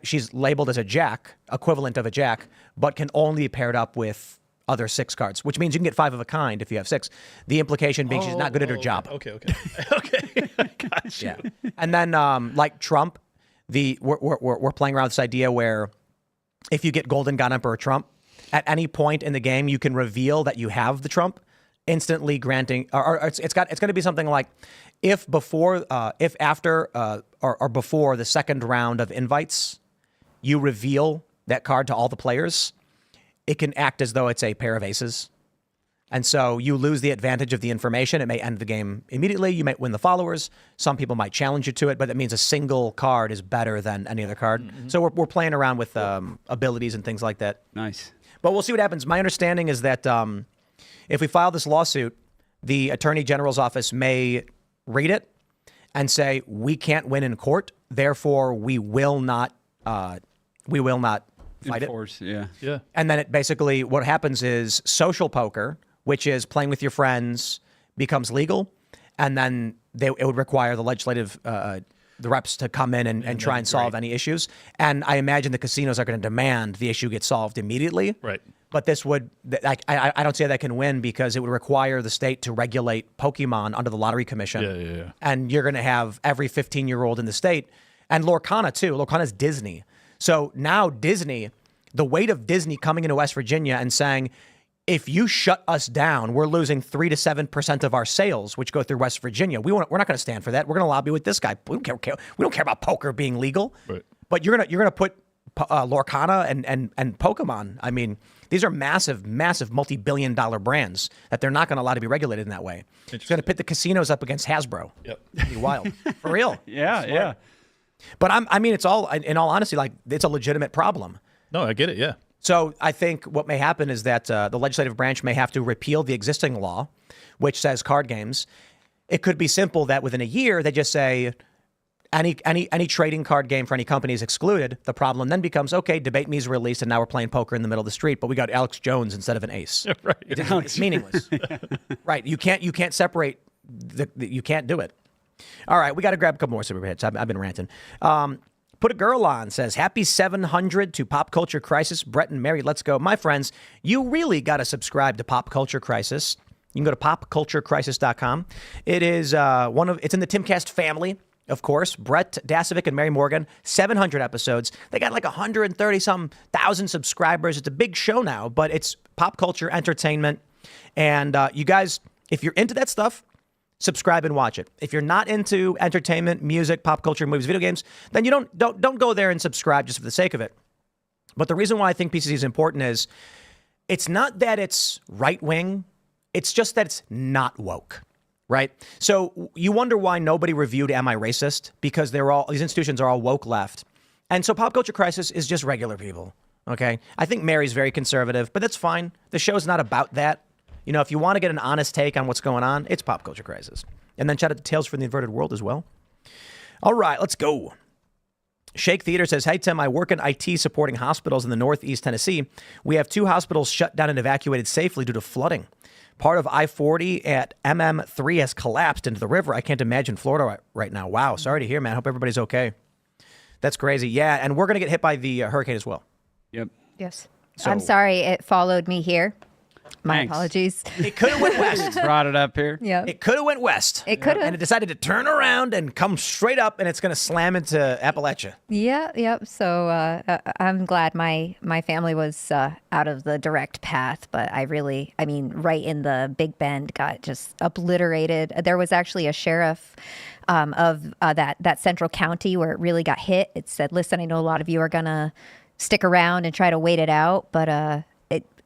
she's labeled as a jack, equivalent of a jack, but can only be paired up with other 6 cards, which means you can get 5 of a kind if you have 6. The implication being she's not good at her job. Okay. Okay. Got you. Yeah. And then, like Trump, we're playing around with this idea where if you get Golden God Emperor Trump, at any point in the game, you can reveal that you have the Trump, instantly granting, or it's going to be something like if after the second round of invites, you reveal that card to all the players, it can act as though it's a pair of aces. And so you lose the advantage of the information. It may end the game immediately. You might win the followers. Some people might challenge you to it, but it means a single card is better than any other card. Mm-hmm. So we're playing around with abilities and things like that. Nice. But we'll see what happens. My understanding is that if we file this lawsuit, the Attorney General's office may read it and say, we can't win in court, therefore we will not fight Enforce, it. Yeah. And then it basically, what happens is social poker, which is playing with your friends, becomes legal. And then it would require the legislative, the reps to come in and try and solve any issues. And I imagine the casinos are going to demand the issue get solved immediately. Right. But this would, I don't see how that can win because it would require the state to regulate Pokemon under the Lottery Commission. Yeah. And you're going to have every 15-year-old in the state. And Lorcana, too. Lorcana's Disney. So now Disney, the weight of Disney coming into West Virginia and saying, if you shut us down, we're losing 3 to 7% of our sales, which go through West Virginia. We're not going to stand for that. We're going to lobby with this guy. We don't care about poker being legal. Right. But you're gonna put Lorcana and Pokemon. I mean, these are massive multi-billion-dollar brands that they're not going to allow to be regulated in that way. It's going to pit the casinos up against Hasbro. Yep. It'd be wild. For real. Yeah. But I mean, it's all, in all honesty, like it's a legitimate problem. No, I get it. Yeah. So I think what may happen is that the legislative branch may have to repeal the existing law, which says card games. It could be simple that within a year they just say any trading card game for any company is excluded. The problem then becomes, okay, Debate Me is released and now we're playing poker in the middle of the street, but we got Alex Jones instead of an ace. Right. It's meaningless. Right. You can't separate. You can't do it. All right, we got to grab a couple more super hits. I've been ranting. Put a Girl On says, happy 700 to Pop Culture Crisis. Brett and Mary, let's go. My friends, you really got to subscribe to Pop Culture Crisis. You can go to popculturecrisis.com. It is it's in the Timcast family, of course. Brett Dasovic and Mary Morgan, 700 episodes. They got like 130-some thousand subscribers. It's a big show now, but it's pop culture entertainment. And you guys, if you're into that stuff, subscribe and watch it. If you're not into entertainment, music, pop culture, movies, video games, then you don't go there and subscribe just for the sake of it. But the reason why I think PCC is important is it's not that it's right wing, it's just that it's not woke, right? So you wonder why nobody reviewed Am I Racist? Because these institutions are all woke left. And so Pop Culture Crisis is just regular people, okay? I think Mary's very conservative, but that's fine. The show's not about that. You know, if you want to get an honest take on what's going on, it's Pop Culture Crisis. And then shout out to Tales from the Inverted World as well. All right, let's go. Shake Theater says, hey, Tim, I work in IT supporting hospitals in the Northeast Tennessee. We have 2 hospitals shut down and evacuated safely due to flooding. Part of I-40 at MM3 has collapsed into the river. I can't imagine Florida right now. Wow, sorry to hear, man. Hope everybody's okay. That's crazy. Yeah, and we're going to get hit by the hurricane as well. Yep. Yes. So- I'm sorry it followed me here. My Thanks. apologies. It could have went west. Brought it up here. Yeah. It could have went west. It could have. And it decided to turn around and come straight up, and it's going to slam into Appalachia. Yep. So I'm glad my family was out of the direct path, but right in the Big Bend got just obliterated. There was actually a sheriff of that central county where it really got hit. It said, listen, I know a lot of you are going to stick around and try to wait it out, but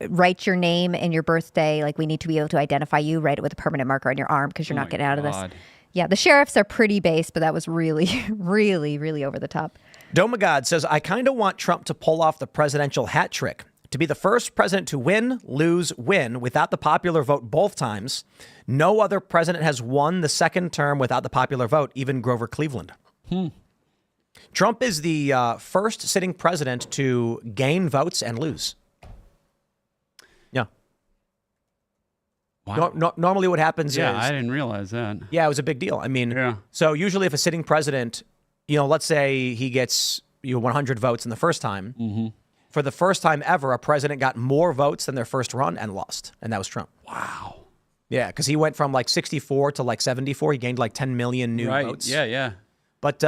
write your name and your birthday. Like, we need to be able to identify you. Write it with a permanent marker on your arm because you're not getting out of this. Yeah, the sheriffs are pretty base, but that was really, really, really over the top. Doma God says, I kind of want Trump to pull off the presidential hat trick. To be the first president to win, lose, win without the popular vote both times. No other president has won the second term without the popular vote, even Grover Cleveland. Trump is the first sitting president to gain votes and lose. Yeah. Wow. Normally what happens Yeah, is... I didn't realize that. Yeah, it was a big deal. I mean, so usually if a sitting president, let's say he gets 100 votes in the first time. Mm-hmm. For the first time ever, a president got more votes than their first run and lost. And that was Trump. Wow. Yeah, because he went from like 64 to like 74. He gained like 10 million new votes. Yeah. But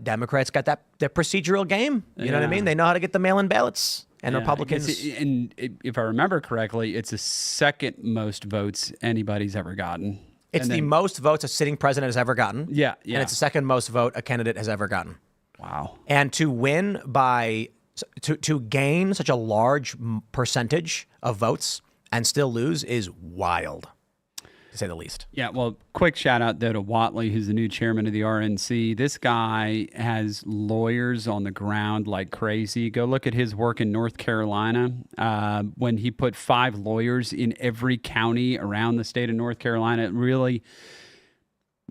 Democrats got that procedural game. You know what I mean? They know how to get the mail-in ballots. And Republicans. And if I remember correctly, it's the second most votes anybody's ever gotten. It's the most votes a sitting president has ever gotten. Yeah. And it's the second most vote a candidate has ever gotten. Wow. And to win by, to gain such a large percentage of votes and still lose is wild, to say the least. Yeah, well, quick shout out though to Watley, who's the new chairman of the RNC. This guy has lawyers on the ground like crazy. Go look at his work in North Carolina when he put 5 lawyers in every county around the state of North Carolina. It really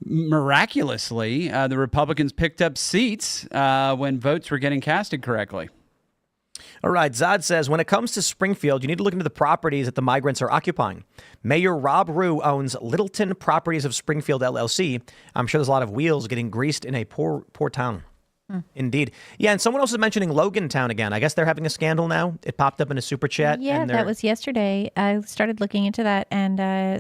miraculously, the Republicans picked up seats when votes were getting casted correctly. All right, Zod says, when it comes to Springfield, you need to look into the properties that the migrants are occupying. Mayor Rob Rue owns Littleton Properties of Springfield, LLC. I'm sure there's a lot of wheels getting greased in a poor town. Indeed. Yeah, and someone else is mentioning Logan Town again. I guess they're having a scandal now. It popped up in a super chat. Yeah, and that was yesterday. I started looking into that, and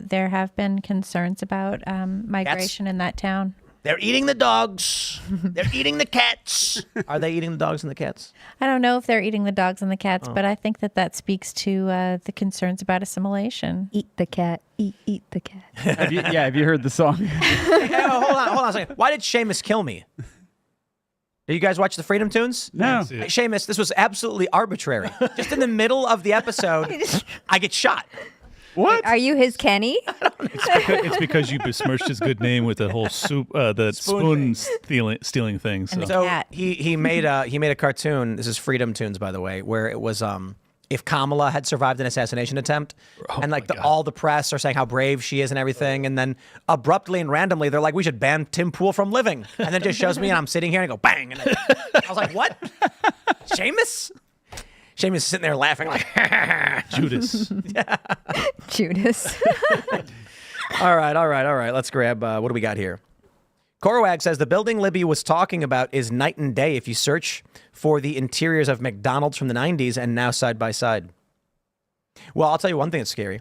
there have been concerns about migration in that town. They're eating the dogs. They're eating the cats. Are they eating the dogs and the cats? I don't know if they're eating the dogs and the cats, but I think that speaks to the concerns about assimilation. Eat the cat. Eat the cat. Have you heard the song? Hey, hold on a second. Why did Seamus kill me? Did you guys watch the Freedom Tunes? No. Hey, Seamus, this was absolutely arbitrary. Just in the middle of the episode, I get shot. What? Are you his Kenny? It's because you besmirched his good name with the whole spoon stealing thing. So. So cat. he made a cartoon. This is Freedom Tunes, by the way, where it was if Kamala had survived an assassination attempt, and like all the press are saying how brave she is and everything, and then abruptly and randomly they're like, we should ban Tim Pool from living, and then it just shows me and I'm sitting here and I go bang, and I was like, what? Seamus? Seamus is sitting there laughing like Judas. Judas. All right. Let's grab, what do we got here? Korowag says the building Libby was talking about is night and day if you search for the interiors of McDonald's from the 90s and now side by side. Well, I'll tell you one thing that's scary.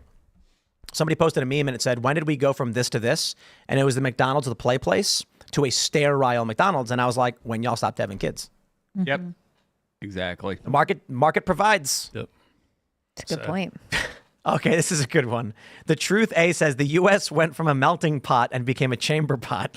Somebody posted a meme and it said, when did we go from this to this? And it was the McDonald's to the play place to a sterile McDonald's. And I was like, when y'all stopped having kids. Yep. Exactly. The market provides. Yep. It's a good point. Okay, this is a good one. The Truth A says the U.S. went from a melting pot and became a chamber pot.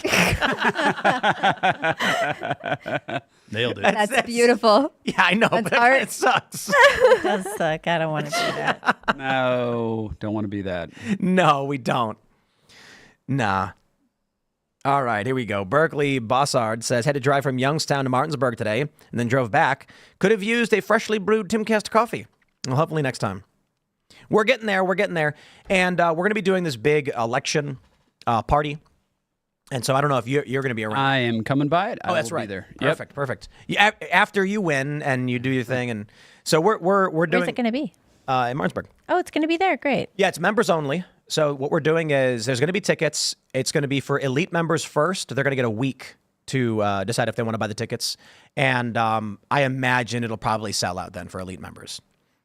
Nailed it. That's beautiful. Yeah, I know, That's but art. it sucks. It does suck. I don't want to do that. No, don't want to be that. No, we don't. Nah. All right, here we go. Berkeley Bossard says, had to drive from Youngstown to Martinsburg today and then drove back. Could have used a freshly brewed Timcast coffee. Well, hopefully next time. We're getting there. And we're going to be doing this big election party. And so I don't know if you're going to be around. I am coming by it. Oh, that's I will right. Be there. Yep. Perfect. Yeah, after you win and you do your thing. And so we're doing Where's it going to be? in Martinsburg. Oh, it's going to be there. Great. Yeah, it's members only. So what we're doing is there's going to be tickets. It's going to be for elite members first. They're going to get a week to decide if they want to buy the tickets. And I imagine it'll probably sell out then for elite members.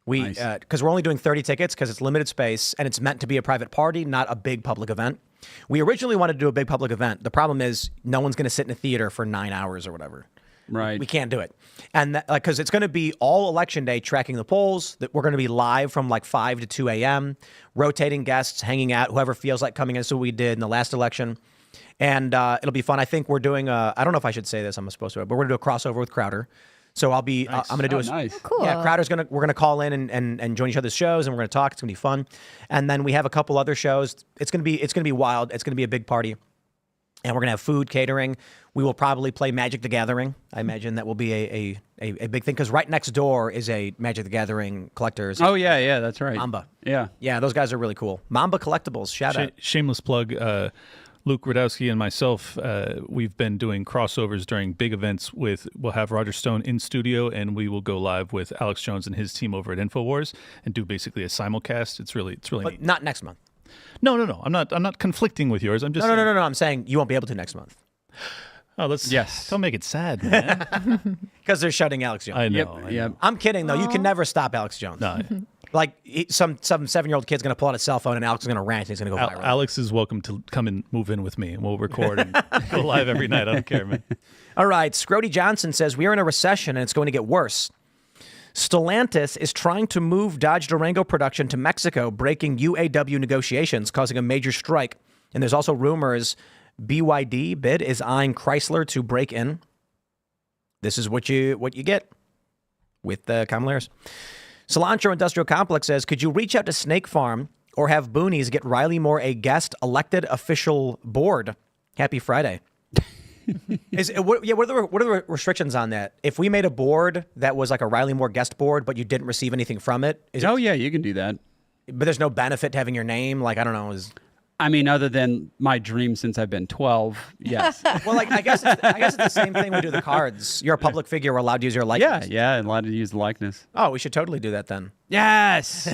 Because we're only doing 30 tickets because it's limited space and it's meant to be a private party, not a big public event. We originally wanted to do a big public event. The problem is no one's going to sit in a theater for 9 hours or whatever. Right. We can't do it. And because it's going to be all election day tracking the polls, that we're going to be live from like 5 to 2 a.m., rotating guests, hanging out, whoever feels like coming in. So we did in the last election. And it'll be fun. I think we're doing I don't know if I should say this. I'm supposed to, but we're going to do a crossover with Crowder. So I'll be, I'm going to do nice. Cool. Yeah, Crowder's we're going to call in and join each other's shows and we're going to talk. It's going to be fun. And then we have a couple other shows. It's going to be wild. It's going to be a big party. And we're going to have food, catering. We will probably play Magic the Gathering. I imagine that will be a big thing because right next door is a Magic the Gathering collectors. Oh, yeah, that's right. Mamba. Yeah. Yeah, those guys are really cool. Mamba Collectibles, shout out. Shameless plug. Luke Radowski and myself, we've been doing crossovers during big events we'll have Roger Stone in studio and we will go live with Alex Jones and his team over at InfoWars and do basically a simulcast. It's really But neat. not next month. No. I'm not conflicting with yours. I'm just No. I'm saying you won't be able to next month. Oh, let's Yes. Don't make it sad, man. Because they're shutting Alex Jones. I know. Yep. I'm kidding, though. You can never stop Alex Jones. No, Like, some 7-year-old kid's going to pull out a cell phone and Alex is going to rant and he's going to go viral. Alex is welcome to come and move in with me, and we'll record and go live every night. I don't care, man. All right. Scrody Johnson says, we are in a recession and it's going to get worse. Stellantis is trying to move Dodge Durango production to Mexico, breaking UAW negotiations, causing a major strike. And there's also rumors BYD bid is eyeing Chrysler to break in. This is what you get with the Camilleros. Cilantro Industrial Complex says, could you reach out to Snake Farm or have Boonies get Riley Moore a guest elected official board? Happy Friday. What are the restrictions on that? If we made a board that was like a Riley Moore guest board, but you didn't receive anything from it? Yeah, you can do that. But there's no benefit to having your name? Like, I don't know. I mean, other than my dream since I've been 12, yes. Well, like I guess it's the same thing we do the cards. You're a public figure. We're allowed to use your likeness. Yeah, and allowed to use the likeness. Oh, we should totally do that then. Yes!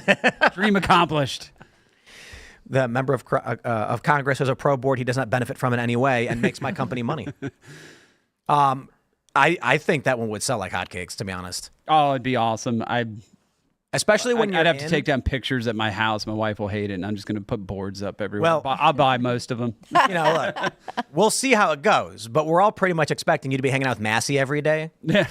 Dream accomplished. The member of Congress has a pro board. He does not benefit from it in any way and makes my company money. I think that one would sell like hotcakes, to be honest. Oh, it'd be awesome. Especially when I'd have to take down pictures at my house. My wife will hate it, and I'm just going to put boards up everywhere. Well, I'll buy most of them. You know, look, we'll see how it goes, but we're all pretty much expecting you to be hanging out with Massey every day. Yeah.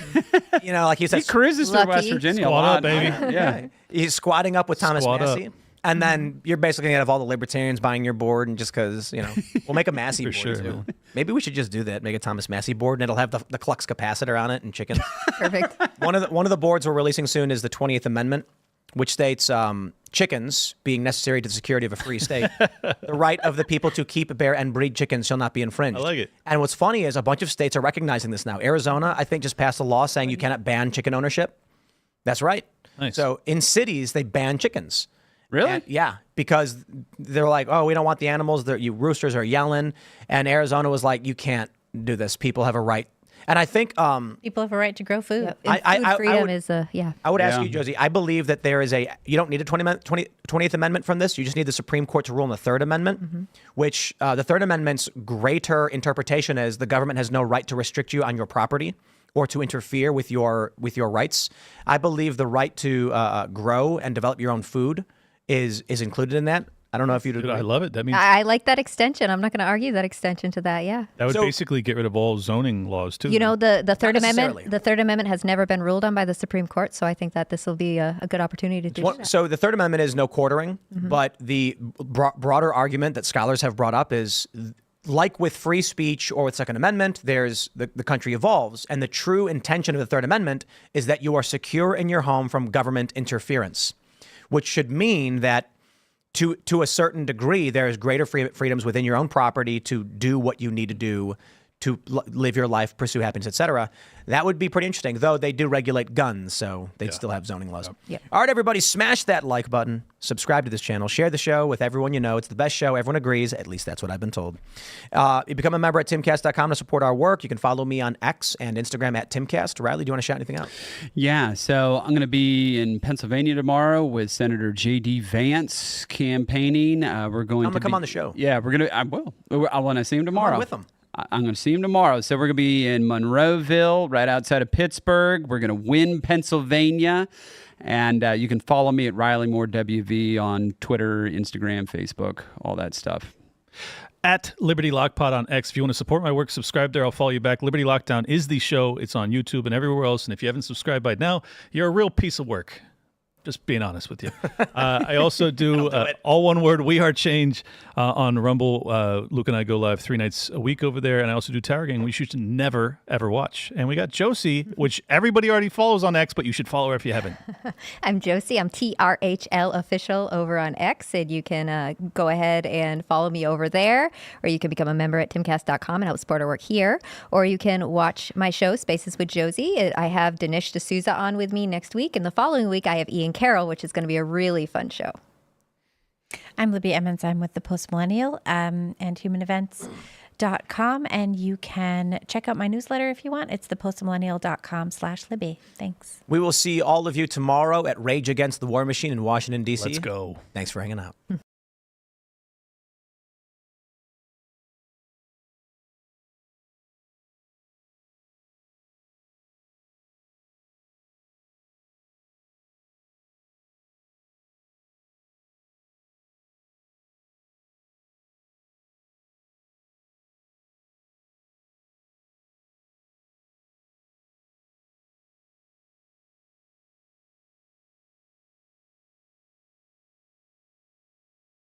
You know, like he says, He cruises through Lucky. West Virginia Squat a lot. up, baby. Yeah. he's squatting up with Thomas Squat Massey. up. And then you're basically going to have all the libertarians buying your board, and just because, you know, we'll make a Massey board sure, too. man. Maybe we should just do that, make a Thomas Massey board, and it'll have the Klux capacitor on it and chickens. Perfect. One of the boards we're releasing soon is the 20th Amendment, which states chickens being necessary to the security of a free state. The right of the people to keep, bear, and breed chickens shall not be infringed. I like it. And what's funny is a bunch of states are recognizing this now. Arizona, I think, just passed a law saying you cannot ban chicken ownership. That's right. Nice. So in cities, they ban chickens. Really? And, yeah, because they're like, oh, we don't want the animals. You roosters are yelling. And Arizona was like, you can't do this. People have a right. And I think People have a right to grow food. Yep. And I food freedom would- is yeah. I would ask Yeah. you, Josie, I believe that there is you don't need a 20th Amendment from this. You just need the Supreme Court to rule on the Third Amendment, which the Third Amendment's greater interpretation is the government has no right to restrict you on your property or to interfere with your rights. I believe the right to grow and develop your own food is included in that. I don't know if you'd Dude, agree. I love it. That means I like that extension. I'm not going to argue that extension to that. Yeah. that would So- basically get rid of all zoning laws too. You know, the Third necessarily. Amendment. The Third Amendment has never been ruled on by the Supreme Court, so I think that this will be a good opportunity to do that. So the Third Amendment is no quartering, but the broader argument that scholars have brought up is, like with free speech or with Second Amendment, there's the country evolves, and the true intention of the Third Amendment is that you are secure in your home from government interference, which should mean that to a certain degree, there's greater freedoms within your own property to do what you need to do to live your life, pursue happiness, etc. That would be pretty interesting, though they do regulate guns, so they'd still have zoning laws. Yep. All right, everybody, smash that like button, subscribe to this channel, share the show with everyone you know. It's the best show. Everyone agrees. At least that's what I've been told. You become a member at timcast.com to support our work. You can follow me on X and Instagram at Timcast. Riley, do you want to shout anything out? Yeah, so I'm going to be in Pennsylvania tomorrow with Senator J.D. Vance campaigning. We're going I'm to gonna come on the show. Yeah, we're going to. I will. I want to see him tomorrow. with him. I'm going to see him tomorrow. So we're going to be in Monroeville, right outside of Pittsburgh. We're going to win Pennsylvania. And you can follow me at Riley Moore WV on Twitter, Instagram, Facebook, all that stuff. At Liberty Lockpot on X. If you want to support my work, subscribe there. I'll follow you back. Liberty Lockdown is the show. It's on YouTube and everywhere else. And if you haven't subscribed by now, you're a real piece of work. Just being honest with you. I also do all one word, We Are Change on Rumble. Luke and I go live 3 nights a week over there. And I also do Tower Gang, which you should never, ever watch. And we got Josie, which everybody already follows on X, but you should follow her if you haven't. I'm Josie. I'm TRHL official over on X, and you can go ahead and follow me over there, or you can become a member at timcast.com and help support our work here, or you can watch my show, Spaces with Josie. I have Dinesh D'Souza on with me next week, and the following week I have Ian Carroll, which is going to be a really fun show. I'm Libby Emmons. I'm with the Post Millennial and humanevents.com. And you can check out my newsletter if you want. It's thepostmillennial.com/Libby. Thanks. We will see all of you tomorrow at Rage Against the War Machine in Washington, D.C. Let's go. Thanks for hanging out.